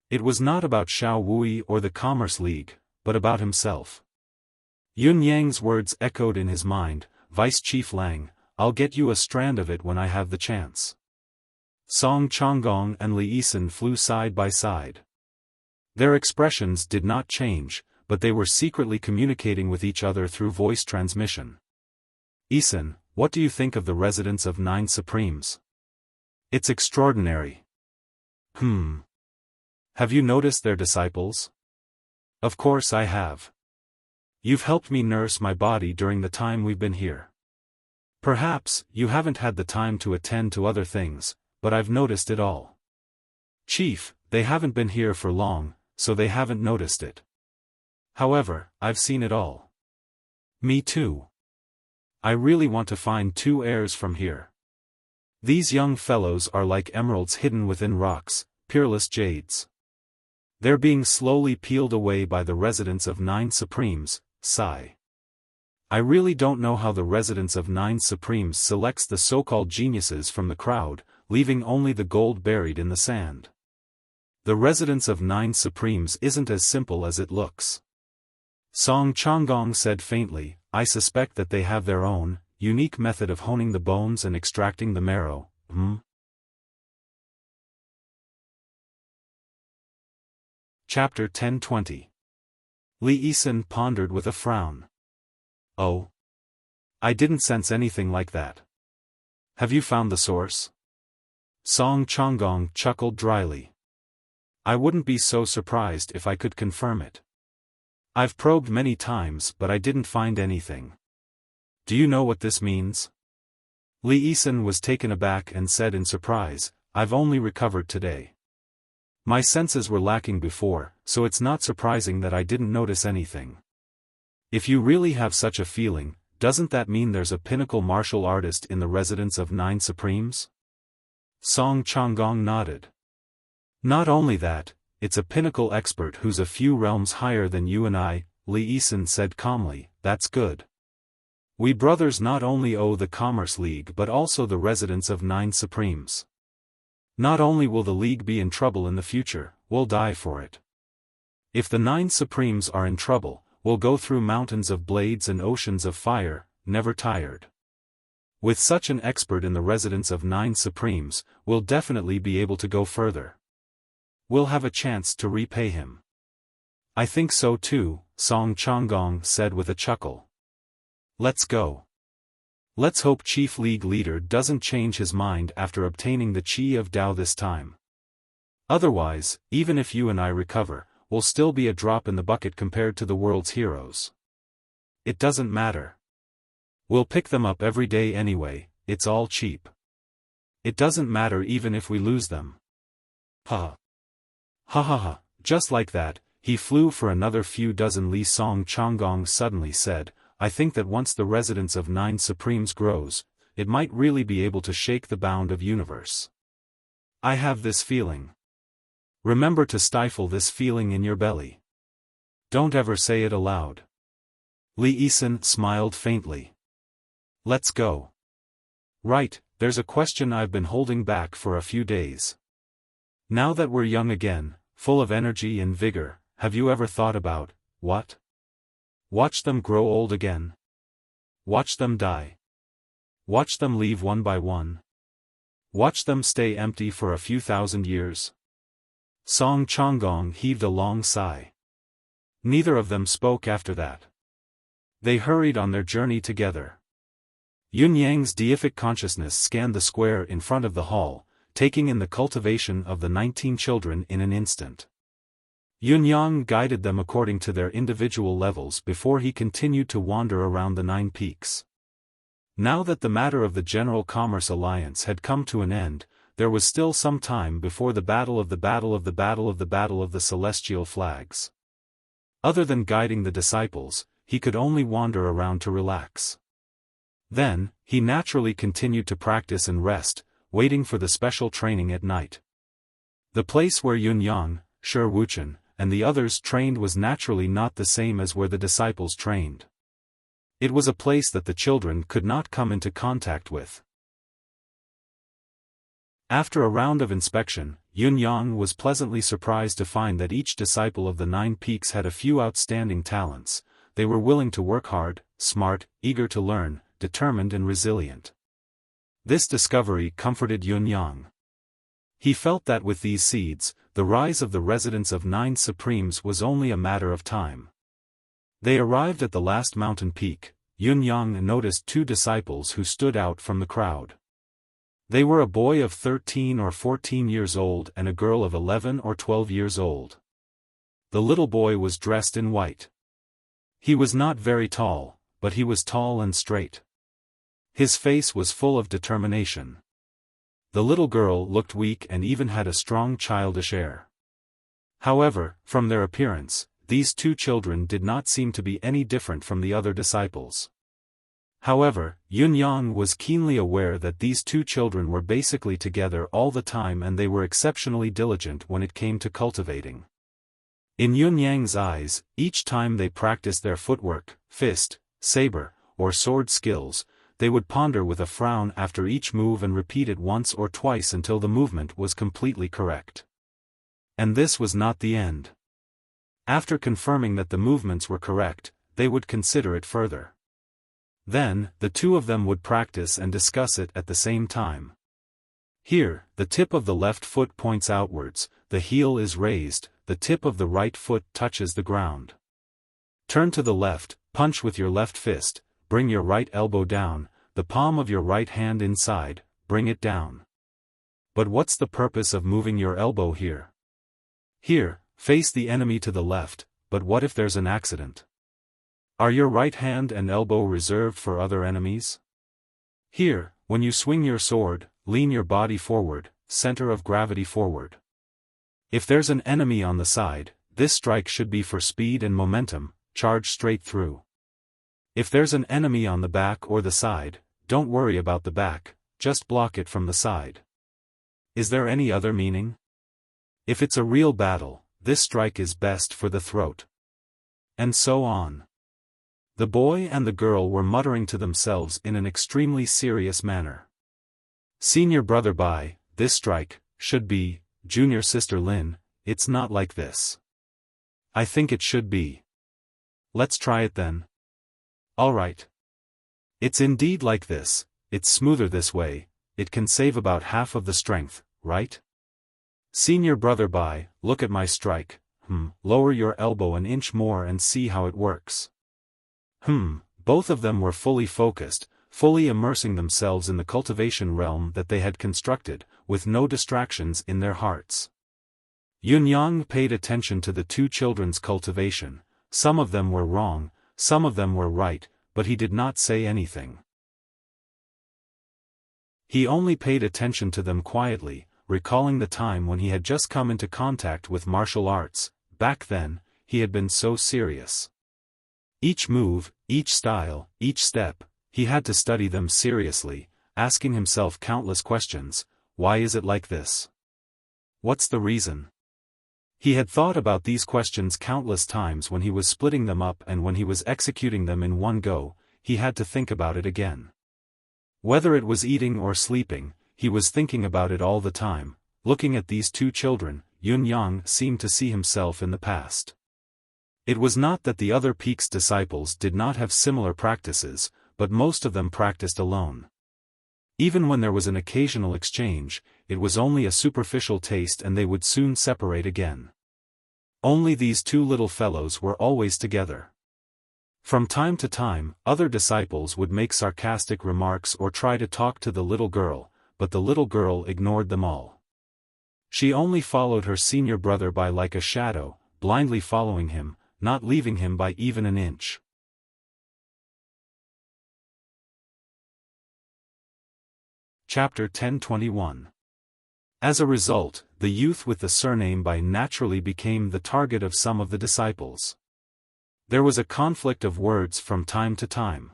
It was not about Xiao Wui or the Commerce League, but about himself. Yunyang's words echoed in his mind, Vice Chief Lang, I'll get you a strand of it when I have the chance. Song Chonggong and Li Yisan flew side by side. Their expressions did not change, but they were secretly communicating with each other through voice transmission. Yisan, what do you think of the residence of 9 Supremes? It's extraordinary. Have you noticed their disciples? Of course I have. You've helped me nurse my body during the time we've been here. Perhaps you haven't had the time to attend to other things, but I've noticed it all. Chief, they haven't been here for long, so they haven't noticed it. However, I've seen it all. Me too. I really want to find 2 heirs from here. These young fellows are like emeralds hidden within rocks, peerless jades. They're being slowly peeled away by the residents of 9 Supremes, sigh. I really don't know how the residents of 9 Supremes selects the so-called geniuses from the crowd, leaving only the gold buried in the sand. The residents of 9 Supremes isn't as simple as it looks. Song Changgong said faintly, I suspect that they have their own, unique method of honing the bones and extracting the marrow. Chapter 10:20. Li Yisan pondered with a frown. Oh. I didn't sense anything like that. Have you found the source? Song Changgong chuckled dryly. I wouldn't be so surprised if I could confirm it. I've probed many times but I didn't find anything. Do you know what this means? Li Yisan was taken aback and said in surprise, I've only recovered today. My senses were lacking before, so it's not surprising that I didn't notice anything. If you really have such a feeling, doesn't that mean there's a pinnacle martial artist in the residence of 9 Supremes? Song Changgong nodded. Not only that, it's a pinnacle expert who's a few realms higher than you and I, Li Yisan said calmly, that's good. We brothers not only owe the Commerce League but also the residents of 9 Supremes. Not only will the League be in trouble in the future, we'll die for it. If the 9 Supremes are in trouble, we'll go through mountains of blades and oceans of fire, never tired. With such an expert in the residence of 9 Supremes, we'll definitely be able to go further. We'll have a chance to repay him. I think so too, Song Changgong said with a chuckle. Let's go. Let's hope Chief League Leader doesn't change his mind after obtaining the Qi of Tao this time. Otherwise, even if you and I recover, we'll still be a drop in the bucket compared to the world's heroes. It doesn't matter. We'll pick them up every day anyway, it's all cheap. It doesn't matter even if we lose them. Ha. Ha ha ha, just like that, he flew for another few dozen Li. Song Changgong suddenly said, I think that once the residence of 9 Supremes grows, it might really be able to shake the bound of universe. I have this feeling. Remember to stifle this feeling in your belly. Don't ever say it aloud. Li Yisan smiled faintly. Let's go. Right, there's a question I've been holding back for a few days. Now that we're young again, full of energy and vigor, have you ever thought about, what? Watch them grow old again. Watch them die. Watch them leave one by one. Watch them stay empty for a few thousand years. Song Changgong heaved a long sigh. Neither of them spoke after that. They hurried on their journey together. Yun Yang's deific consciousness scanned the square in front of the hall, taking in the cultivation of the 19 children in an instant. Yun Yang guided them according to their individual levels before he continued to wander around the 9 peaks. Now that the matter of the General Commerce Alliance had come to an end, there was still some time before the battle of the celestial flags. Other than guiding the disciples, he could only wander around to relax. Then, he naturally continued to practice and rest, waiting for the special training at night. The place where Yun Yang, Shi Wuchen, and the others trained was naturally not the same as where the disciples trained. It was a place that the children could not come into contact with. After a round of inspection, Yun Yang was pleasantly surprised to find that each disciple of the 9 peaks had a few outstanding talents. They were willing to work hard, smart, eager to learn, determined and resilient. This discovery comforted Yun Yang. He felt that with these seeds, the rise of the residents of 9 Supremes was only a matter of time. They arrived at the last mountain peak. Yun Yang noticed 2 disciples who stood out from the crowd. They were a boy of 13 or 14 years old and a girl of 11 or 12 years old. The little boy was dressed in white. He was not very tall, but he was tall and straight. His face was full of determination. The little girl looked weak and even had a strong childish air. However, from their appearance, these two children did not seem to be any different from the other disciples. However, Yunyang was keenly aware that these two children were basically together all the time and they were exceptionally diligent when it came to cultivating. In Yunyang's eyes, each time they practiced their footwork, fist, saber, or sword skills, they would ponder with a frown after each move and repeat it once or twice until the movement was completely correct. And this was not the end. After confirming that the movements were correct, they would consider it further. Then, the two of them would practice and discuss it at the same time. Here, the tip of the left foot points outwards, the heel is raised, the tip of the right foot touches the ground. Turn to the left, punch with your left fist, bring your right elbow down, the palm of your right hand inside, bring it down. But what's the purpose of moving your elbow here? Here, face the enemy to the left, but what if there's an accident? Are your right hand and elbow reserved for other enemies? Here, when you swing your sword, lean your body forward, center of gravity forward. If there's an enemy on the side, this strike should be for speed and momentum, charge straight through. If there's an enemy on the back or the side, don't worry about the back, just block it from the side. Is there any other meaning? If it's a real battle, this strike is best for the throat. And so on. The boy and the girl were muttering to themselves in an extremely serious manner. Senior brother Bai, this strike, should be, junior sister Lin, it's not like this. I think it should be. Let's try it then. Alright. It's indeed like this, it's smoother this way, it can save about half of the strength, right? Senior brother Bai, look at my strike, lower your elbow an inch more and see how it works. Both of them were fully focused, fully immersing themselves in the cultivation realm that they had constructed, with no distractions in their hearts. Yunyang paid attention to the two children's cultivation, some of them were wrong, some of them were right, but he did not say anything. He only paid attention to them quietly, recalling the time when he had just come into contact with martial arts. Back then, he had been so serious. Each move, each style, each step, he had to study them seriously, asking himself countless questions. Why is it like this? What's the reason? He had thought about these questions countless times when he was splitting them up, and when he was executing them in one go, he had to think about it again. Whether it was eating or sleeping, he was thinking about it all the time. Looking at these two children, Yunyang seemed to see himself in the past. It was not that the other Peak's disciples did not have similar practices, but most of them practiced alone. Even when there was an occasional exchange, it was only a superficial taste and they would soon separate again. Only these two little fellows were always together. From time to time, other disciples would make sarcastic remarks or try to talk to the little girl, but the little girl ignored them all. She only followed her senior brother by like a shadow, blindly following him, not leaving him by even an inch. Chapter 10:21. As a result, the youth with the surname Bai naturally became the target of some of the disciples. There was a conflict of words from time to time.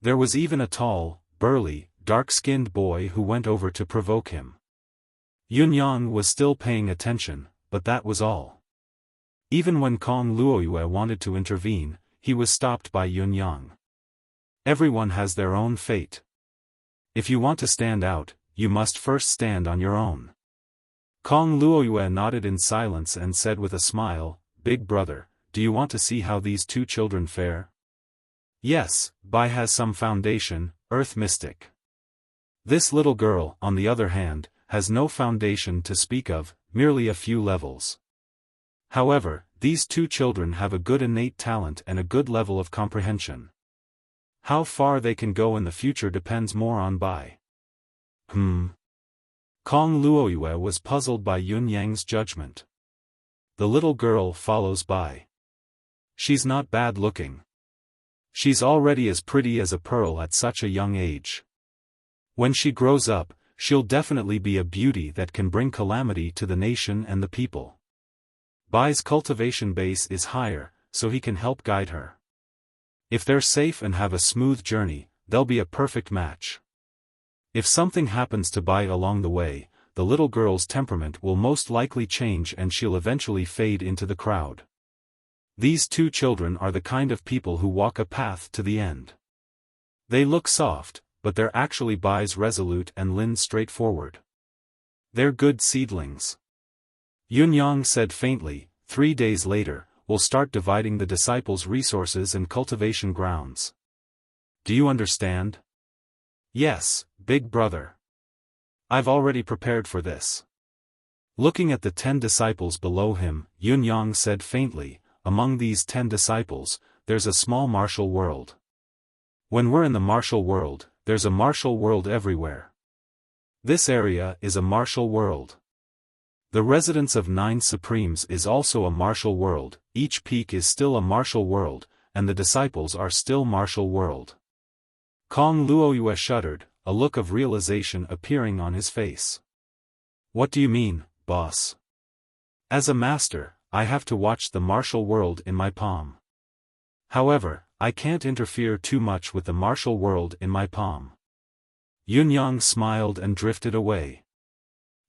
There was even a tall, burly, dark-skinned boy who went over to provoke him. Yunyang was still paying attention, but that was all. Even when Kong Luoyue wanted to intervene, he was stopped by Yunyang. Everyone has their own fate. If you want to stand out, you must first stand on your own. Kong Luoyue nodded in silence and said with a smile, "Big brother, do you want to see how these two children fare?" Yes, Bai has some foundation, earth mystic. This little girl, on the other hand, has no foundation to speak of, merely a few levels. However, these two children have a good innate talent and a good level of comprehension. How far they can go in the future depends more on Bai. Kong Luoyue was puzzled by Yunyang's judgment. The little girl follows Bai. She's not bad looking. She's already as pretty as a pearl at such a young age. When she grows up, she'll definitely be a beauty that can bring calamity to the nation and the people. Bai's cultivation base is higher, so he can help guide her. If they're safe and have a smooth journey, they'll be a perfect match. If something happens to Bai along the way, the little girl's temperament will most likely change and she'll eventually fade into the crowd. These two children are the kind of people who walk a path to the end. They look soft, but they're actually Bai's resolute and Lin's straightforward. They're good seedlings. Yunyang said faintly. 3 days later, we'll start dividing the disciples' resources and cultivation grounds. Do you understand? Yes, big brother. I've already prepared for this. Looking at the 10 disciples below him, Yunyang said faintly, among these 10 disciples, there's a small martial world. When we're in the martial world, there's a martial world everywhere. This area is a martial world. The residence of 9 Supremes is also a martial world, each peak is still a martial world, and the disciples are still martial world. Kong Luoyue shuddered, a look of realization appearing on his face. What do you mean, boss? As a master, I have to watch the martial world in my palm. However, I can't interfere too much with the martial world in my palm. Yunyang smiled and drifted away.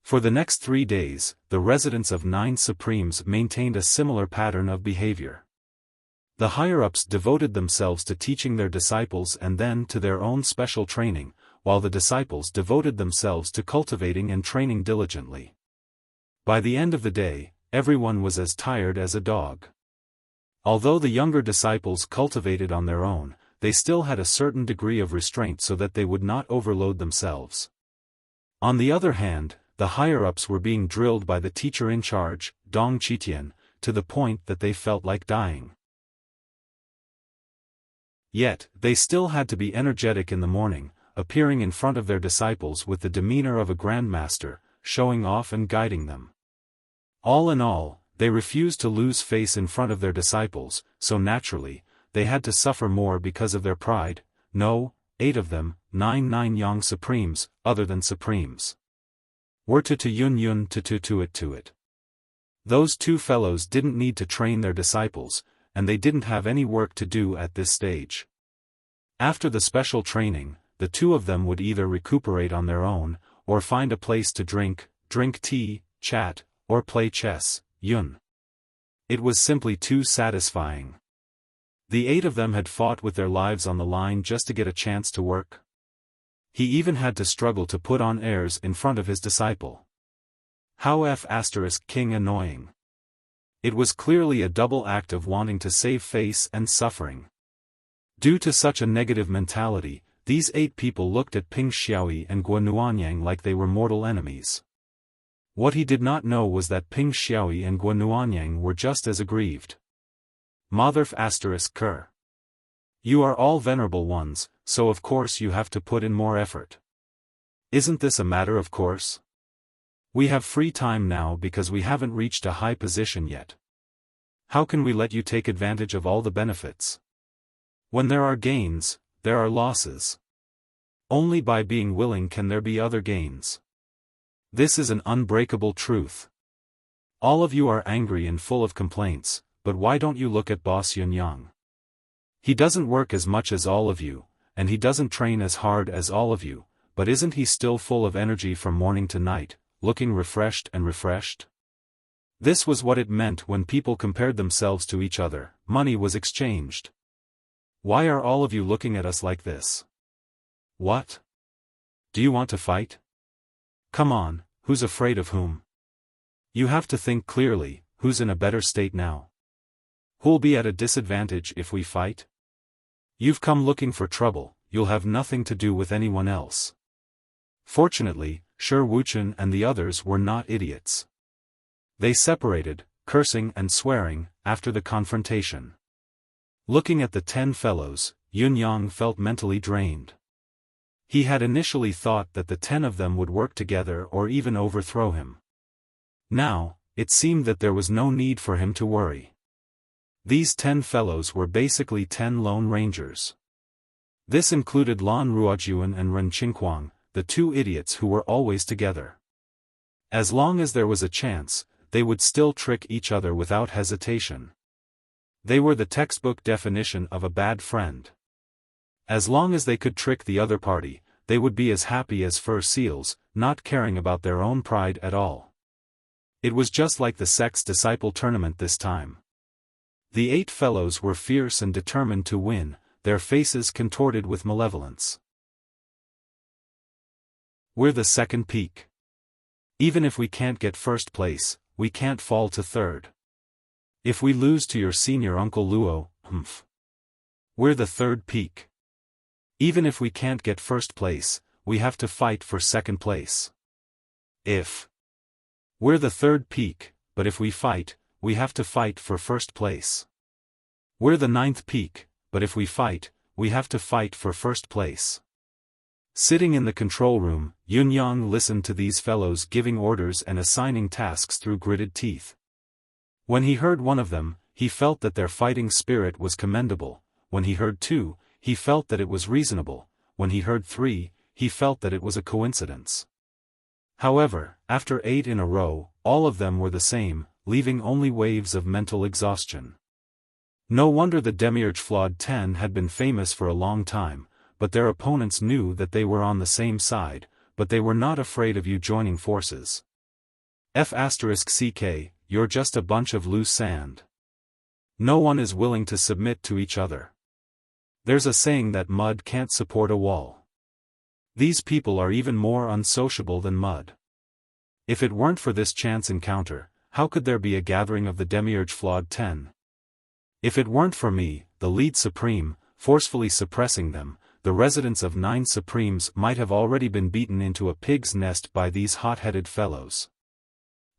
For the next 3 days, the residents of 9 Supremes maintained a similar pattern of behavior. The higher-ups devoted themselves to teaching their disciples and then to their own special training, while the disciples devoted themselves to cultivating and training diligently. By the end of the day, everyone was as tired as a dog. Although the younger disciples cultivated on their own, they still had a certain degree of restraint so that they would not overload themselves. On the other hand, the higher-ups were being drilled by the teacher in charge, Dong Qitian, to the point that they felt like dying. Yet, they still had to be energetic in the morning, appearing in front of their disciples with the demeanor of a grandmaster, showing off and guiding them. All in all, they refused to lose face in front of their disciples, so naturally, they had to suffer more because of their pride. No, 8 of them, 9 young Supremes, other than Supremes, were to Yun Yun to it. Those 2 fellows didn't need to train their disciples, and they didn't have any work to do at this stage. After the special training, the 2 of them would either recuperate on their own, or find a place to drink tea, chat, or play chess. Yun. It was simply too satisfying. The 8 of them had fought with their lives on the line just to get a chance to work. He even had to struggle to put on airs in front of his disciple. How **king annoying. It was clearly a double act of wanting to save face and suffering. Due to such a negative mentality, these 8 people looked at Ping Xiaoyi and Guo Nuanyang like they were mortal enemies. What he did not know was that Ping Xiaoyi and Guo Nuanyang were just as aggrieved. Motherf **Ker. You are all venerable ones, so of course you have to put in more effort. Isn't this a matter of course? We have free time now because we haven't reached a high position yet. How can we let you take advantage of all the benefits? When there are gains, there are losses. Only by being willing can there be other gains. This is an unbreakable truth. All of you are angry and full of complaints, but why don't you look at Boss Yunyang? He doesn't work as much as all of you, and he doesn't train as hard as all of you, but isn't he still full of energy from morning to night, looking refreshed and refreshed? This was what it meant when people compared themselves to each other. Money was exchanged. Why are all of you looking at us like this? What? Do you want to fight? Come on, who's afraid of whom? You have to think clearly, who's in a better state now? Who'll be at a disadvantage if we fight? You've come looking for trouble, you'll have nothing to do with anyone else. Fortunately, Shi Wuchen and the others were not idiots. They separated, cursing and swearing, after the confrontation. Looking at the 10 fellows, Yunyang felt mentally drained. He had initially thought that the 10 of them would work together or even overthrow him. Now, it seemed that there was no need for him to worry. These 10 fellows were basically 10 lone rangers. This included Lan Ruojuan and Ren Qingquang, the 2 idiots who were always together. As long as there was a chance, they would still trick each other without hesitation. They were the textbook definition of a bad friend. As long as they could trick the other party, they would be as happy as fur seals, not caring about their own pride at all. It was just like the sect's disciple tournament this time. The 8 fellows were fierce and determined to win, their faces contorted with malevolence. We're the second peak. Even if we can't get first place, we can't fall to third. If we lose to your senior Uncle Luo, we're the third peak. Even if we can't get first place, we have to fight for second place. We're the third peak, but if we fight, we have to fight for first place. We're the 9th peak, but if we fight, we have to fight for first place. Sitting in the control room, Yunyang listened to these fellows giving orders and assigning tasks through gritted teeth. When he heard one of them, he felt that their fighting spirit was commendable. When he heard 2, he felt that it was reasonable. When he heard 3, he felt that it was a coincidence. However, after 8 in a row, all of them were the same, leaving only waves of mental exhaustion. No wonder the Demiurge Flawed 10 had been famous for a long time, but their opponents knew that they were on the same side, but they were not afraid of you joining forces. F***ck, you're just a bunch of loose sand. No one is willing to submit to each other. There's a saying that mud can't support a wall. These people are even more unsociable than mud. If it weren't for this chance encounter, how could there be a gathering of the Demiurge Flawed 10? If it weren't for me, the lead supreme, forcefully suppressing them, the residents of 9 Supremes might have already been beaten into a pig's nest by these hot-headed fellows.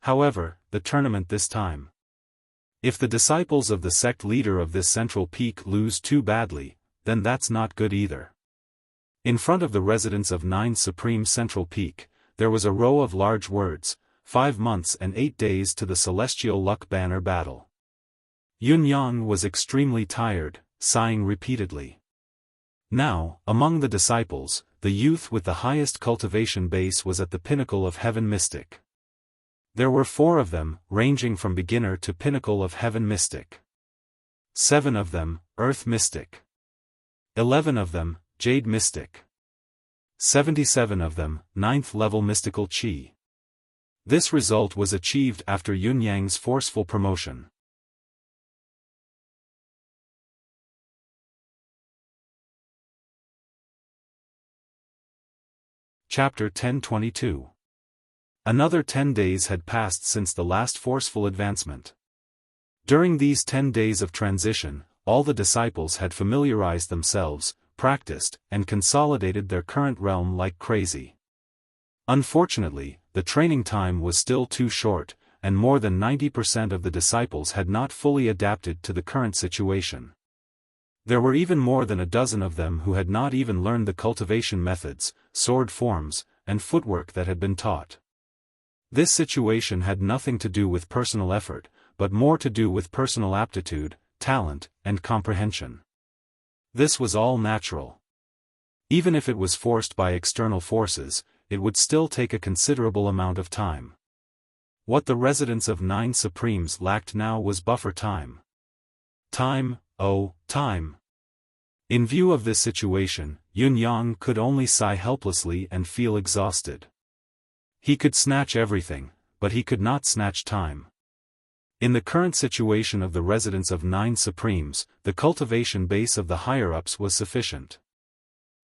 However, the tournament this time. If the disciples of the sect leader of this central peak lose too badly, then that's not good either. In front of the residents of 9 Supreme Central Peak, there was a row of large words, 5 months and 8 days to the Celestial Luck Banner battle. Yunyang was extremely tired, sighing repeatedly. Now, among the disciples, the youth with the highest cultivation base was at the pinnacle of Heaven Mystic. There were 4 of them, ranging from beginner to pinnacle of Heaven Mystic. 7 of them, Earth Mystic. 11 of them, Jade Mystic. 77 of them, 9th level Mystical Chi. This result was achieved after Yunyang's forceful promotion. Chapter 1022. Another 10 days had passed since the last forceful advancement. During these 10 days of transition, all the disciples had familiarized themselves, practiced, and consolidated their current realm like crazy. Unfortunately, the training time was still too short, and more than 90% of the disciples had not fully adapted to the current situation. There were even more than a dozen of them who had not even learned the cultivation methods, sword forms, and footwork that had been taught. This situation had nothing to do with personal effort, but more to do with personal aptitude, talent, and comprehension. This was all natural. Even if it was forced by external forces, it would still take a considerable amount of time. What the residents of 9 Supremes lacked now was buffer time. Time, oh, time. In view of this situation, Yunyang could only sigh helplessly and feel exhausted. He could snatch everything, but he could not snatch time. In the current situation of the residents of 9 Supremes, the cultivation base of the higher-ups was sufficient.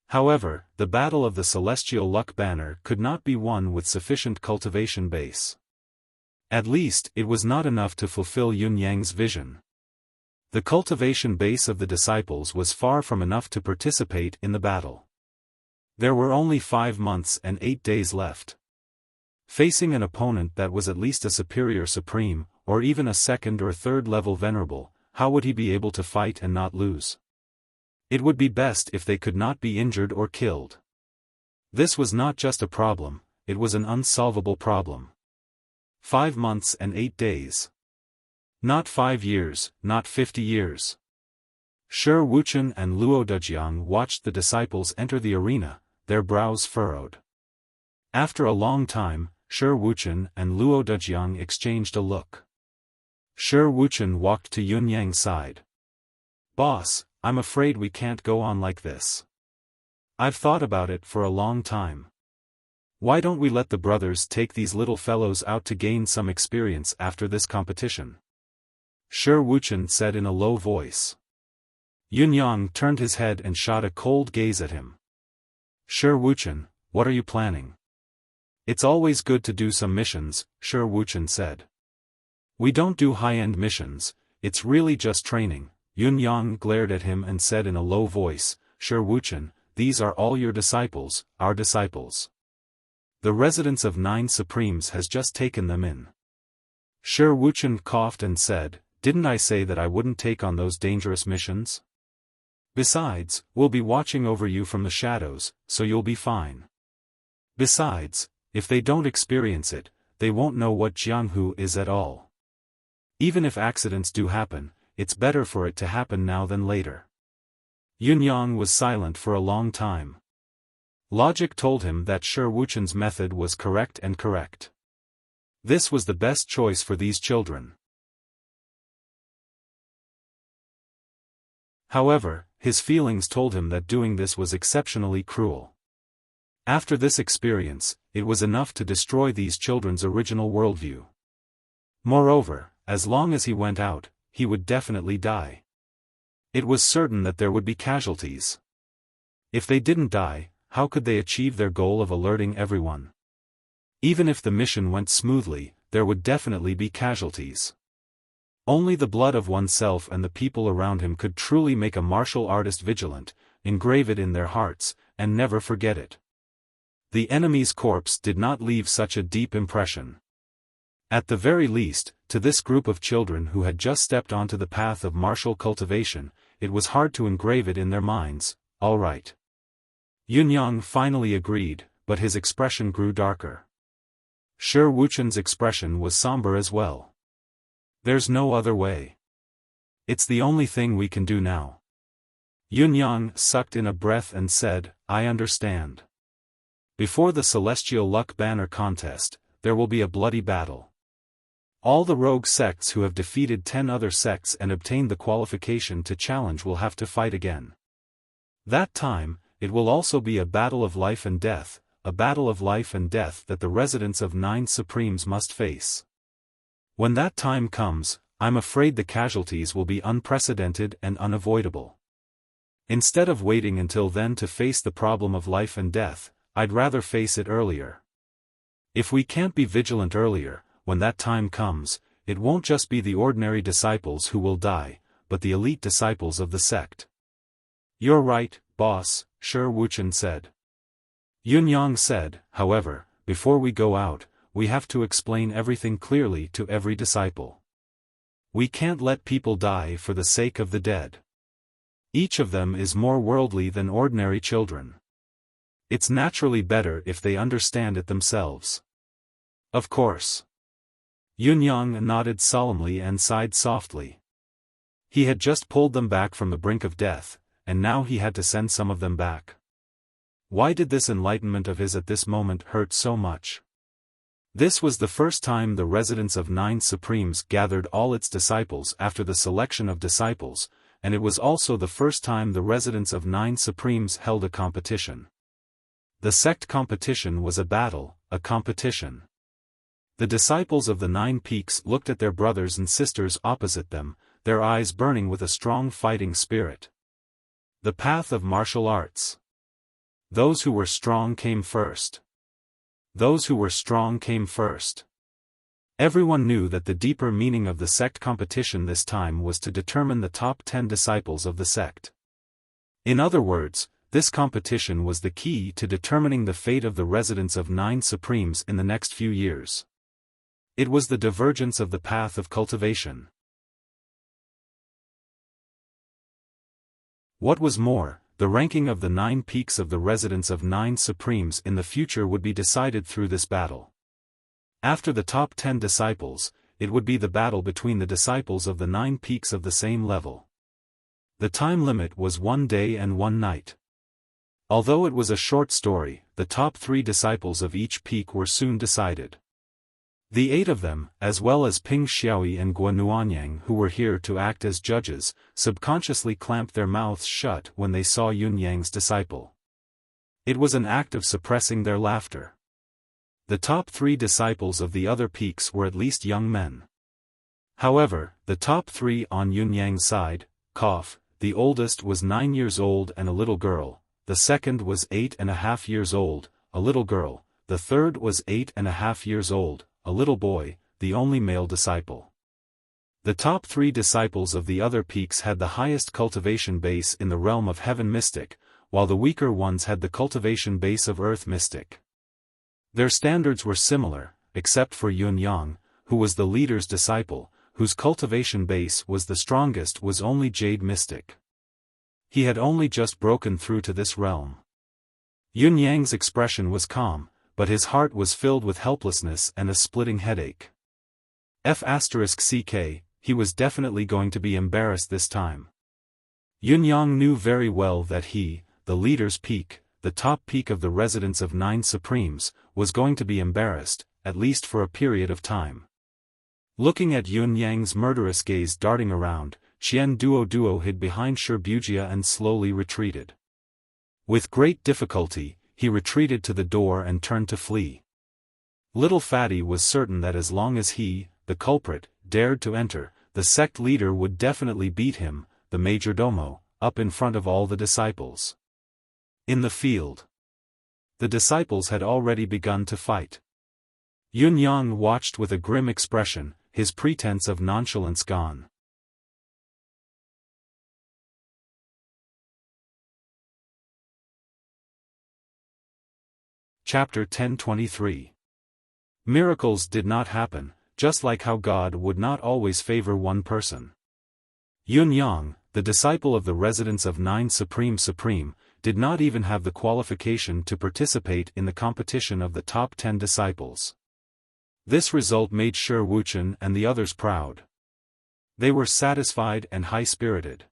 However, the battle of the Celestial Luck Banner could not be won with sufficient cultivation base. At least, it was not enough to fulfill Yunyang's vision. The cultivation base of the disciples was far from enough to participate in the battle. There were only 5 months and 8 days left. Facing an opponent that was at least a superior supreme, or even a 2nd or 3rd level venerable, how would he be able to fight and not lose? It would be best if they could not be injured or killed. This was not just a problem, it was an unsolvable problem. 5 months and 8 days. Not 5 years, not 50 years. Shi Wuchen and Luo Dejiang watched the disciples enter the arena, their brows furrowed. After a long time, Shi Wuchen and Luo Dejiang exchanged a look. Shi Wuchen walked to Yun Yang's side. "Boss, I'm afraid we can't go on like this. I've thought about it for a long time. Why don't we let the brothers take these little fellows out to gain some experience after this competition?" Shi Wuchen said in a low voice. Yun Yang turned his head and shot a cold gaze at him. "Shi Wuchen, what are you planning?" "It's always good to do some missions," Shi Wuchen said. "We don't do high-end missions, it's really just training." Yun Yang glared at him and said in a low voice, "Shi Wuchen, these are all your disciples, our disciples. The residence of 9 Supremes has just taken them in." Shi Wuchen coughed and said, "Didn't I say that I wouldn't take on those dangerous missions? Besides, we'll be watching over you from the shadows, so you'll be fine. Besides, if they don't experience it, they won't know what Jianghu is at all. Even if accidents do happen, it's better for it to happen now than later." Yun Yang was silent for a long time. Logic told him that Shi Wuchen's method was correct and correct. This was the best choice for these children. However, his feelings told him that doing this was exceptionally cruel. After this experience, it was enough to destroy these children's original worldview. Moreover, as long as he went out, he would definitely die. It was certain that there would be casualties. If they didn't die, how could they achieve their goal of alerting everyone? Even if the mission went smoothly, there would definitely be casualties. Only the blood of oneself and the people around him could truly make a martial artist vigilant, engrave it in their hearts, and never forget it. The enemy's corpse did not leave such a deep impression. At the very least, to this group of children who had just stepped onto the path of martial cultivation, it was hard to engrave it in their minds. "All right." Yun Yang finally agreed, but his expression grew darker. Shi Wuchen's expression was somber as well. "There's no other way. It's the only thing we can do now." Yun Yang sucked in a breath and said, "I understand. Before the Celestial Luck Banner contest, there will be a bloody battle. All the rogue sects who have defeated 10 other sects and obtained the qualification to challenge will have to fight again. That time, it will also be a battle of life and death, a battle of life and death that the residents of 9 Supremes must face. When that time comes, I'm afraid the casualties will be unprecedented and unavoidable. Instead of waiting until then to face the problem of life and death, I'd rather face it earlier. If we can't be vigilant earlier, when that time comes, it won't just be the ordinary disciples who will die, but the elite disciples of the sect." "You're right, boss," Shi Wuchen said. Yun Yang said, "However, before we go out, we have to explain everything clearly to every disciple. We can't let people die for the sake of the dead. Each of them is more worldly than ordinary children. It's naturally better if they understand it themselves." "Of course." Yun Yang nodded solemnly and sighed softly. He had just pulled them back from the brink of death, and now he had to send some of them back. Why did this enlightenment of his at this moment hurt so much? This was the first time the residence of 9 Supremes gathered all its disciples after the selection of disciples, and it was also the first time the residence of 9 Supremes held a competition. The sect competition was a battle, a competition. The disciples of the 9 Peaks looked at their brothers and sisters opposite them, their eyes burning with a strong fighting spirit. The path of martial arts. Those who were strong came first. Those who were strong came first. Everyone knew that the deeper meaning of the sect competition this time was to determine the top 10 disciples of the sect. In other words, this competition was the key to determining the fate of the residents of 9 Supremes in the next few years. It was the divergence of the path of cultivation. What was more, the ranking of the 9 Peaks of the residents of 9 Supremes in the future would be decided through this battle. After the top 10 disciples, it would be the battle between the disciples of the 9 Peaks of the same level. The time limit was 1 day and 1 night. Although it was a short story, the top 3 disciples of each peak were soon decided. The 8 of them, as well as Ping Xiaoyi and Guo Nuanyang who were here to act as judges, subconsciously clamped their mouths shut when they saw Yun Yang's disciple. It was an act of suppressing their laughter. The top 3 disciples of the other peaks were at least young men. However, the top 3 on Yun Yang's side, the oldest was 9 years old and a little girl, the second was 8.5 years old, a little girl, the third was 8.5 years old, a little boy, the only male disciple. The top 3 disciples of the other peaks had the highest cultivation base in the realm of heaven mystic, while the weaker ones had the cultivation base of earth mystic. Their standards were similar, except for Yun Yang, who was the leader's disciple, whose cultivation base was the strongest, was only jade mystic. He had only just broken through to this realm. Yun Yang's expression was calm, but his heart was filled with helplessness and a splitting headache. F***ck, he was definitely going to be embarrassed this time. Yun Yang knew very well that he, the leader's peak, the top peak of the residence of 9 Supremes, was going to be embarrassed, at least for a period of time. Looking at Yun Yang's murderous gaze darting around, Qian Duo hid behind Wuxia and slowly retreated. With great difficulty, he retreated to the door and turned to flee. Little Fatty was certain that as long as he, the culprit, dared to enter, the sect leader would definitely beat him, the majordomo, up in front of all the disciples. In the field, the disciples had already begun to fight. Yun Yang watched with a grim expression, his pretense of nonchalance gone. Chapter 1023. Miracles did not happen, just like how God would not always favor one person. Yun Yang, the disciple of the residence of 9 Supreme, did not even have the qualification to participate in the competition of the top 10 disciples. This result made Wuxia and the others proud. They were satisfied and high-spirited.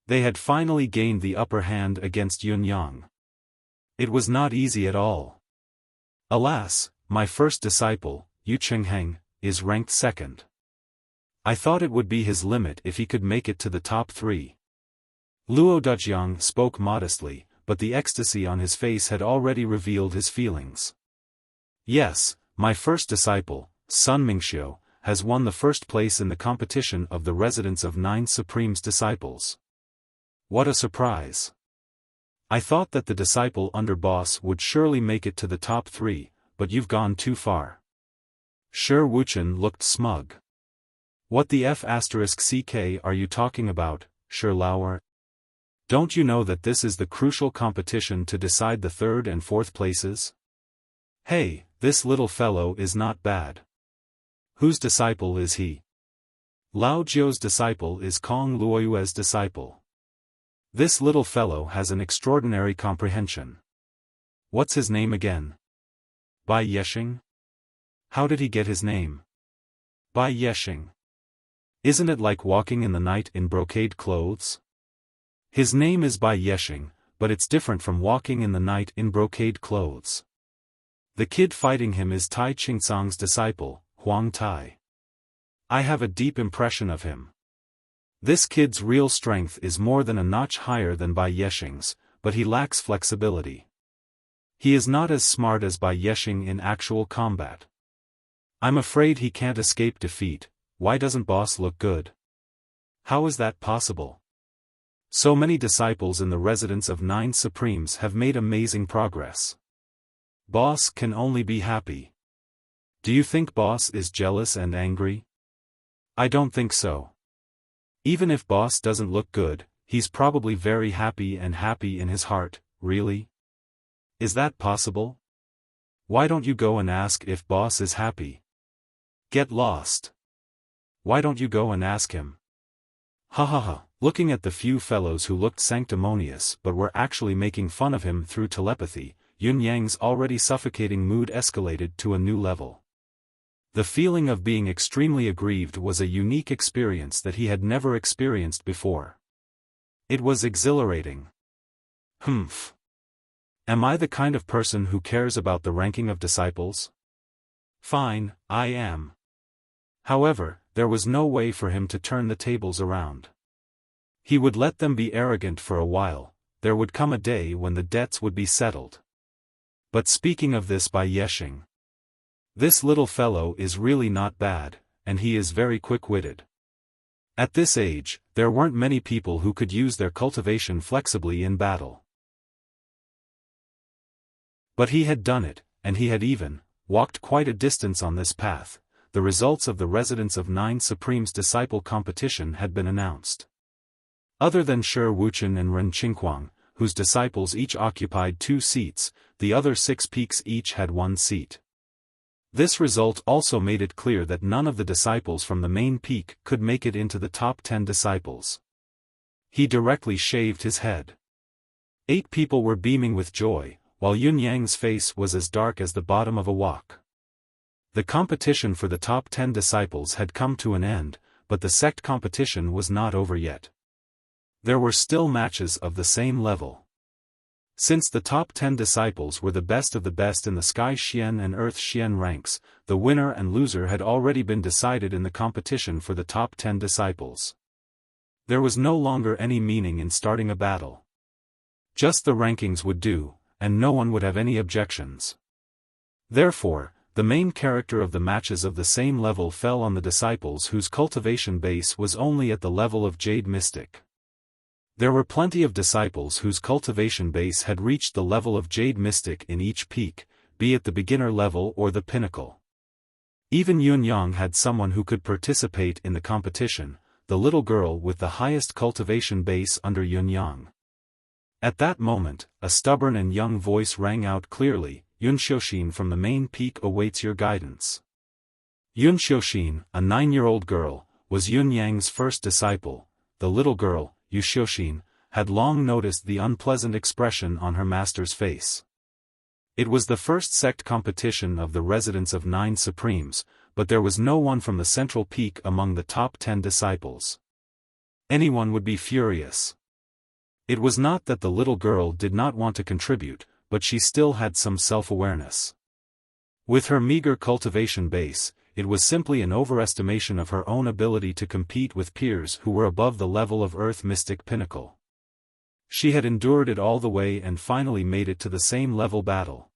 They had finally gained the upper hand against Yun Yang. It was not easy at all. Alas, my first disciple, Yu Qingheng, is ranked second. I thought it would be his limit if he could make it to the top 3. Luo Dujiang spoke modestly, but the ecstasy on his face had already revealed his feelings. Yes, my first disciple, Sun Mingxiu, has won the first place in the competition of the residence of 9 Supreme's disciples. What a surprise! I thought that the disciple under boss would surely make it to the top 3, but you've gone too far. Wuxia looked smug. What the f***ck are you talking about, Lauer? Don't you know that this is the crucial competition to decide the 3rd and 4th places? Hey, this little fellow is not bad. Whose disciple is he? Lao Jiu's disciple is Kong Luoyue's disciple. This little fellow has an extraordinary comprehension. What's his name again? Bai Yexing? How did he get his name? Bai Yexing. Isn't it like walking in the night in brocade clothes? His name is Bai Yexing, but it's different from walking in the night in brocade clothes. The kid fighting him is Tai Qingsang's disciple, Huang Tai. I have a deep impression of him. This kid's real strength is more than a notch higher than Bai Yexing's, but he lacks flexibility. He is not as smart as Bai Yexing in actual combat. I'm afraid he can't escape defeat. Why doesn't boss look good? How is that possible? So many disciples in the residence of 9 Supremes have made amazing progress. Boss can only be happy. Do you think boss is jealous and angry? I don't think so. Even if boss doesn't look good, he's probably very happy and happy in his heart, really? Is that possible? Why don't you go and ask if boss is happy? Get lost. Why don't you go and ask him? Ha ha ha. Looking at the few fellows who looked sanctimonious but were actually making fun of him through telepathy, Yun Yang's already suffocating mood escalated to a new level. The feeling of being extremely aggrieved was a unique experience that he had never experienced before. It was exhilarating. Humph. Am I the kind of person who cares about the ranking of disciples? Fine, I am. However, there was no way for him to turn the tables around. He would let them be arrogant for a while, there would come a day when the debts would be settled. But speaking of this by Yeshing. This little fellow is really not bad, and he is very quick-witted. At this age, there weren't many people who could use their cultivation flexibly in battle. But he had done it, and he had even walked quite a distance on this path. The results of the Residence of Nine Supremes disciple competition had been announced. Other than Shi Wuchen and Ren Qingquang, whose disciples each occupied 2 seats, the other 6 peaks each had 1 seat. This result also made it clear that none of the disciples from the main peak could make it into the top 10 disciples. He directly shaved his head. 8 people were beaming with joy, while Yun Yang's face was as dark as the bottom of a wok. The competition for the top 10 disciples had come to an end, but the sect competition was not over yet. There were still matches of the same level. Since the top 10 disciples were the best of the best in the Sky Xian and Earth Xian ranks, the winner and loser had already been decided in the competition for the top 10 disciples. There was no longer any meaning in starting a battle. Just the rankings would do, and no one would have any objections. Therefore, the main character of the matches of the same level fell on the disciples whose cultivation base was only at the level of Jade Mystic. There were plenty of disciples whose cultivation base had reached the level of Jade Mystic in each peak, be it the beginner level or the pinnacle. Even Yun Yang had someone who could participate in the competition, the little girl with the highest cultivation base under Yun Yang. At that moment, a stubborn and young voice rang out clearly, Yun Xiaofan from the main peak awaits your guidance. Yun Xiaofan, a 9-year-old girl, was Yun Yang's first disciple. The little girl, Yu Xiaofan, had long noticed the unpleasant expression on her master's face. It was the first sect competition of the Residence of Nine Supremes, but there was no one from the central peak among the top 10 disciples. Anyone would be furious. It was not that the little girl did not want to contribute, but she still had some self-awareness. With her meager cultivation base, it was simply an overestimation of her own ability to compete with peers who were above the level of Earth Mystic Pinnacle. She had endured it all the way and finally made it to the same level battle.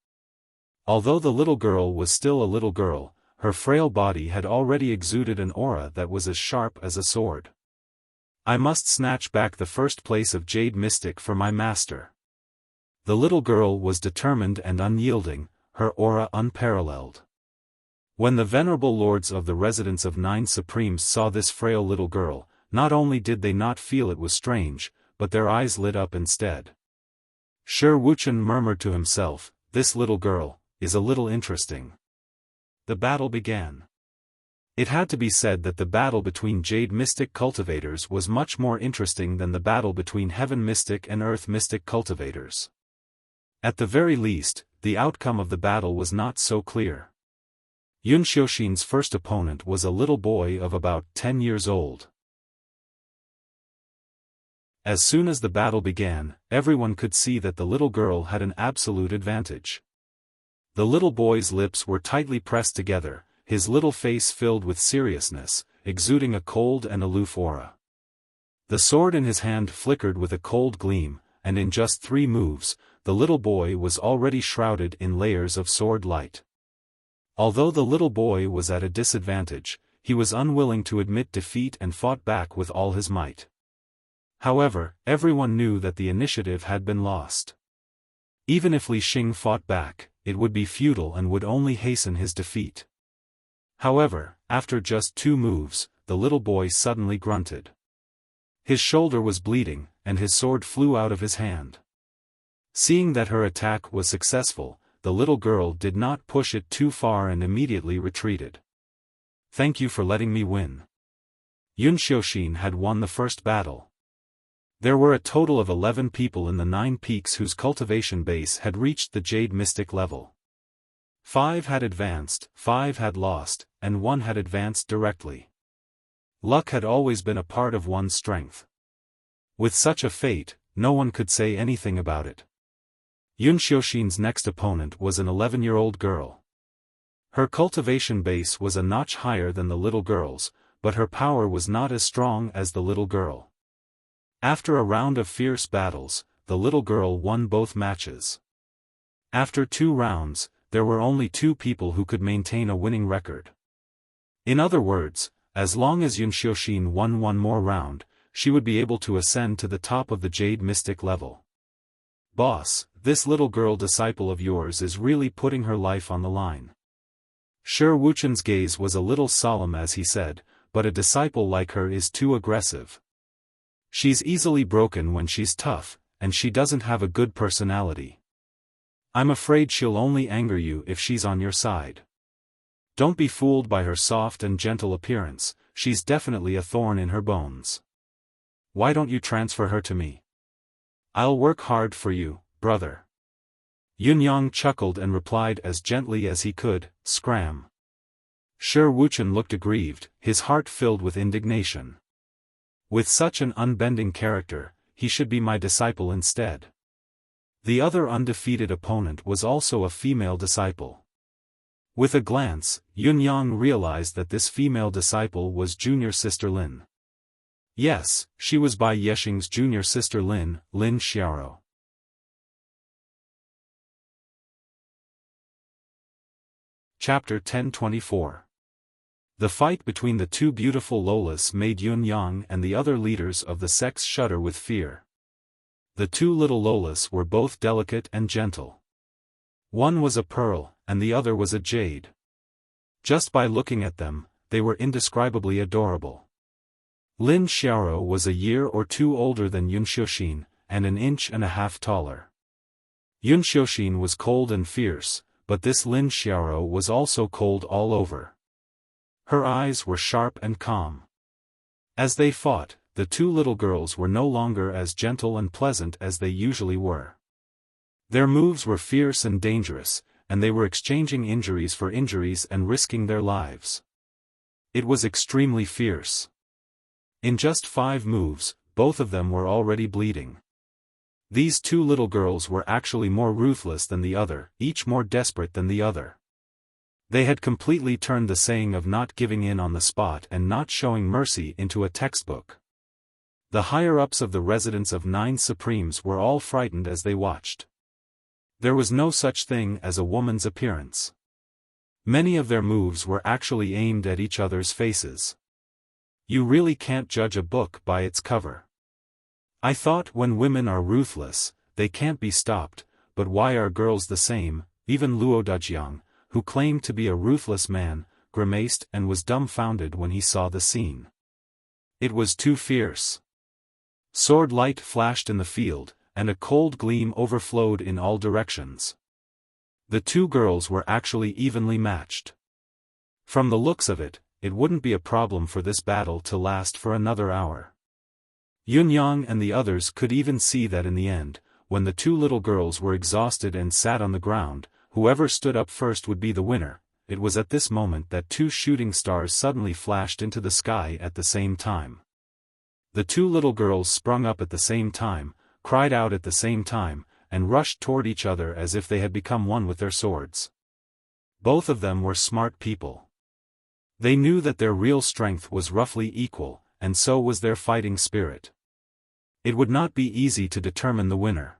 Although the little girl was still a little girl, her frail body had already exuded an aura that was as sharp as a sword. I must snatch back the first place of Jade Mystic for my master. The little girl was determined and unyielding, her aura unparalleled. When the venerable lords of the Residence of Nine Supremes saw this frail little girl, not only did they not feel it was strange, but their eyes lit up instead. Shi Wuchen murmured to himself, this little girl is a little interesting. The battle began. It had to be said that the battle between Jade Mystic cultivators was much more interesting than the battle between Heaven Mystic and Earth Mystic cultivators. At the very least, the outcome of the battle was not so clear. Yun Xiaofan's first opponent was a little boy of about 10 years old. As soon as the battle began, everyone could see that the little girl had an absolute advantage. The little boy's lips were tightly pressed together, his little face filled with seriousness, exuding a cold and aloof aura. The sword in his hand flickered with a cold gleam, and in just 3 moves, the little boy was already shrouded in layers of sword light. Although the little boy was at a disadvantage, he was unwilling to admit defeat and fought back with all his might. However, everyone knew that the initiative had been lost. Even if Li Xing fought back, it would be futile and would only hasten his defeat. However, after just 2 moves, the little boy suddenly grunted. His shoulder was bleeding, and his sword flew out of his hand. Seeing that her attack was successful, the little girl did not push it too far and immediately retreated. Thank you for letting me win. Yun Xiaofan had won the first battle. There were a total of 11 people in the 9 peaks whose cultivation base had reached the Jade Mystic level. 5 had advanced, 5 had lost, and 1 had advanced directly. Luck had always been a part of one's strength. With such a fate, no one could say anything about it. Yun Xiaofan's next opponent was an 11-year-old girl. Her cultivation base was a notch higher than the little girl's, but her power was not as strong as the little girl. After a round of fierce battles, the little girl won both matches. After 2 rounds, there were only 2 people who could maintain a winning record. In other words, as long as Yun Xiaofan won one more round, she would be able to ascend to the top of the Jade Mystic level. Boss, this little girl disciple of yours is really putting her life on the line. Sure, Wuqian's gaze was a little solemn as he said, but a disciple like her is too aggressive. She's easily broken when she's tough, and she doesn't have a good personality. I'm afraid she'll only anger you if she's on your side. Don't be fooled by her soft and gentle appearance, she's definitely a thorn in her bones. Why don't you transfer her to me? I'll work hard for you, brother. Yun Yang chuckled and replied as gently as he could, scram. Sure, Wuqian looked aggrieved, his heart filled with indignation. With such an unbending character, he should be my disciple instead. The other undefeated opponent was also a female disciple. With a glance, Yun Yang realized that this female disciple was junior sister Lin. Yes, she was Bai Yexing's junior sister Lin Xiao. Chapter 1024. The fight between the 2 beautiful Lolas made Yun Yang and the other leaders of the sects shudder with fear. The 2 little Lolas were both delicate and gentle. One was a pearl, and the other was a jade. Just by looking at them, they were indescribably adorable. Lin Xiao was a year or 2 older than Yun Xiaofan, and an inch and a half taller. Yun Xiaofan was cold and fierce, but this Lin Xiao was also cold all over. Her eyes were sharp and calm. As they fought, the 2 little girls were no longer as gentle and pleasant as they usually were. Their moves were fierce and dangerous, and they were exchanging injuries for injuries and risking their lives. It was extremely fierce. In just 5 moves, both of them were already bleeding. These 2 little girls were actually more ruthless than the other, each more desperate than the other. They had completely turned the saying of not giving in on the spot and not showing mercy into a textbook. The higher-ups of the residence of 9 Supremes were all frightened as they watched. There was no such thing as a woman's appearance. Many of their moves were actually aimed at each other's faces. You really can't judge a book by its cover. I thought when women are ruthless, they can't be stopped, but why are girls the same? Even Luo Dajiang, who claimed to be a ruthless man, grimaced and was dumbfounded when he saw the scene. It was too fierce. Sword light flashed in the field, and a cold gleam overflowed in all directions. The 2 girls were actually evenly matched. From the looks of it, it wouldn't be a problem for this battle to last for another hour. Yun Yang and the others could even see that in the end, when the 2 little girls were exhausted and sat on the ground, whoever stood up first would be the winner. It was at this moment that 2 shooting stars suddenly flashed into the sky at the same time. The 2 little girls sprung up at the same time, cried out at the same time, and rushed toward each other as if they had become one with their swords. Both of them were smart people. They knew that their real strength was roughly equal, and so was their fighting spirit. It would not be easy to determine the winner.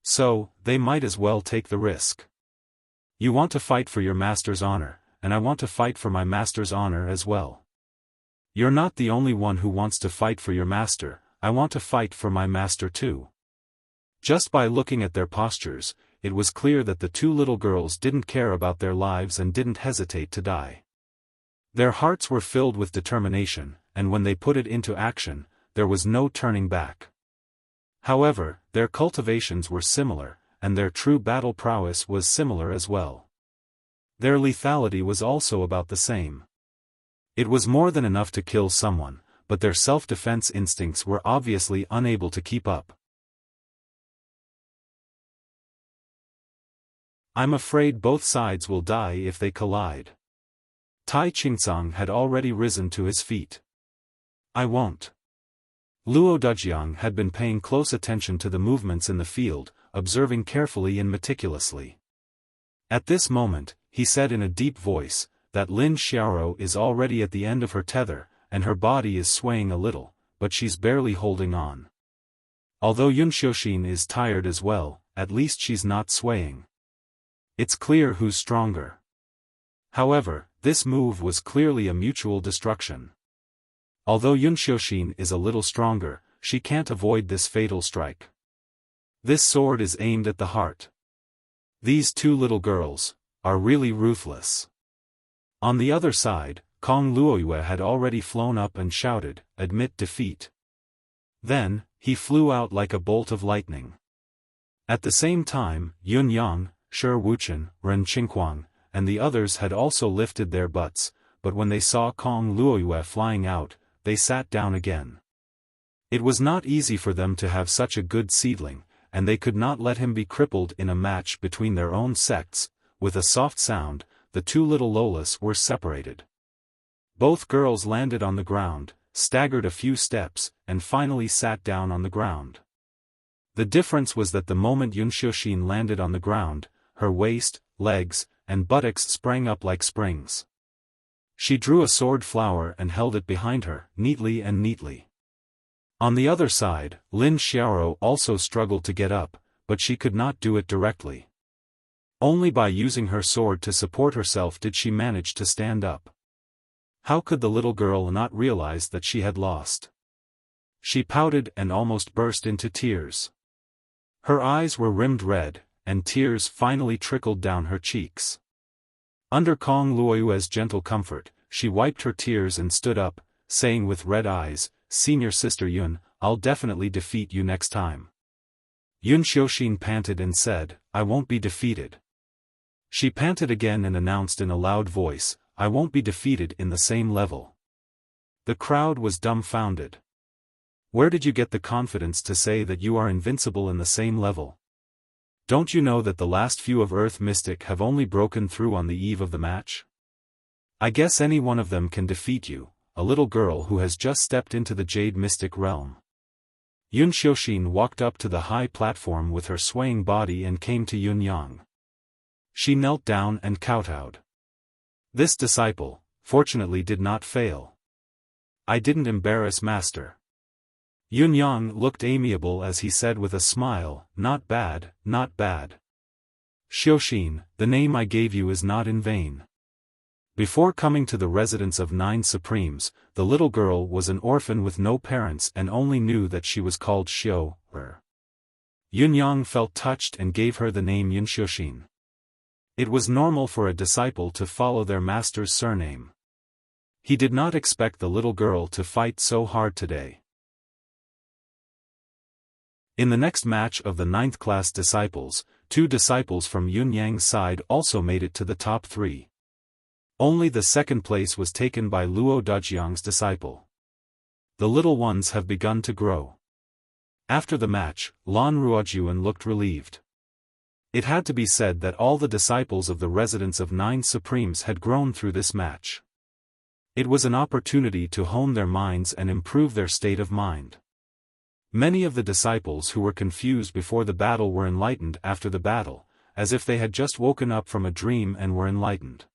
So, they might as well take the risk. You want to fight for your master's honor, and I want to fight for my master's honor as well. You're not the only one who wants to fight for your master, I want to fight for my master too. Just by looking at their postures, it was clear that the 2 little girls didn't care about their lives and didn't hesitate to die. Their hearts were filled with determination, and when they put it into action, there was no turning back. However, their cultivations were similar, and their true battle prowess was similar as well. Their lethality was also about the same. It was more than enough to kill someone, but their self-defense instincts were obviously unable to keep up. I'm afraid both sides will die if they collide. Tai Qingcang had already risen to his feet. I won't. Luo Dajiang had been paying close attention to the movements in the field, observing carefully and meticulously. At this moment, he said in a deep voice, that Lin Xiaoro is already at the end of her tether, and her body is swaying a little, but she's barely holding on. Although Yun Xiaoxin is tired as well, at least she's not swaying. It's clear who's stronger. However, this move was clearly a mutual destruction. Although Yun Xiaoxin is a little stronger, she can't avoid this fatal strike. This sword is aimed at the heart. These two little girls are really ruthless. On the other side, Kong Luoyue had already flown up and shouted, "Admit defeat." Then, he flew out like a bolt of lightning. At the same time, Yun Yang, Shi Wuchen, Ren Qinghuang, and the others had also lifted their butts, but when they saw Kong Luoyue flying out, they sat down again. It was not easy for them to have such a good seedling, and they could not let him be crippled in a match between their own sects. With a soft sound, the two little Lolas were separated. Both girls landed on the ground, staggered a few steps, and finally sat down on the ground. The difference was that the moment Yun Xiaoxin landed on the ground, her waist, legs, and buttocks sprang up like springs. She drew a sword flower and held it behind her, neatly. On the other side, Lin Xiaoro also struggled to get up, but she could not do it directly. Only by using her sword to support herself did she manage to stand up. How could the little girl not realize that she had lost? She pouted and almost burst into tears. Her eyes were rimmed red, and tears finally trickled down her cheeks. Under Kong Luoyue's gentle comfort, she wiped her tears and stood up, saying with red eyes, "Senior Sister Yun, I'll definitely defeat you next time." Yun Xiaoxin panted and said, "I won't be defeated." She panted again and announced in a loud voice, "I won't be defeated in the same level." The crowd was dumbfounded. Where did you get the confidence to say that you are invincible in the same level? Don't you know that the last few of Earth Mystic have only broken through on the eve of the match? I guess any one of them can defeat you, a little girl who has just stepped into the Jade Mystic realm. Yun Xiaoxin walked up to the high platform with her swaying body and came to Yun Yang. She knelt down and kowtowed. This disciple, fortunately, did not fail. I didn't embarrass Master. Yun Yang looked amiable as he said with a smile, "Not bad, not bad. Xiaoxin, the name I gave you is not in vain." Before coming to the residence of 9 Supremes, the little girl was an orphan with no parents and only knew that she was called Xiao. Yun Yang felt touched and gave her the name Yun Xiaoxin. It was normal for a disciple to follow their master's surname. He did not expect the little girl to fight so hard today. In the next match of the 9th class disciples, 2 disciples from Yun Yang's side also made it to the top 3. Only the second place was taken by Luo Dajiang's disciple. The little ones have begun to grow. After the match, Lan Ruojuan looked relieved. It had to be said that all the disciples of the residence of 9 Supremes had grown through this match. It was an opportunity to hone their minds and improve their state of mind. Many of the disciples who were confused before the battle were enlightened after the battle, as if they had just woken up from a dream and were enlightened.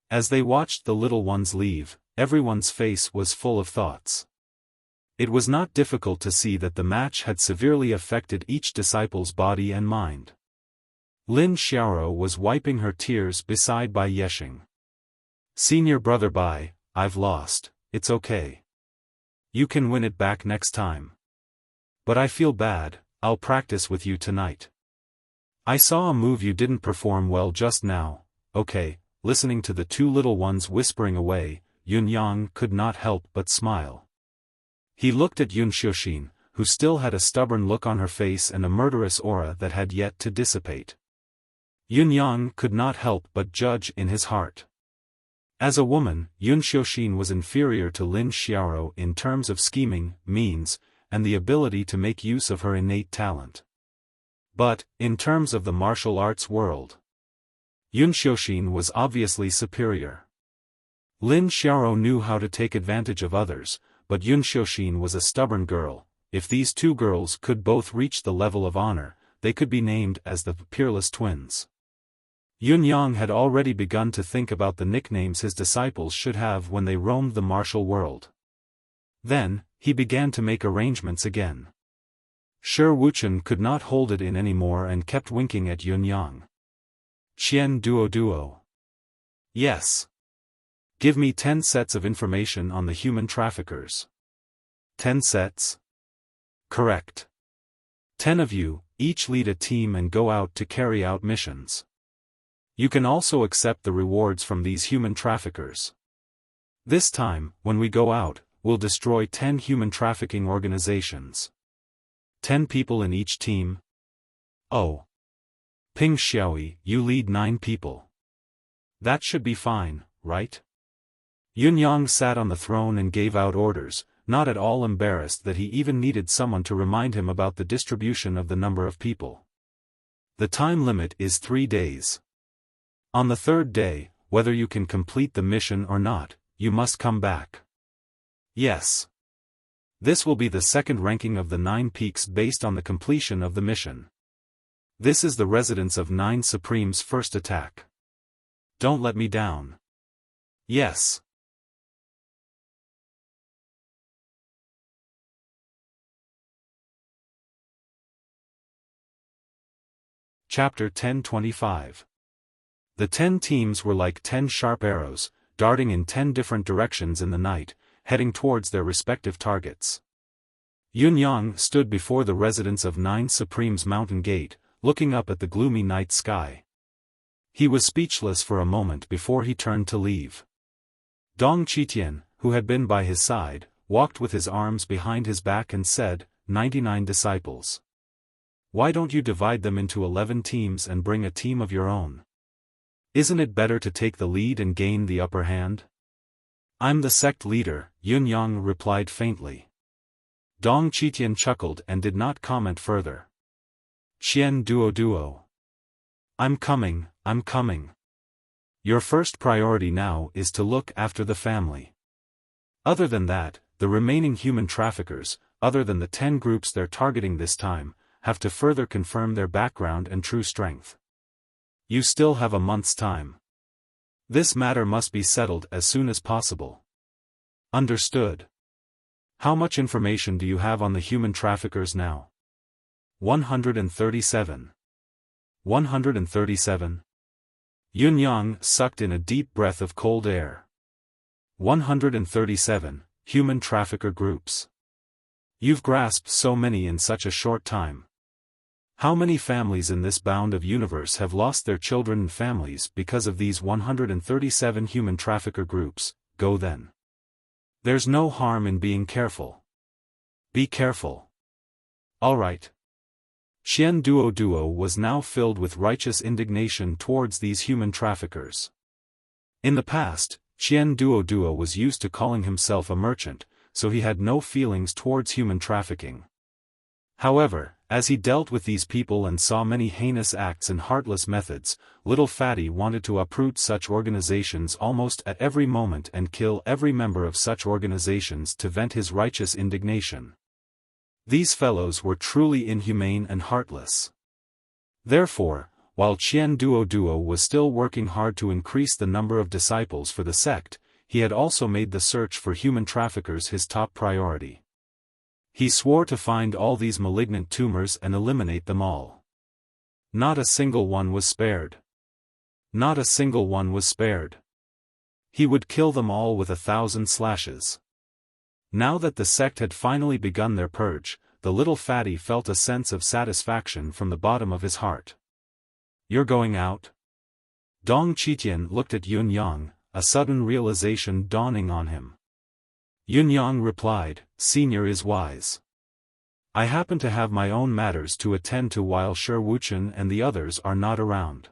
As they watched the little ones leave, everyone's face was full of thoughts. It was not difficult to see that the match had severely affected each disciple's body and mind. Lin Xiaoro was wiping her tears beside Bai Yexing. "Senior brother Bai, I've lost, it's okay. You can win it back next time. But I feel bad, I'll practice with you tonight. I saw a move you didn't perform well just now, okay." Listening to the 2 little ones whispering away, Yun Yang could not help but smile. He looked at Yun Xiaoxin, who still had a stubborn look on her face and a murderous aura that had yet to dissipate. Yun Yang could not help but judge in his heart. As a woman, Yun Xiaoxin was inferior to Lin Xiaoro in terms of scheming, means, and the ability to make use of her innate talent. But, in terms of the martial arts world, Yun Xiaoxin was obviously superior. Lin Xiaoro knew how to take advantage of others, but Yun Xiaoxin was a stubborn girl. If these 2 girls could both reach the level of honor, they could be named as the Peerless Twins. Yun Yang had already begun to think about the nicknames his disciples should have when they roamed the martial world. Then, he began to make arrangements again. Shi Wuchen could not hold it in anymore and kept winking at Yun Yang. Qian Duo Duo. Yes. Give me 10 sets of information on the human traffickers. 10 sets? Correct. 10 of you, each lead a team and go out to carry out missions. You can also accept the rewards from these human traffickers. This time, when we go out, we'll destroy 10 human trafficking organizations. 10 people in each team? Oh. Ping Xiaoyi, you lead 9 people. That should be fine, right? Yun Yang sat on the throne and gave out orders, not at all embarrassed that he even needed someone to remind him about the distribution of the number of people. The time limit is 3 days. On the 3rd day, whether you can complete the mission or not, you must come back. Yes. This will be the second ranking of the 9 peaks based on the completion of the mission. This is the residence of 9 Supremes' first attack. Don't let me down. Yes. Chapter 1025. The 10 teams were like 10 sharp arrows, darting in 10 different directions in the night, heading towards their respective targets. Yun Yang stood before the residence of 9 Supremes' mountain gate, looking up at the gloomy night sky. He was speechless for a moment before he turned to leave. Dong Qitian, who had been by his side, walked with his arms behind his back and said, 99 disciples. Why don't you divide them into 11 teams and bring a team of your own? Isn't it better to take the lead and gain the upper hand? I'm the sect leader, Yun Yang replied faintly. Dong Qitian chuckled and did not comment further. Qian Duo Duo. I'm coming. Your first priority now is to look after the family. Other than that, the remaining human traffickers, other than the 10 groups they're targeting this time, have to further confirm their background and true strength. You still have a month's time. This matter must be settled as soon as possible. Understood. How much information do you have on the human traffickers now? 137. 137? Yun Yang sucked in a deep breath of cold air. 137, human trafficker groups. You've grasped so many in such a short time. How many families in this bound of universe have lost their children and families because of these 137 human trafficker groups? Go then. There's no harm in being careful. Be careful. All right. Qian Duo Duo was now filled with righteous indignation towards these human traffickers. In the past, Qian Duo Duo was used to calling himself a merchant, so he had no feelings towards human trafficking. However, as he dealt with these people and saw many heinous acts and heartless methods, little Fatty wanted to uproot such organizations almost at every moment and kill every member of such organizations to vent his righteous indignation. These fellows were truly inhumane and heartless. Therefore, while Qian Duo Duo was still working hard to increase the number of disciples for the sect, he had also made the search for human traffickers his top priority. He swore to find all these malignant tumors and eliminate them all. Not a single one was spared. Not a single one was spared. He would kill them all with 1,000 slashes. Now that the sect had finally begun their purge, the little fatty felt a sense of satisfaction from the bottom of his heart. You're going out? Dong Qitian looked at Yun Yang, a sudden realization dawning on him. Yun Yang replied, Senior is wise. I happen to have my own matters to attend to while Shi Wuchen and the others are not around.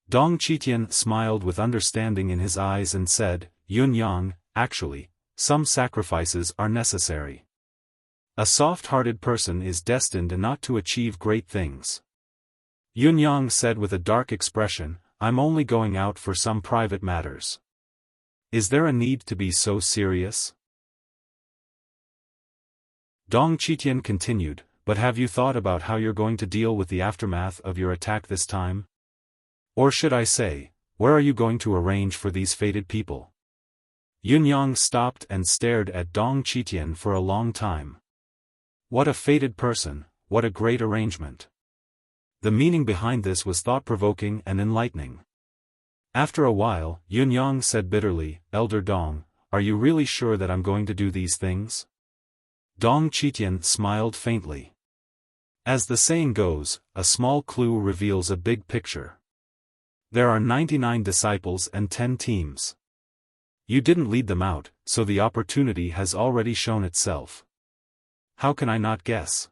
Dong Qitian smiled with understanding in his eyes and said, Yun Yang, actually, some sacrifices are necessary. A soft-hearted person is destined not to achieve great things. Yun Yang said with a dark expression, I'm only going out for some private matters. Is there a need to be so serious? Dong Qitian continued, but have you thought about how you're going to deal with the aftermath of your attack this time? Or should I say, where are you going to arrange for these fated people? Yunyang stopped and stared at Dong Qitian for a long time. What a fated person, what a great arrangement. The meaning behind this was thought-provoking and enlightening. After a while, Yunyang said bitterly, Elder Dong, are you really sure that I'm going to do these things? Dong Qitian smiled faintly. As the saying goes, a small clue reveals a big picture. There are 99 disciples and 10 teams. You didn't lead them out, so the opportunity has already shown itself. How can I not guess?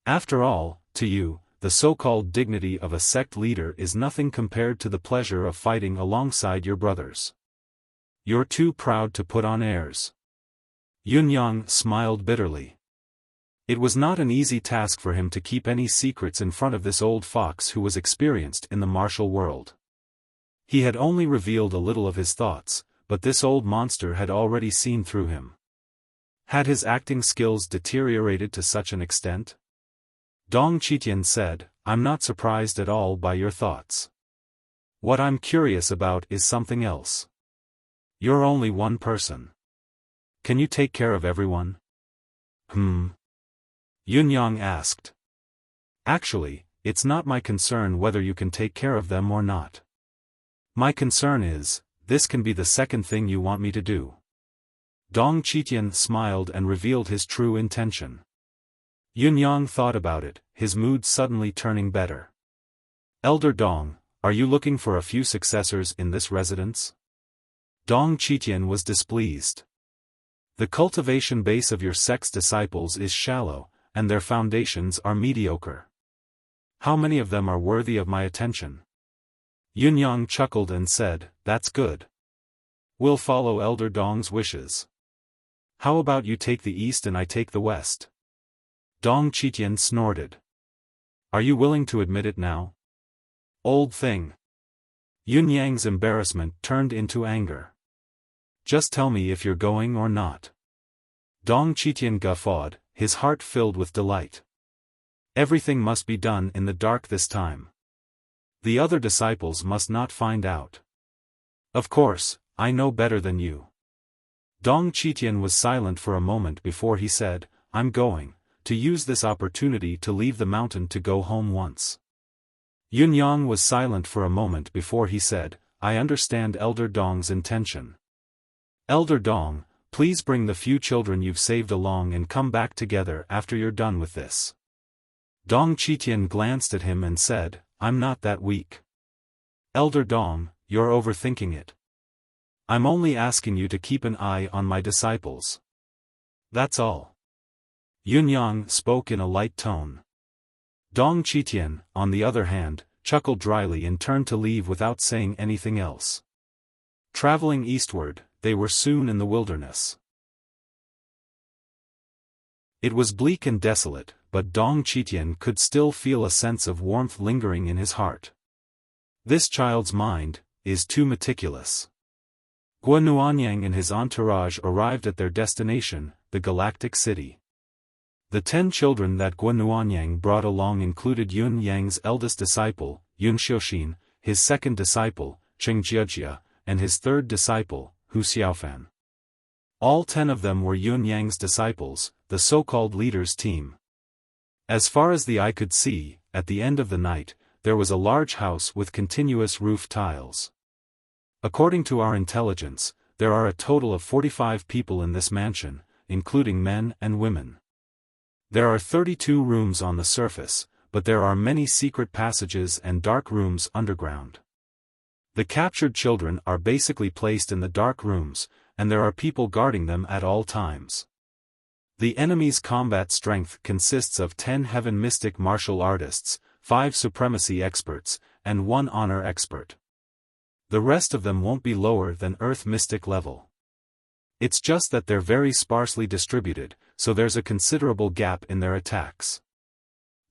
After all, to you, the so-called dignity of a sect leader is nothing compared to the pleasure of fighting alongside your brothers. You're too proud to put on airs. Yunyang smiled bitterly. It was not an easy task for him to keep any secrets in front of this old fox who was experienced in the martial world. He had only revealed a little of his thoughts, but this old monster had already seen through him. Had his acting skills deteriorated to such an extent? Dong Qitian said, I'm not surprised at all by your thoughts. What I'm curious about is something else. You're only one person. Can you take care of everyone? Yunyang asked. Actually, it's not my concern whether you can take care of them or not. My concern is, this can be the second thing you want me to do. Dong Qitian smiled and revealed his true intention. Yunyang thought about it, his mood suddenly turning better. Elder Dong, are you looking for a few successors in this residence? Dong Qitian was displeased. The cultivation base of your sect's disciples is shallow, and their foundations are mediocre. How many of them are worthy of my attention? Yunyang chuckled and said, that's good. We'll follow Elder Dong's wishes. How about you take the east and I take the west? Dong Qitian snorted. Are you willing to admit it now? Old thing. Yunyang's embarrassment turned into anger. Just tell me if you're going or not. Dong Qitian guffawed, his heart filled with delight. Everything must be done in the dark this time. The other disciples must not find out. Of course, I know better than you. Dong Qitian was silent for a moment before he said, I'm going to use this opportunity to leave the mountain to go home once. Yunyang was silent for a moment before he said, I understand Elder Dong's intention. Elder Dong, please bring the few children you've saved along and come back together after you're done with this. Dong Qitian glanced at him and said, I'm not that weak. Elder Dong, you're overthinking it. I'm only asking you to keep an eye on my disciples. That's all. Yunyang spoke in a light tone. Dong Qitian, on the other hand, chuckled dryly and turned to leave without saying anything else. Traveling eastward, they were soon in the wilderness. It was bleak and desolate, but Dong Qitian could still feel a sense of warmth lingering in his heart. This child's mind is too meticulous. Guanuanyang and his entourage arrived at their destination, the Galactic City. The 10 children that Guanuanyang brought along included Yun Yang's eldest disciple, Yun Xiaofan, his second disciple, Cheng Jiejia, and his third disciple, Xiaofan. All 10 of them were Yun Yang's disciples, the so-called leaders' team. As far as the eye could see, at the end of the night, there was a large house with continuous roof tiles. According to our intelligence, there are a total of 45 people in this mansion, including men and women. There are 32 rooms on the surface, but there are many secret passages and dark rooms underground. The captured children are basically placed in the dark rooms, and there are people guarding them at all times. The enemy's combat strength consists of 10 heaven mystic martial artists, 5 supremacy experts, and 1 honor expert. The rest of them won't be lower than earth mystic level. It's just that they're very sparsely distributed, so there's a considerable gap in their attacks.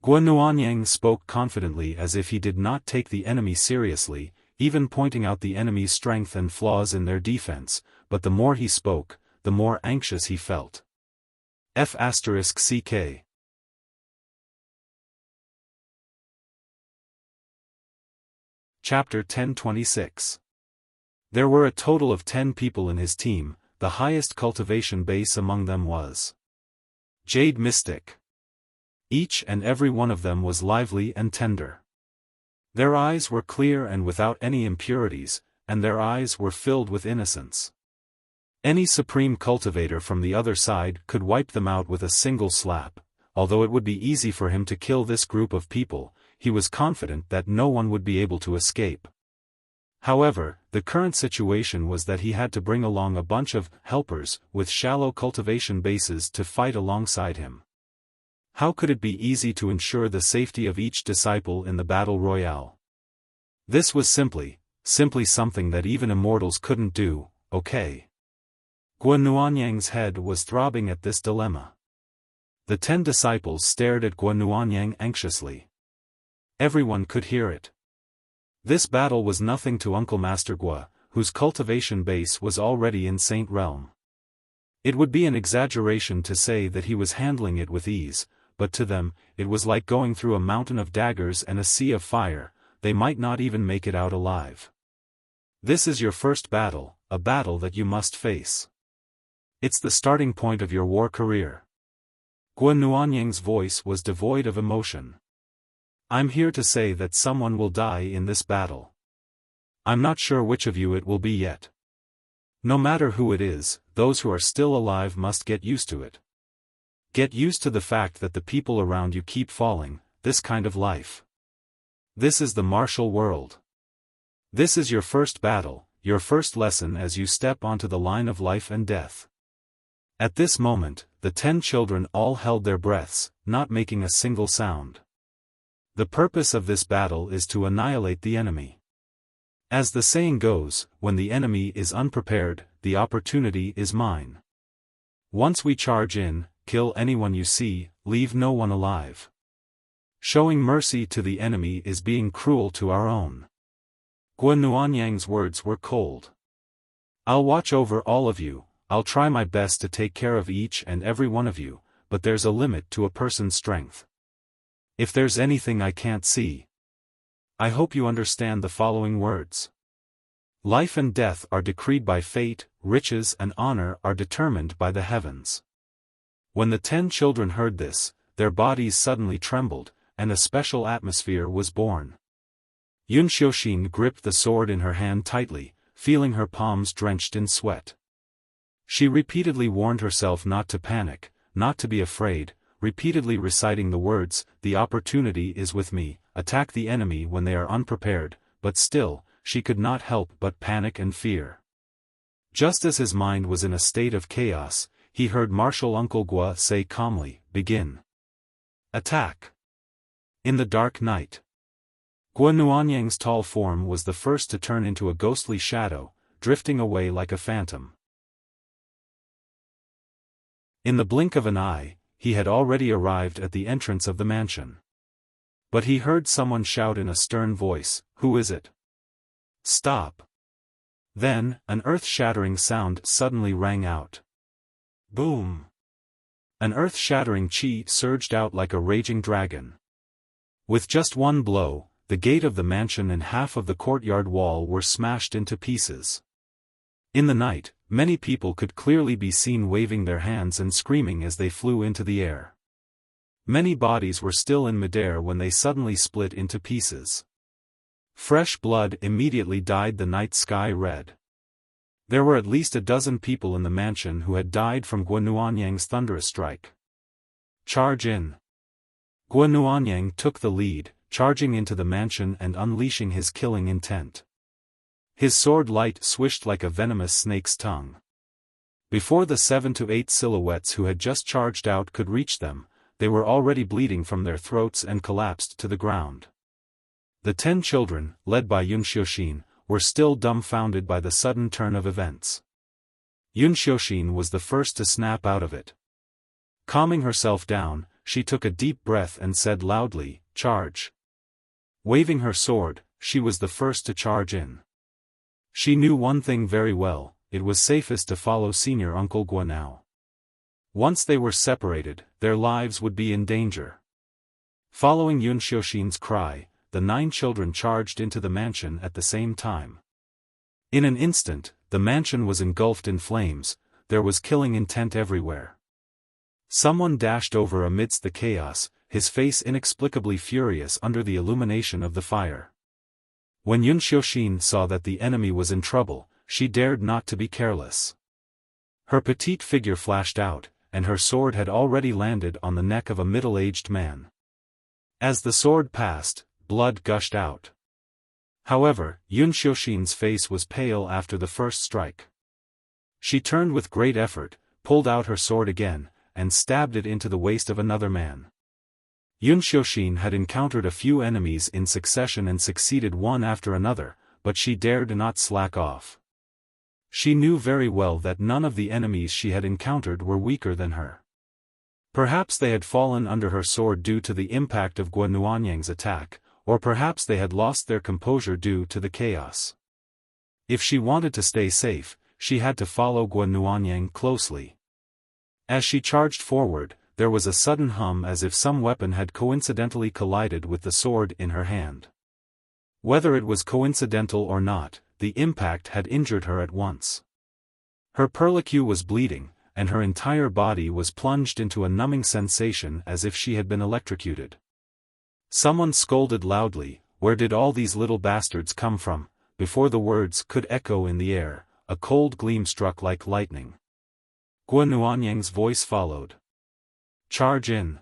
Guanuanyang spoke confidently as if he did not take the enemy seriously, even pointing out the enemy's strength and flaws in their defense, but the more he spoke, the more anxious he felt. F***CK Chapter 1026. There were a total of 10 people in his team. The highest cultivation base among them was Jade Mystic. Each and every one of them was lively and tender. Their eyes were clear and without any impurities, and their eyes were filled with innocence. Any supreme cultivator from the other side could wipe them out with a single slap. Although it would be easy for him to kill this group of people, he was confident that no one would be able to escape. However, the current situation was that he had to bring along a bunch of helpers with shallow cultivation bases to fight alongside him. How could it be easy to ensure the safety of each disciple in the battle royale? This was simply something that even immortals couldn't do. Okay. Guanuanyang's head was throbbing at this dilemma. The 10 disciples stared at Guanuanyang anxiously. Everyone could hear it. This battle was nothing to Uncle Master Gua, whose cultivation base was already in Saint Realm. It would be an exaggeration to say that he was handling it with ease, but to them, it was like going through a mountain of daggers and a sea of fire. They might not even make it out alive. This is your first battle, a battle that you must face. It's the starting point of your war career. Guanuanyang's voice was devoid of emotion. I'm here to say that someone will die in this battle. I'm not sure which of you it will be yet. No matter who it is, those who are still alive must get used to it. Get used to the fact that the people around you keep falling, this kind of life. This is the martial world. This is your first battle, your first lesson as you step onto the line of life and death. At this moment, the 10 children all held their breaths, not making a single sound. The purpose of this battle is to annihilate the enemy. As the saying goes, when the enemy is unprepared, the opportunity is mine. Once we charge in, kill anyone you see, leave no one alive. Showing mercy to the enemy is being cruel to our own. Guanuanyang's words were cold. I'll watch over all of you, I'll try my best to take care of each and every one of you, but there's a limit to a person's strength. If there's anything I can't see. I hope you understand the following words. Life and death are decreed by fate, riches and honor are determined by the heavens. When the 10 children heard this, their bodies suddenly trembled, and a special atmosphere was born. Yun Xiaofan gripped the sword in her hand tightly, feeling her palms drenched in sweat. She repeatedly warned herself not to panic, not to be afraid, repeatedly reciting the words, "The opportunity is with me, attack the enemy when they are unprepared," but still, she could not help but panic and fear. Just as his mind was in a state of chaos, he heard martial Uncle Gua say calmly, "Begin. Attack." In the dark night, Guanuanyang's tall form was the first to turn into a ghostly shadow, drifting away like a phantom. In the blink of an eye, he had already arrived at the entrance of the mansion. But he heard someone shout in a stern voice, "Who is it? Stop!" Then, an earth-shattering sound suddenly rang out. Boom! An earth-shattering chi surged out like a raging dragon. With just one blow, the gate of the mansion and half of the courtyard wall were smashed into pieces. In the night, many people could clearly be seen waving their hands and screaming as they flew into the air. Many bodies were still in midair when they suddenly split into pieces. Fresh blood immediately dyed the night sky red. There were at least a dozen people in the mansion who had died from Guanuanyang's thunderous strike. Charge in! Guanuanyang took the lead, charging into the mansion and unleashing his killing intent. His sword light swished like a venomous snake's tongue. Before the 7 to 8 silhouettes who had just charged out could reach them, they were already bleeding from their throats and collapsed to the ground. The 10 children, led by Yun Xiaofan, were still dumbfounded by the sudden turn of events. Yun Xiaofan was the first to snap out of it. Calming herself down, she took a deep breath and said loudly, "Charge." Waving her sword, she was the first to charge in. She knew one thing very well, it was safest to follow Senior Uncle Gua now. Once they were separated, their lives would be in danger. Following Yun Xiaoxin's cry, the 9 children charged into the mansion at the same time. In an instant, the mansion was engulfed in flames, there was killing intent everywhere. Someone dashed over amidst the chaos, his face inexplicably furious under the illumination of the fire. When Yun Xiaofan saw that the enemy was in trouble, she dared not to be careless. Her petite figure flashed out, and her sword had already landed on the neck of a middle-aged man. As the sword passed, blood gushed out. However, Yun Xiaofan's face was pale after the first strike. She turned with great effort, pulled out her sword again, and stabbed it into the waist of another man. Yun Xiaofan had encountered a few enemies in succession and succeeded one after another, but she dared not slack off. She knew very well that none of the enemies she had encountered were weaker than her. Perhaps they had fallen under her sword due to the impact of Guo Nuanyang's attack, or perhaps they had lost their composure due to the chaos. If she wanted to stay safe, she had to follow Guo Nuanyang closely. As she charged forward, there was a sudden hum as if some weapon had coincidentally collided with the sword in her hand. Whether it was coincidental or not, the impact had injured her at once. Her perlicue was bleeding, and her entire body was plunged into a numbing sensation as if she had been electrocuted. Someone scolded loudly, "Where did all these little bastards come from?" Before the words could echo in the air, a cold gleam struck like lightning. Guo Nuanyang's voice followed. "Charge in."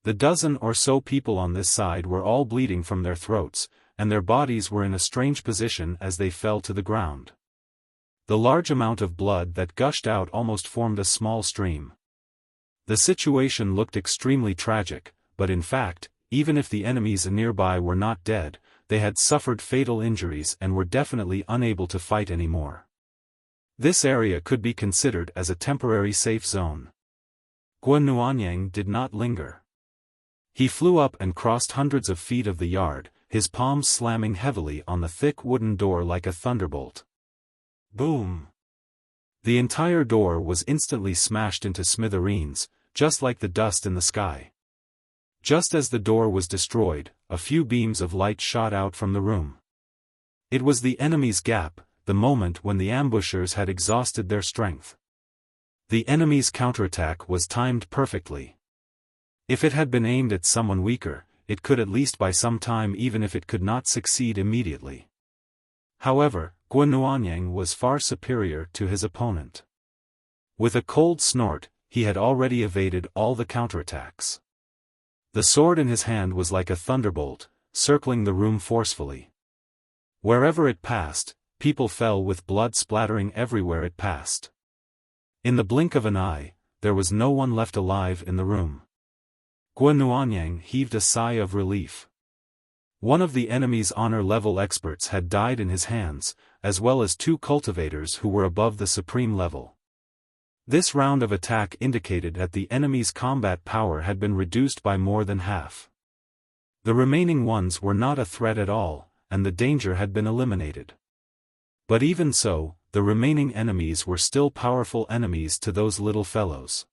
The dozen or so people on this side were all bleeding from their throats, and their bodies were in a strange position as they fell to the ground. The large amount of blood that gushed out almost formed a small stream. The situation looked extremely tragic, but in fact, even if the enemies nearby were not dead, they had suffered fatal injuries and were definitely unable to fight anymore. This area could be considered as a temporary safe zone. Guo Nuanyang did not linger. He flew up and crossed hundreds of feet of the yard, his palms slamming heavily on the thick wooden door like a thunderbolt. Boom! The entire door was instantly smashed into smithereens, just like the dust in the sky. Just as the door was destroyed, a few beams of light shot out from the room. It was the enemy's gap, the moment when the ambushers had exhausted their strength. The enemy's counterattack was timed perfectly. If it had been aimed at someone weaker, it could at least buy some time even if it could not succeed immediately. However, Guo Nuanyang was far superior to his opponent. With a cold snort, he had already evaded all the counterattacks. The sword in his hand was like a thunderbolt, circling the room forcefully. Wherever it passed, people fell with blood splattering everywhere it passed. In the blink of an eye, there was no one left alive in the room. Guo Nuanyang heaved a sigh of relief. One of the enemy's honor-level experts had died in his hands, as well as 2 cultivators who were above the supreme level. This round of attack indicated that the enemy's combat power had been reduced by more than half. The remaining ones were not a threat at all, and the danger had been eliminated. But even so, the remaining enemies were still powerful enemies to those little fellows.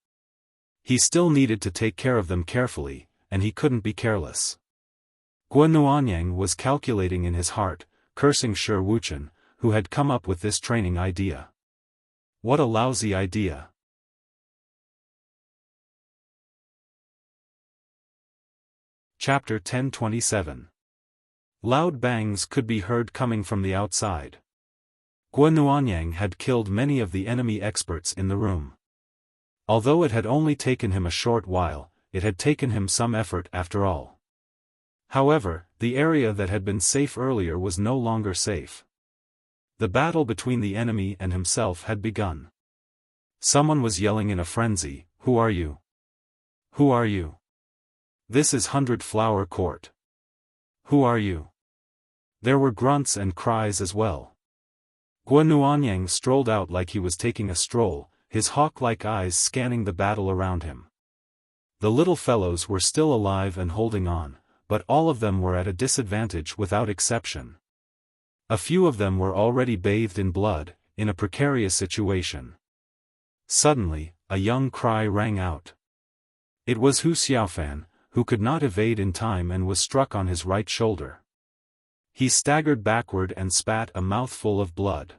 He still needed to take care of them carefully, and he couldn't be careless. Guo Nuanyang was calculating in his heart, cursing Shi Wuchen, who had come up with this training idea. What a lousy idea. Chapter 1027. Loud bangs could be heard coming from the outside. Guo Nuanyang had killed many of the enemy experts in the room. Although it had only taken him a short while, it had taken him some effort after all. However, the area that had been safe earlier was no longer safe. The battle between the enemy and himself had begun. Someone was yelling in a frenzy, "Who are you? Who are you? This is 100 Flower Court. Who are you?" There were grunts and cries as well. Guo Nuanyang strolled out like he was taking a stroll, his hawk-like eyes scanning the battle around him. The little fellows were still alive and holding on, but all of them were at a disadvantage without exception. A few of them were already bathed in blood, in a precarious situation. Suddenly, a young cry rang out. It was Xiaofan, who could not evade in time and was struck on his right shoulder. He staggered backward and spat a mouthful of blood.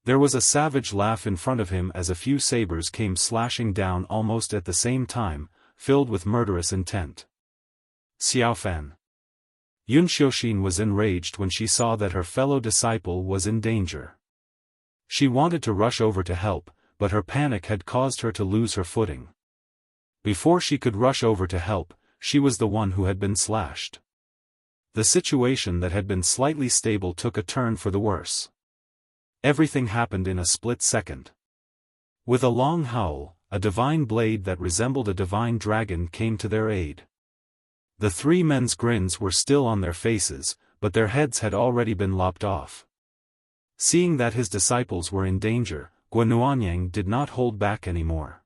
There was a savage laugh in front of him as a few sabers came slashing down almost at the same time, filled with murderous intent. Xiaofan. Yun Xiaoxin was enraged when she saw that her fellow disciple was in danger. She wanted to rush over to help, but her panic had caused her to lose her footing. Before she could rush over to help, she was the one who had been slashed. The situation that had been slightly stable took a turn for the worse. Everything happened in a split second. With a long howl, a divine blade that resembled a divine dragon came to their aid. The three men's grins were still on their faces, but their heads had already been lopped off. Seeing that his disciples were in danger, Guanuanyang did not hold back anymore.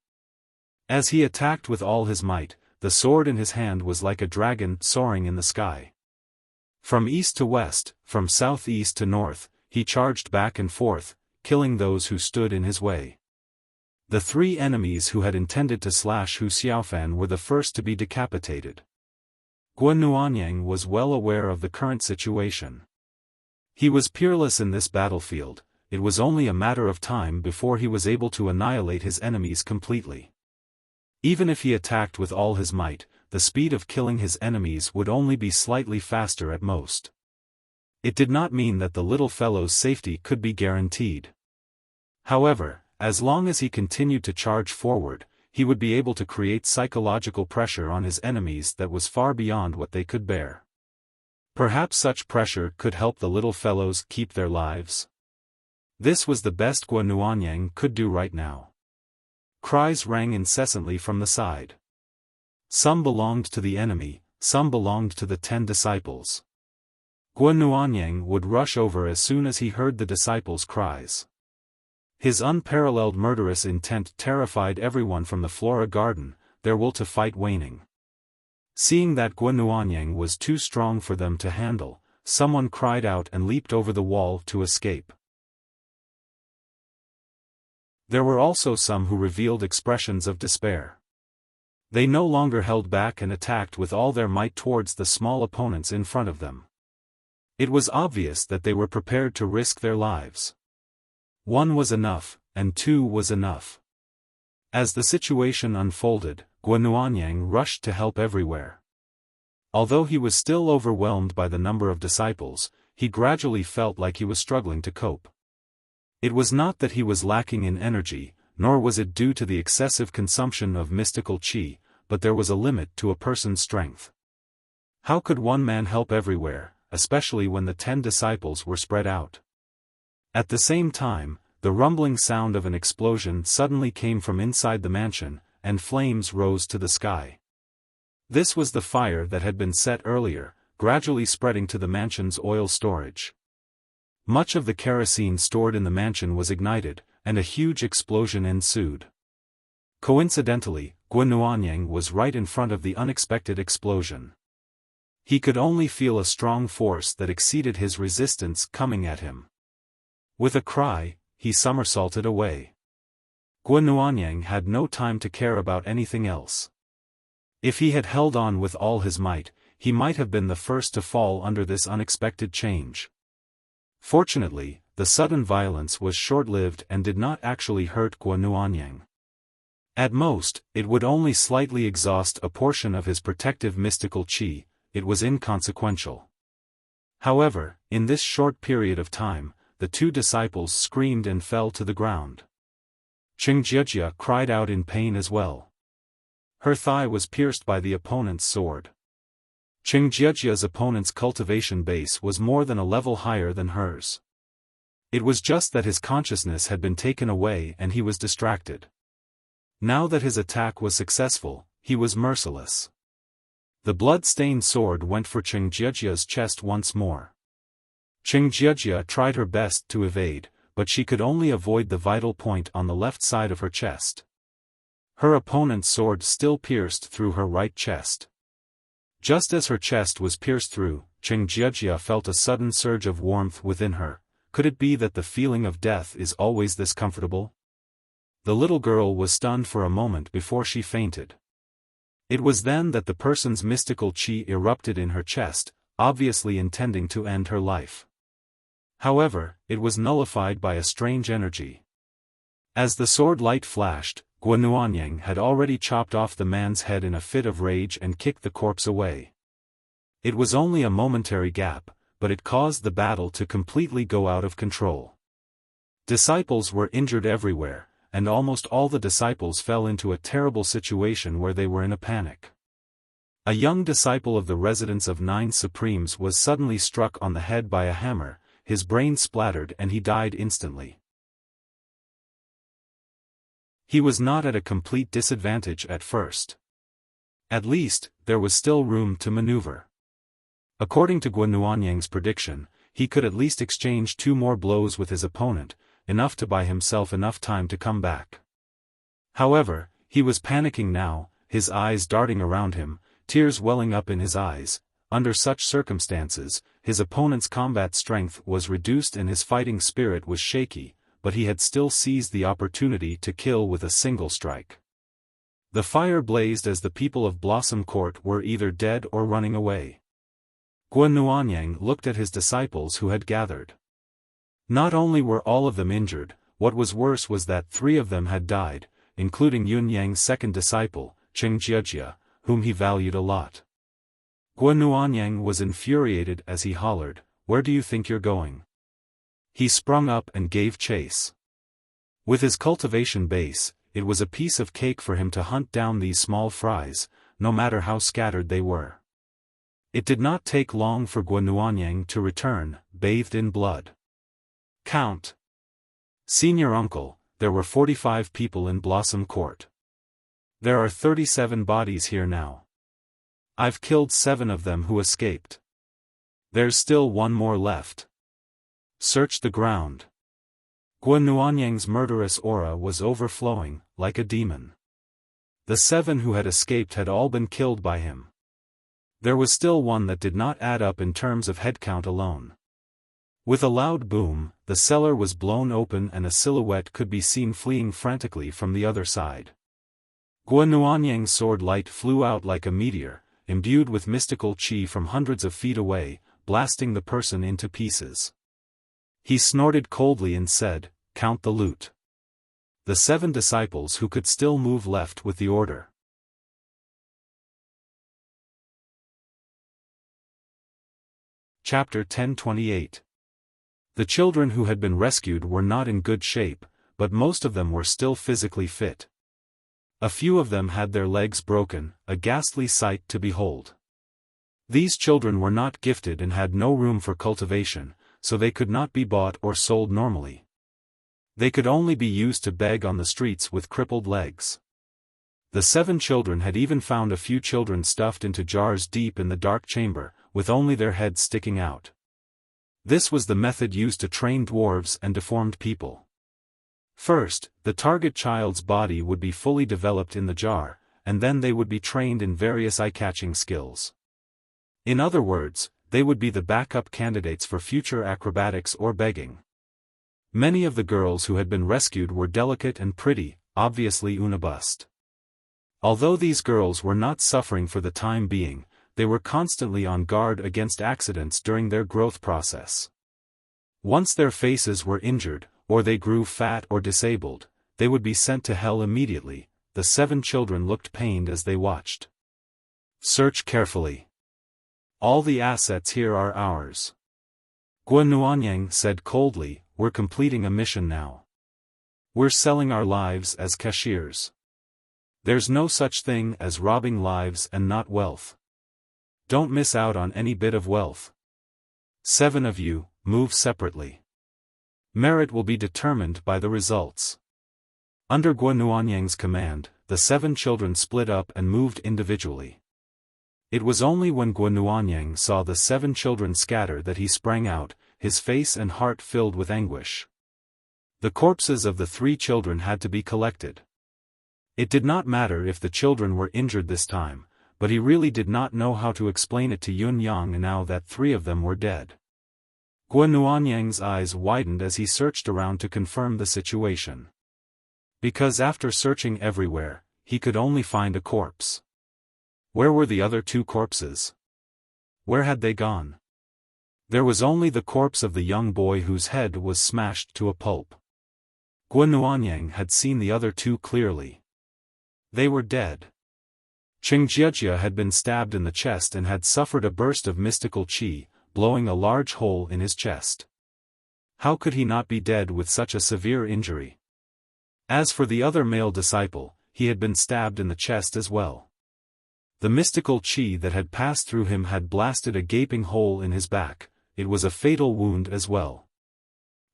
As he attacked with all his might, the sword in his hand was like a dragon soaring in the sky. From east to west, from southeast to north, he charged back and forth, killing those who stood in his way. The three enemies who had intended to slash Hu Xiaofan were the first to be decapitated. Guanuanyang was well aware of the current situation. He was peerless in this battlefield. It was only a matter of time before he was able to annihilate his enemies completely. Even if he attacked with all his might, the speed of killing his enemies would only be slightly faster at most. It did not mean that the little fellow's safety could be guaranteed. However, as long as he continued to charge forward, he would be able to create psychological pressure on his enemies that was far beyond what they could bear. Perhaps such pressure could help the little fellows keep their lives. This was the best Guanuanyang could do right now. Cries rang incessantly from the side. Some belonged to the enemy, some belonged to the 10 disciples. Guanuanyang would rush over as soon as he heard the disciples' cries. His unparalleled murderous intent terrified everyone from the Flora Garden, their will to fight waning. Seeing that Guanuanyang was too strong for them to handle, someone cried out and leaped over the wall to escape. There were also some who revealed expressions of despair. They no longer held back and attacked with all their might towards the small opponents in front of them. It was obvious that they were prepared to risk their lives. 1 was enough, and 2 was enough. As the situation unfolded, Guanuanyang rushed to help everywhere. Although he was still overwhelmed by the number of disciples, he gradually felt like he was struggling to cope. It was not that he was lacking in energy, nor was it due to the excessive consumption of mystical qi, but there was a limit to a person's strength. How could one man help everywhere, especially when the 10 disciples were spread out? At the same time, the rumbling sound of an explosion suddenly came from inside the mansion, and flames rose to the sky. This was the fire that had been set earlier, gradually spreading to the mansion's oil storage. Much of the kerosene stored in the mansion was ignited, and a huge explosion ensued. Coincidentally, Guanuanyang was right in front of the unexpected explosion. He could only feel a strong force that exceeded his resistance coming at him. With a cry, he somersaulted away. Guanuanyang had no time to care about anything else. If he had held on with all his might, he might have been the first to fall under this unexpected change. Fortunately, the sudden violence was short-lived and did not actually hurt Guanuanyang. At most, it would only slightly exhaust a portion of his protective mystical qi. It was inconsequential. However, in this short period of time, the 2 disciples screamed and fell to the ground. Qingjia cried out in pain as well. Her thigh was pierced by the opponent's sword. Qingjiajia's opponent's cultivation base was more than a level higher than hers. It was just that his consciousness had been taken away and he was distracted. Now that his attack was successful, he was merciless. The blood-stained sword went for Qingjiajia's chest once more. Qingjia tried her best to evade, but she could only avoid the vital point on the left side of her chest. Her opponent's sword still pierced through her right chest. Just as her chest was pierced through, Qingjia felt a sudden surge of warmth within her. Could it be that the feeling of death is always this comfortable? The little girl was stunned for a moment before she fainted. It was then that the person's mystical chi erupted in her chest, obviously intending to end her life. However, it was nullified by a strange energy. As the sword light flashed, Guanuanyang had already chopped off the man's head in a fit of rage and kicked the corpse away. It was only a momentary gap, but it caused the battle to completely go out of control. Disciples were injured everywhere, and almost all the disciples fell into a terrible situation where they were in a panic. A young disciple of the residence of 9 Supremes was suddenly struck on the head by a hammer, his brain splattered and he died instantly. He was not at a complete disadvantage at first. At least, there was still room to maneuver. According to Guanuanyang's prediction, he could at least exchange 2 more blows with his opponent, enough to buy himself enough time to come back. However, he was panicking now, his eyes darting around him, tears welling up in his eyes. Under such circumstances, his opponent's combat strength was reduced and his fighting spirit was shaky, but he had still seized the opportunity to kill with a single strike. The fire blazed as the people of Blossom Court were either dead or running away. Guanuanyang looked at his disciples who had gathered. Not only were all of them injured, what was worse was that 3 of them had died, including Yun Yang's second disciple, Chengjia, whom he valued a lot. Guanuanyang was infuriated as he hollered, "Where do you think you're going?" He sprung up and gave chase. With his cultivation base, it was a piece of cake for him to hunt down these small fries, no matter how scattered they were. It did not take long for Guanuanyang to return, bathed in blood. Count. Senior uncle, there were 45 people in Blossom Court. There are 37 bodies here now. I've killed 7 of them who escaped. There's still 1 more left. Search the ground. Guanuanyang's murderous aura was overflowing, like a demon. The 7 who had escaped had all been killed by him. There was still 1 that did not add up in terms of headcount alone. With a loud boom, the cellar was blown open and a silhouette could be seen fleeing frantically from the other side. Guanuanyang's sword light flew out like a meteor, imbued with mystical chi from hundreds of feet away, blasting the person into pieces. He snorted coldly and said, "Count the loot." The 7 disciples who could still move left with the order. Chapter 10:28. The children who had been rescued were not in good shape, but most of them were still physically fit. A few of them had their legs broken, a ghastly sight to behold. These children were not gifted and had no room for cultivation, so they could not be bought or sold normally. They could only be used to beg on the streets with crippled legs. The 7 children had even found a few children stuffed into jars deep in the dark chamber, with only their heads sticking out. This was the method used to train dwarves and deformed people. First, the target child's body would be fully developed in the jar, and then they would be trained in various eye-catching skills. In other words, they would be the backup candidates for future acrobatics or begging. Many of the girls who had been rescued were delicate and pretty, obviously unabused. Although these girls were not suffering for the time being, they were constantly on guard against accidents during their growth process. Once their faces were injured, or they grew fat or disabled, they would be sent to hell immediately. The 7 children looked pained as they watched. Search carefully. All the assets here are ours. Guanuanyang said coldly, "We're completing a mission now. We're selling our lives as cashiers. There's no such thing as robbing lives and not wealth. Don't miss out on any bit of wealth. 7 of you, move separately. Merit will be determined by the results." Under Guanuanyang's command, the 7 children split up and moved individually. It was only when Guanuanyang saw the 7 children scatter that he sprang out, his face and heart filled with anguish. The corpses of the 3 children had to be collected. It did not matter if the children were injured this time, but he really did not know how to explain it to Yun Yang now that 3 of them were dead. Guanuanyang's eyes widened as he searched around to confirm the situation. Because after searching everywhere, he could only find a corpse. Where were the other 2 corpses? Where had they gone? There was only the corpse of the young boy whose head was smashed to a pulp. Guan had seen the other 2 clearly. They were dead. Cheng Jiajia had been stabbed in the chest and had suffered a burst of mystical qi, blowing a large hole in his chest. How could he not be dead with such a severe injury? As for the other male disciple, he had been stabbed in the chest as well. The mystical qi that had passed through him had blasted a gaping hole in his back. It was a fatal wound as well.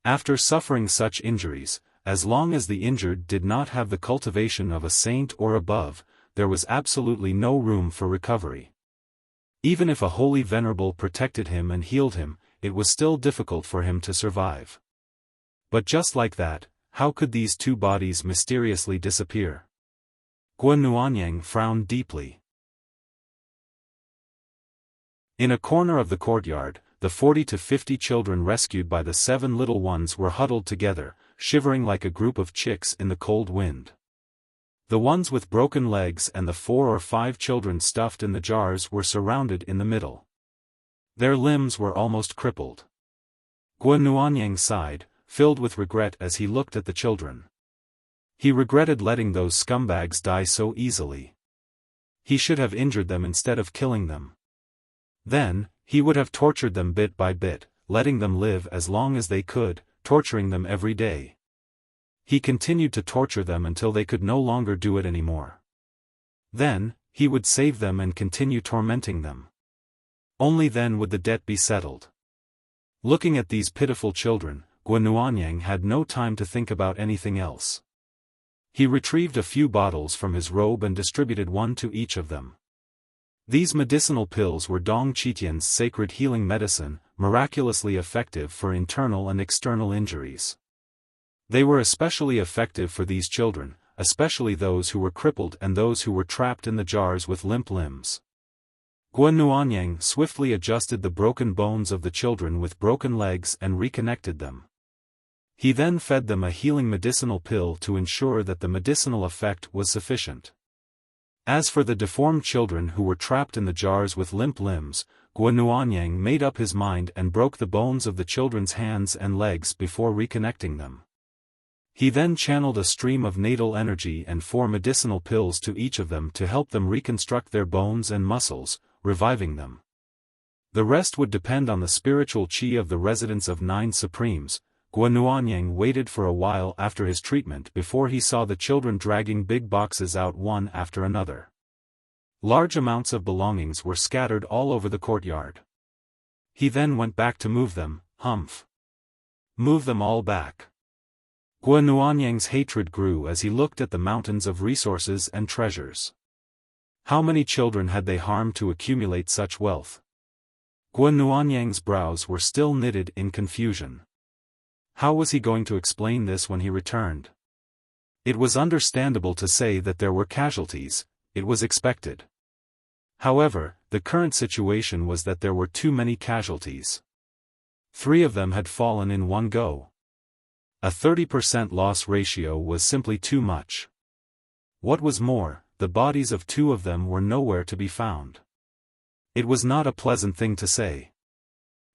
After suffering such injuries, as long as the injured did not have the cultivation of a saint or above, there was absolutely no room for recovery. Even if a holy venerable protected him and healed him, it was still difficult for him to survive. But just like that, how could these 2 bodies mysteriously disappear? Guan frowned deeply. In a corner of the courtyard, the 40 to 50 children rescued by the 7 little ones were huddled together, shivering like a group of chicks in the cold wind. The ones with broken legs and the 4 or 5 children stuffed in the jars were surrounded in the middle. Their limbs were almost crippled. Guan sighed, filled with regret as he looked at the children. He regretted letting those scumbags die so easily. He should have injured them instead of killing them. Then, he would have tortured them bit by bit, letting them live as long as they could, torturing them every day. He continued to torture them until they could no longer do it anymore. Then, he would save them and continue tormenting them. Only then would the debt be settled. Looking at these pitiful children, Guan had no time to think about anything else. He retrieved a few bottles from his robe and distributed one to each of them. These medicinal pills were Dong Qitian's sacred healing medicine, miraculously effective for internal and external injuries. They were especially effective for these children, especially those who were crippled and those who were trapped in the jars with limp limbs. Guan swiftly adjusted the broken bones of the children with broken legs and reconnected them. He then fed them a healing medicinal pill to ensure that the medicinal effect was sufficient. As for the deformed children who were trapped in the jars with limp limbs, Guan made up his mind and broke the bones of the children's hands and legs before reconnecting them. He then channeled a stream of natal energy and 4 medicinal pills to each of them to help them reconstruct their bones and muscles, reviving them. The rest would depend on the spiritual qi of the residents of 9 Supremes. Guan waited for a while after his treatment before he saw the children dragging big boxes out one after another. Large amounts of belongings were scattered all over the courtyard. He then went back to move them. Humph! Move them all back. Guan hatred grew as he looked at the mountains of resources and treasures. How many children had they harmed to accumulate such wealth? Guan brows were still knitted in confusion. How was he going to explain this when he returned? It was understandable to say that there were casualties, it was expected. However, the current situation was that there were too many casualties. 3 of them had fallen in one go. A 30% loss ratio was simply too much. What was more, the bodies of 2 of them were nowhere to be found. It was not a pleasant thing to say.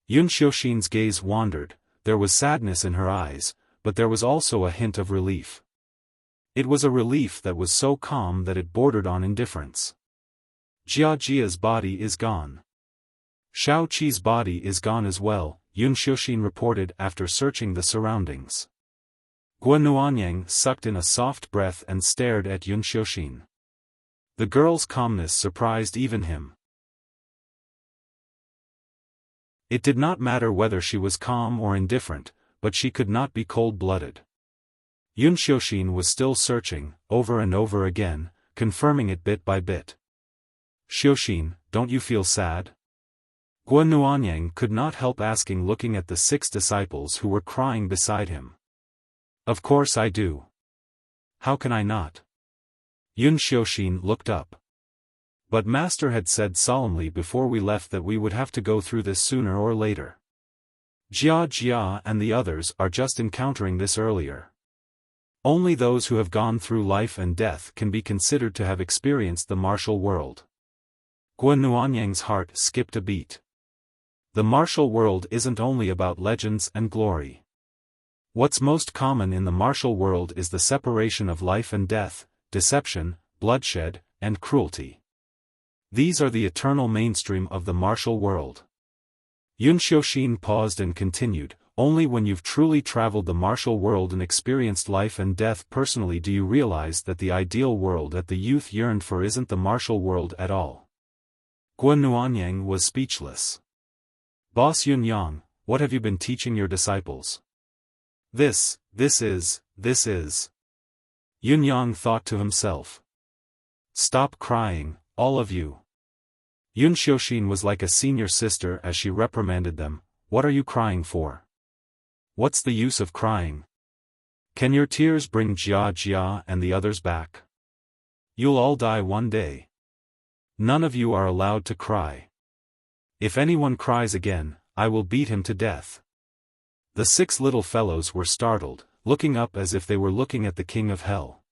Yun Xiaoxin's gaze wandered. There was sadness in her eyes, but there was also a hint of relief. It was a relief that was so calm that it bordered on indifference. Jiajia's body is gone. Shao Qi's body is gone as well, Yun Xiaoxin reported after searching the surroundings. Guan sucked in a soft breath and stared at Yun Xiaoxin. The girl's calmness surprised even him. It did not matter whether she was calm or indifferent, but she could not be cold-blooded. Yun Xiaoxin was still searching, over and over again, confirming it bit by bit. Xiaoxin, don't you feel sad? Guan could not help asking, looking at the 6 disciples who were crying beside him. Of course I do. How can I not? Yun Xiaoxin looked up. But Master had said solemnly before we left that we would have to go through this sooner or later. Jia and the others are just encountering this earlier. Only those who have gone through life and death can be considered to have experienced the martial world. Guan Nuanyang's heart skipped a beat. The martial world isn't only about legends and glory. What's most common in the martial world is the separation of life and death, deception, bloodshed, and cruelty. These are the eternal mainstream of the martial world. Yun Xiaofan paused and continued, only when you've truly traveled the martial world and experienced life and death personally do you realize that the ideal world that the youth yearned for isn't the martial world at all. Guan Nuanyang was speechless. Boss Yun Yang, what have you been teaching your disciples? This is. Yun Yang thought to himself. Stop crying, all of you. Yun Xiaofan was like a senior sister as she reprimanded them. What are you crying for? What's the use of crying? Can your tears bring Jia and the others back? You'll all die one day. None of you are allowed to cry. If anyone cries again, I will beat him to death. The 6 little fellows were startled, looking up as if they were looking at the king of hell.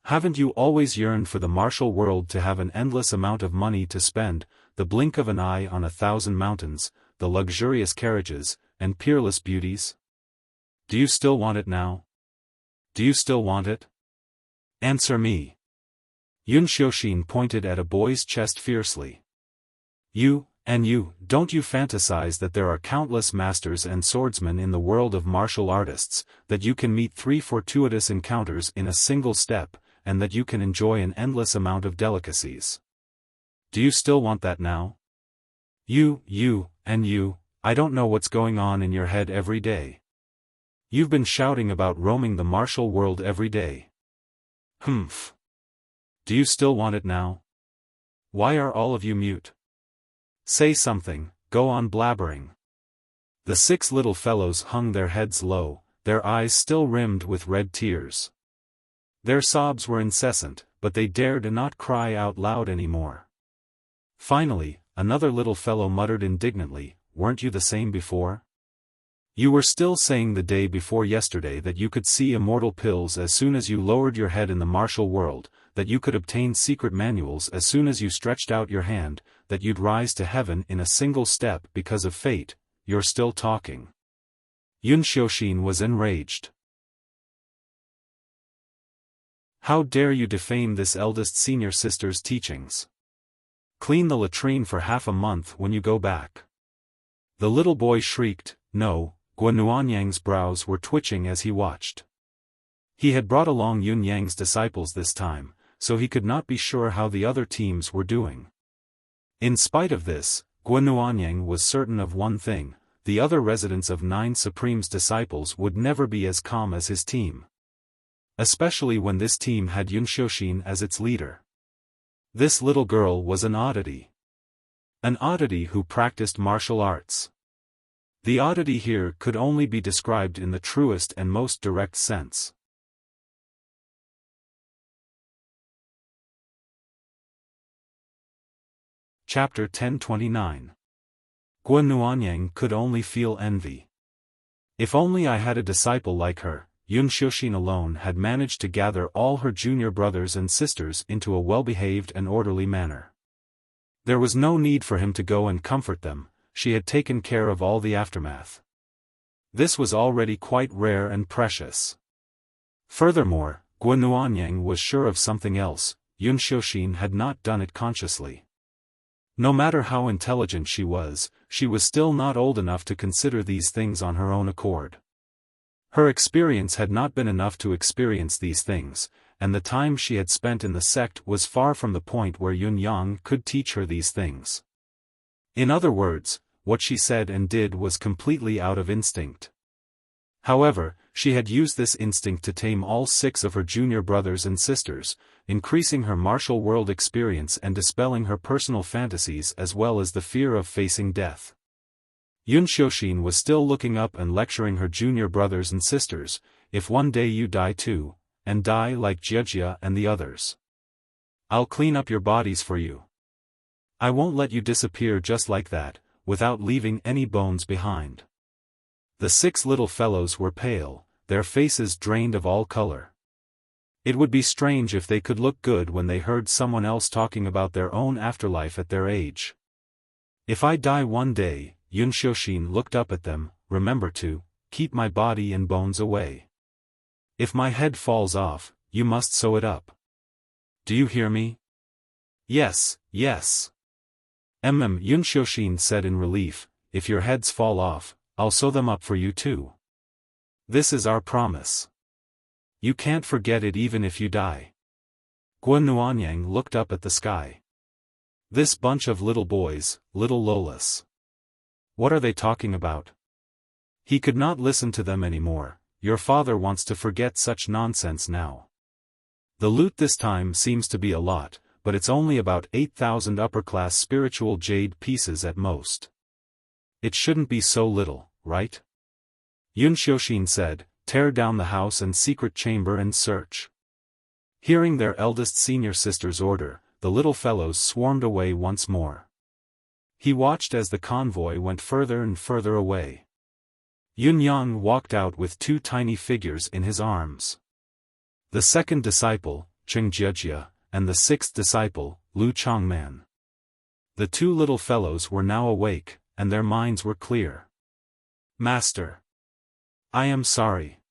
Haven't you always yearned for the martial world to have an endless amount of money to spend, the blink of an eye on 1,000 mountains, the luxurious carriages, and peerless beauties? Do you still want it now? Do you still want it? Answer me. Yun Xiaofan pointed at a boy's chest fiercely. Don't you fantasize that there are countless masters and swordsmen in the world of martial artists, that you can meet 3 fortuitous encounters in a single step, and that you can enjoy an endless amount of delicacies? Do you still want that now? I don't know what's going on in your head every day. You've been shouting about roaming the martial world every day. Humph. Do you still want it now? Why are all of you mute? Say something, go on blabbering. The 6 little fellows hung their heads low, their eyes still rimmed with red tears. Their sobs were incessant, but they dared not cry out loud anymore. Finally, another little fellow muttered indignantly, weren't you the same before? You were still saying the day before yesterday that you could see immortal pills as soon as you lowered your head in the martial world, that you could obtain secret manuals as soon as you stretched out your hand, that you'd rise to heaven in a single step because of fate. You're still talking. Yun Xiaofan was enraged. How dare you defame this eldest senior sister's teachings? Clean the latrine for half a month when you go back. The little boy shrieked. No, Guan Nuanyang's brows were twitching as he watched. He had brought along Yun Yang's disciples this time, so he could not be sure how the other teams were doing. In spite of this, Guan Nuanyang was certain of one thing: the other residents of 9 Supreme's disciples would never be as calm as his team. Especially when this team had Yun Xiaofan as its leader. This little girl was an oddity. An oddity who practiced martial arts. The oddity here could only be described in the truest and most direct sense. Chapter 1029. Guan Nuanyang could only feel envy. If only I had a disciple like her. Yun Xiaofan alone had managed to gather all her junior brothers and sisters into a well-behaved and orderly manner. There was no need for him to go and comfort them, she had taken care of all the aftermath. This was already quite rare and precious. Furthermore, Guan Nuanyang was sure of something else: Yun Xiaofan had not done it consciously. No matter how intelligent she was still not old enough to consider these things on her own accord. Her experience had not been enough to experience these things, and the time she had spent in the sect was far from the point where Yun Yang could teach her these things. In other words, what she said and did was completely out of instinct. However, she had used this instinct to tame all 6 of her junior brothers and sisters, increasing her martial world experience and dispelling her personal fantasies as well as the fear of facing death. Yun Xiaofan was still looking up and lecturing her junior brothers and sisters, if one day you die too, and die like Jia and the others, I'll clean up your bodies for you. I won't let you disappear just like that, without leaving any bones behind. The 6 little fellows were pale, their faces drained of all color. It would be strange if they could look good when they heard someone else talking about their own afterlife at their age. If I die one day, Yun Xiaofan looked up at them, remember to keep my body and bones away. If my head falls off, you must sew it up. Do you hear me? Yes, yes. Yun Xiaofan said in relief, if your heads fall off, I'll sew them up for you too. This is our promise. You can't forget it even if you die. Guan looked up at the sky. This bunch of little boys, little Lolas. What are they talking about? He could not listen to them anymore. Your father wants to forget such nonsense now. The loot this time seems to be a lot, but it's only about 8,000 upper-class spiritual jade pieces at most. It shouldn't be so little, right? Yun Xiaofan said, tear down the house and secret chamber and search. Hearing their eldest senior sister's order, the little fellows swarmed away once more. He watched as the convoy went further and further away. Yun Yang walked out with two tiny figures in his arms. The second disciple, Jiejia, and the sixth disciple, Lu Changman. The two little fellows were now awake, and their minds were clear. Master. I am sorry.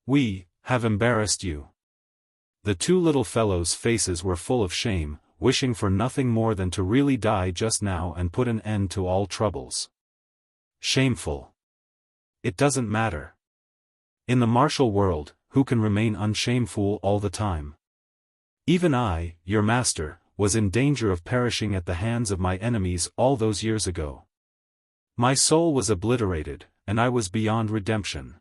We have embarrassed you. The two little fellows' faces were full of shame, wishing for nothing more than to really die just now and put an end to all troubles. Shameful. It doesn't matter. In the martial world, who can remain unshameful all the time? Even I, your master, was in danger of perishing at the hands of my enemies all those years ago. My soul was obliterated, and I was beyond redemption.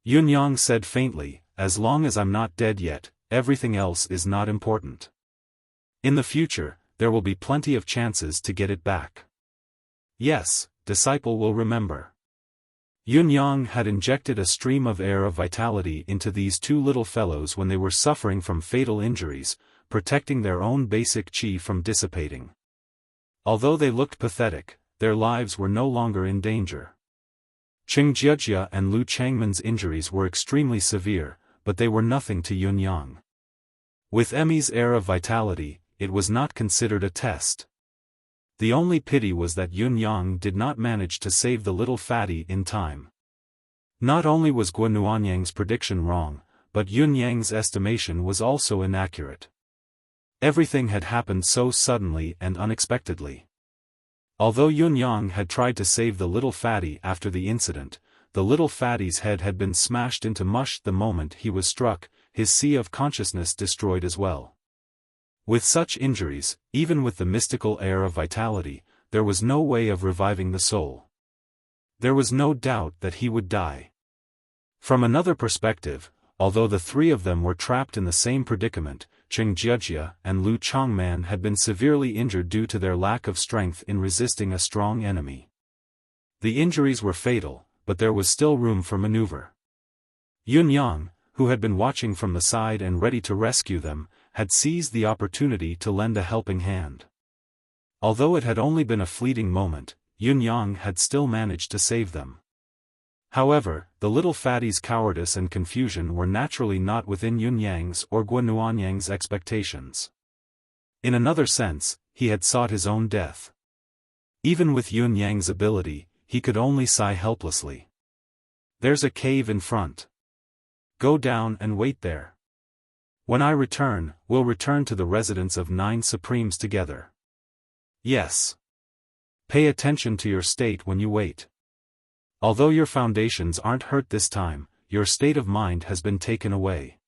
Yun Yang said faintly, as long as I'm not dead yet, everything else is not important. In the future, there will be plenty of chances to get it back. Yes, disciple will remember. Yun Yang had injected a stream of air of vitality into these two little fellows when they were suffering from fatal injuries, protecting their own basic qi from dissipating. Although they looked pathetic, their lives were no longer in danger. Jiejia and Lu Changman's injuries were extremely severe, but they were nothing to Yun Yang. With Emmy's air of vitality, it was not considered a test. The only pity was that Yun Yang did not manage to save the little fatty in time. Not only was Guan prediction wrong, but Yun Yang's estimation was also inaccurate. Everything had happened so suddenly and unexpectedly. Although Yun Yang had tried to save the little fatty after the incident, the little fatty's head had been smashed into mush the moment he was struck, his sea of consciousness destroyed as well. With such injuries, even with the mystical air of vitality, there was no way of reviving the soul. There was no doubt that he would die. From another perspective, although the three of them were trapped in the same predicament, Jiejia and Lu Changman had been severely injured due to their lack of strength in resisting a strong enemy. The injuries were fatal, but there was still room for maneuver. Yun Yang, who had been watching from the side and ready to rescue them, had seized the opportunity to lend a helping hand. Although it had only been a fleeting moment, Yun Yang had still managed to save them. However, the little fatty's cowardice and confusion were naturally not within Yun Yang's or Guan expectations. In another sense, he had sought his own death. Even with Yun Yang's ability, he could only sigh helplessly. There's a cave in front. Go down and wait there. When I return, we'll return to the residence of 9 Supremes together. Yes. Pay attention to your state when you wait. Although your foundations aren't hurt this time, your state of mind has been taken away.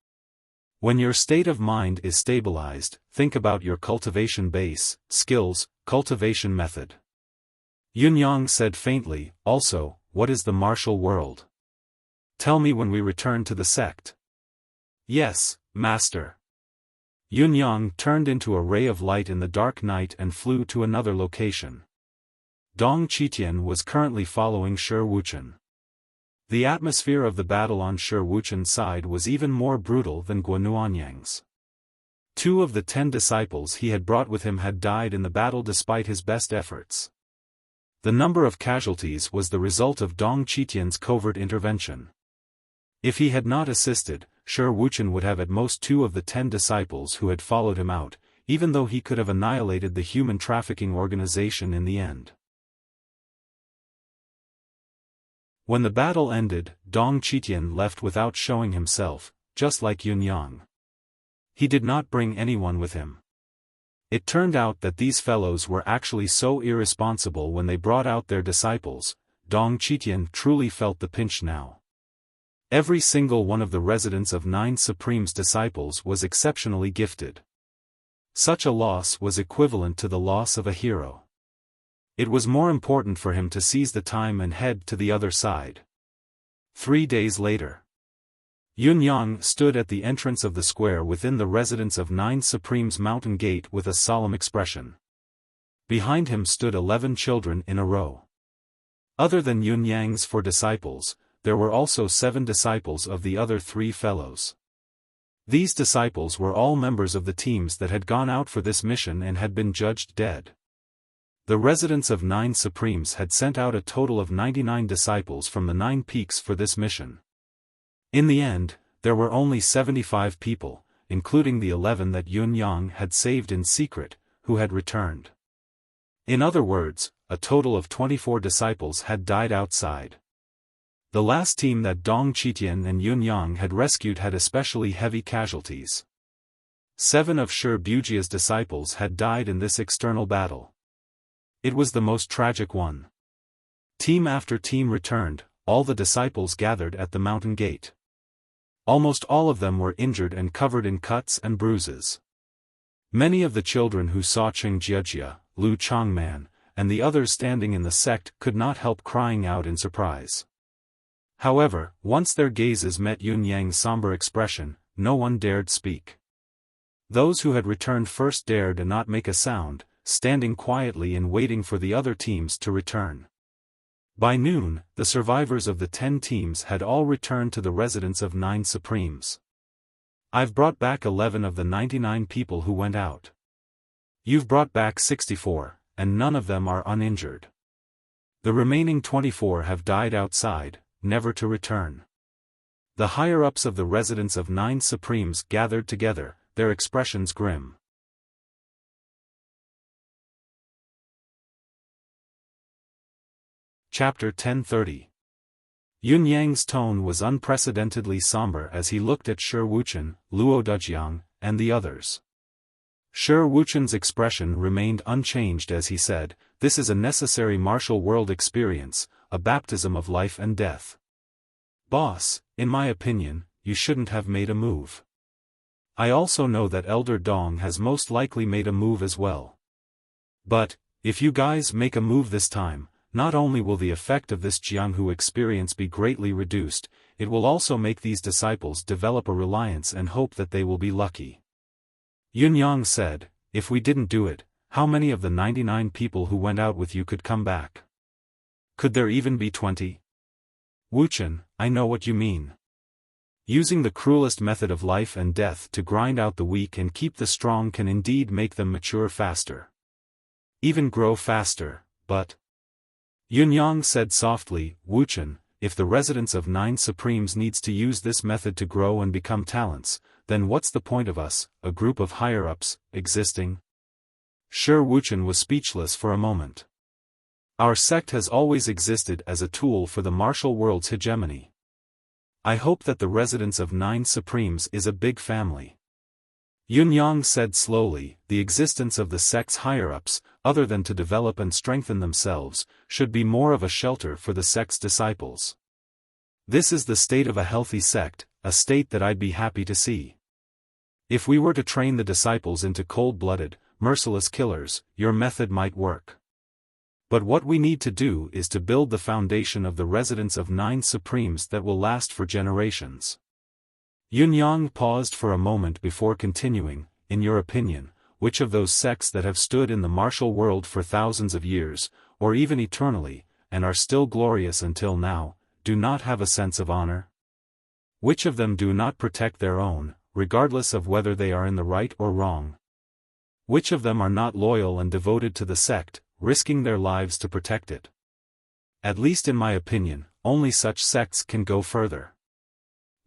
When your state of mind is stabilized, think about your cultivation base, skills, cultivation method. Yun Yang said faintly, also, what is the martial world? Tell me when we return to the sect. Yes, Master. Yun Yang turned into a ray of light in the dark night and flew to another location. Dong Qitian was currently following Shi Wuchen. The atmosphere of the battle on Shi Wuchen's side was even more brutal than Guan. 2 of the 10 disciples he had brought with him had died in the battle despite his best efforts. The number of casualties was the result of Dong Qitian's covert intervention. If he had not assisted, Shi Wuchen would have at most 2 of the 10 disciples who had followed him out, even though he could have annihilated the human trafficking organization in the end. When the battle ended, Dong Qitian left without showing himself, just like Yun Yang. He did not bring anyone with him. It turned out that these fellows were actually so irresponsible when they brought out their disciples. Dong Qitian truly felt the pinch now. Every single one of the residents of 9 Supreme's disciples was exceptionally gifted. Such a loss was equivalent to the loss of a hero. It was more important for him to seize the time and head to the other side. 3 days later, Yun Yang stood at the entrance of the square within the residence of 9 Supreme's mountain gate with a solemn expression. Behind him stood 11 children in a row. Other than Yun Yang's 4 disciples, there were also 7 disciples of the other 3 fellows. These disciples were all members of the teams that had gone out for this mission and had been judged dead. The residents of 9 Supremes had sent out a total of 99 disciples from the 9 peaks for this mission. In the end, there were only 75 people, including the 11 that Yun Yang had saved in secret, who had returned. In other words, a total of 24 disciples had died outside. The last team that Dong Qitian and Yun Yang had rescued had especially heavy casualties. 7 of Shi Bujia's disciples had died in this external battle. It was the most tragic one. Team after team returned, all the disciples gathered at the mountain gate. Almost all of them were injured and covered in cuts and bruises. Many of the children who saw Cheng Jiejia, Lu Changman, and the others standing in the sect could not help crying out in surprise. However, once their gazes met Yun Yang's somber expression, no one dared speak. Those who had returned first dared not make a sound, standing quietly and waiting for the other teams to return. By noon, the survivors of the 10 teams had all returned to the residence of 9 Supremes. I've brought back 11 of the 99 people who went out. You've brought back 64, and none of them are uninjured. The remaining 24 have died outside, never to return. The higher-ups of the residence of 9 Supremes gathered together, their expressions grim. Chapter 1030. Yun Yang's tone was unprecedentedly somber as he looked at Shi Wuchen, Luo Dejiang, and the others. Shi Wuchen's expression remained unchanged as he said, "This is a necessary martial world experience, a baptism of life and death. Boss, in my opinion, you shouldn't have made a move. I also know that Elder Dong has most likely made a move as well. But, if you guys make a move this time, not only will the effect of this Jianghu experience be greatly reduced, it will also make these disciples develop a reliance and hope that they will be lucky." Yun Yang said, "If we didn't do it, how many of the 99 people who went out with you could come back? Could there even be 20? Wuchen, I know what you mean. Using the cruelest method of life and death to grind out the weak and keep the strong can indeed make them mature faster. Even grow faster, but..." Yun Yang said softly, "Wuchen, if the residents of 9 Supremes needs to use this method to grow and become talents, then what's the point of us, a group of higher-ups, existing?" Shi Wuchen was speechless for a moment. "Our sect has always existed as a tool for the martial world's hegemony. I hope that the residents of 9 Supremes is a big family." Yun Yang said slowly, "The existence of the sect's higher-ups, other than to develop and strengthen themselves, should be more of a shelter for the sect's disciples. This is the state of a healthy sect, a state that I'd be happy to see. If we were to train the disciples into cold-blooded, merciless killers, your method might work. But what we need to do is to build the foundation of the residents of 9 Supremes that will last for generations." Yun Yang paused for a moment before continuing, "In your opinion, which of those sects that have stood in the martial world for thousands of years, or even eternally, and are still glorious until now, do not have a sense of honor? Which of them do not protect their own, regardless of whether they are in the right or wrong? Which of them are not loyal and devoted to the sect, risking their lives to protect it? At least in my opinion, only such sects can go further.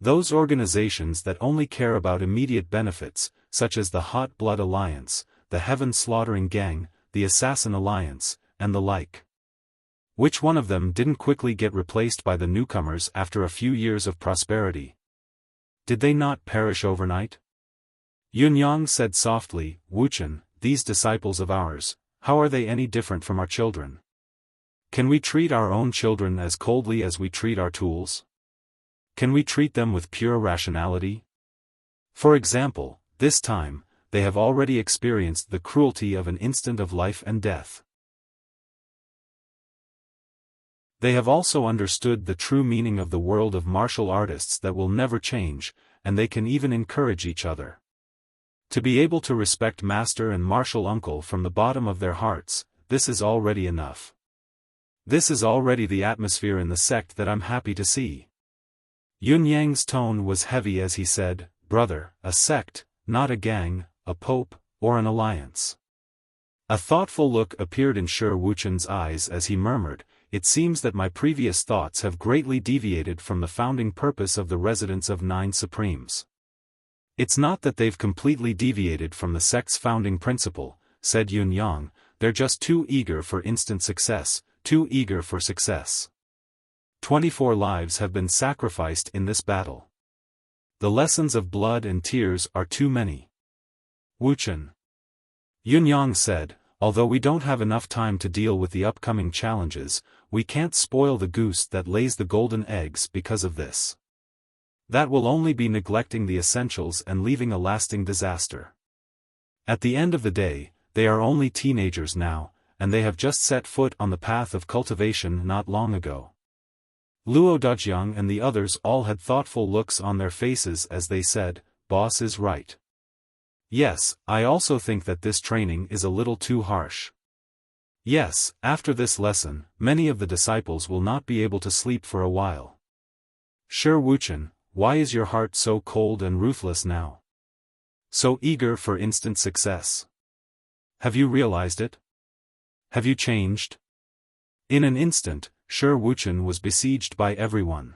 Those organizations that only care about immediate benefits, such as the Hot Blood Alliance, the Heaven Slaughtering Gang, the Assassin Alliance, and the like. Which one of them didn't quickly get replaced by the newcomers after a few years of prosperity? Did they not perish overnight? Yunyang said softly, Wuchen, these disciples of ours, how are they any different from our children? Can we treat our own children as coldly as we treat our tools? Can we treat them with pure rationality? For example, this time, they have already experienced the cruelty of an instant of life and death. They have also understood the true meaning of the world of martial artists that will never change, and they can even encourage each other. To be able to respect master and martial uncle from the bottom of their hearts, this is already enough. This is already the atmosphere in the sect that I'm happy to see. Yunyang's tone was heavy as he said, brother, a sect, not a gang, a pope, or an alliance. A thoughtful look appeared in Shi Wuchen's eyes as he murmured, it seems that my previous thoughts have greatly deviated from the founding purpose of the residents of Nine Supremes. It's not that they've completely deviated from the sect's founding principle, said Yunyang, they're just too eager for instant success, too eager for success. 24 lives have been sacrificed in this battle. The lessons of blood and tears are too many. Wuchen. Yunyang said, although we don't have enough time to deal with the upcoming challenges, we can't spoil the goose that lays the golden eggs because of this. That will only be neglecting the essentials and leaving a lasting disaster. At the end of the day, they are only teenagers now, and they have just set foot on the path of cultivation not long ago. Luo Dajiang and the others all had thoughtful looks on their faces as they said, boss is right. Yes, I also think that this training is a little too harsh. Yes, after this lesson, many of the disciples will not be able to sleep for a while. Shi Wuchen, why is your heart so cold and ruthless now? So eager for instant success? Have you realized it? Have you changed? In an instant, Shi Wuchen was besieged by everyone.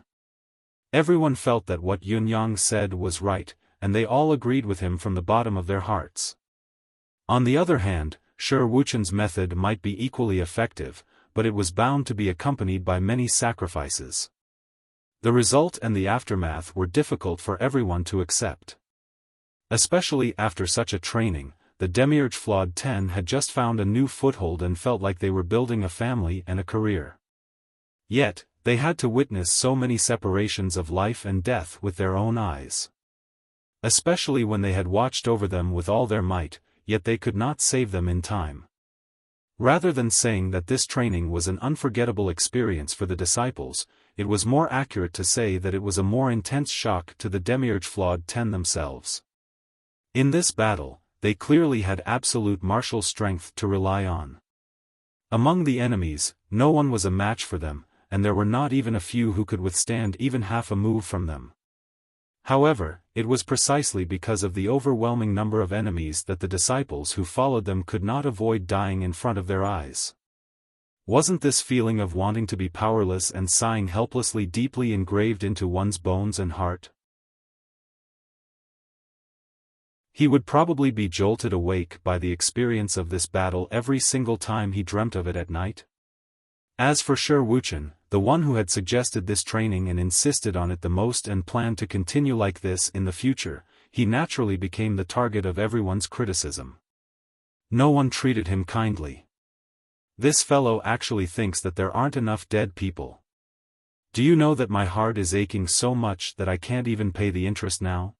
Everyone felt that what Yunyang said was right, and they all agreed with him from the bottom of their hearts. On the other hand, Shi Wuchen's method might be equally effective, but it was bound to be accompanied by many sacrifices. The result and the aftermath were difficult for everyone to accept. Especially after such a training, the Demiurge Flawed 10 had just found a new foothold and felt like they were building a family and a career. Yet, they had to witness so many separations of life and death with their own eyes. Especially when they had watched over them with all their might, yet they could not save them in time. Rather than saying that this training was an unforgettable experience for the disciples, it was more accurate to say that it was a more intense shock to the Demiurge Flawed 10 themselves. In this battle, they clearly had absolute martial strength to rely on. Among the enemies, no one was a match for them, and there were not even a few who could withstand even half a move from them. However, it was precisely because of the overwhelming number of enemies that the disciples who followed them could not avoid dying in front of their eyes. Wasn't this feeling of wanting to be powerless and sighing helplessly deeply engraved into one's bones and heart? He would probably be jolted awake by the experience of this battle every single time he dreamt of it at night. As for Shi Wuchen, the one who had suggested this training and insisted on it the most and planned to continue like this in the future, he naturally became the target of everyone's criticism. No one treated him kindly. This fellow actually thinks that there aren't enough dead people. Do you know that my heart is aching so much that I can't even pay the interest now?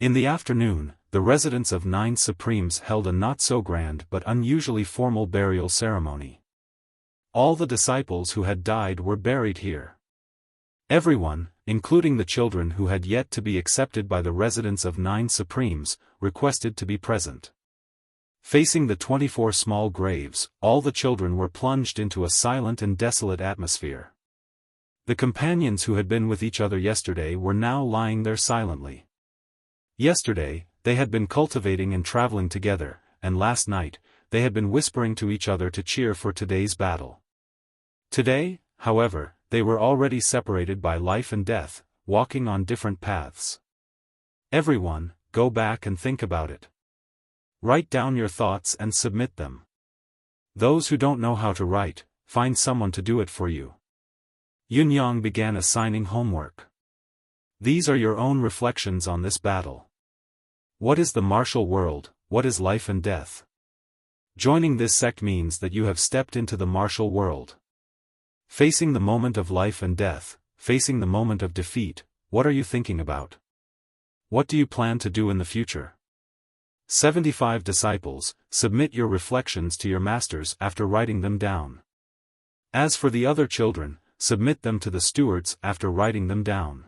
In the afternoon, the residents of Nine Supremes held a not-so-grand but unusually formal burial ceremony. All the disciples who had died were buried here. Everyone, including the children who had yet to be accepted by the residents of Nine Supremes, requested to be present. Facing the 24 small graves, all the children were plunged into a silent and desolate atmosphere. The companions who had been with each other yesterday were now lying there silently. Yesterday, they had been cultivating and traveling together, and last night, they had been whispering to each other to cheer for today's battle. Today, however, they were already separated by life and death, walking on different paths. Everyone, go back and think about it. Write down your thoughts and submit them. Those who don't know how to write, find someone to do it for you. Yunyang began assigning homework. These are your own reflections on this battle. What is the martial world? What is life and death? Joining this sect means that you have stepped into the martial world. Facing the moment of life and death, facing the moment of defeat, what are you thinking about? What do you plan to do in the future? 75 disciples, submit your reflections to your masters after writing them down. As for the other children, submit them to the stewards after writing them down.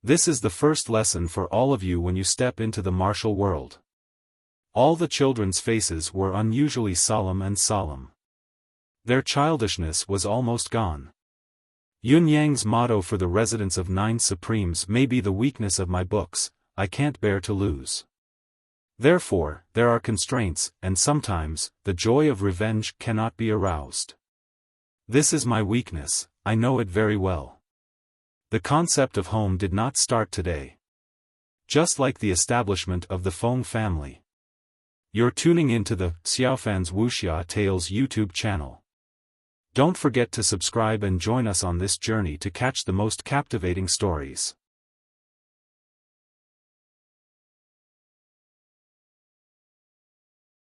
This is the first lesson for all of you when you step into the martial world. All the children's faces were unusually solemn. Their childishness was almost gone. Yunyang's motto for the residents of 9 Supremes may be the weakness of my books, I can't bear to lose. Therefore, there are constraints, and sometimes, the joy of revenge cannot be aroused. This is my weakness, I know it very well. The concept of home did not start today. Just like the establishment of the Feng family. You're tuning into the Xiaofan's Wuxia Tales YouTube channel. Don't forget to subscribe and join us on this journey to catch the most captivating stories.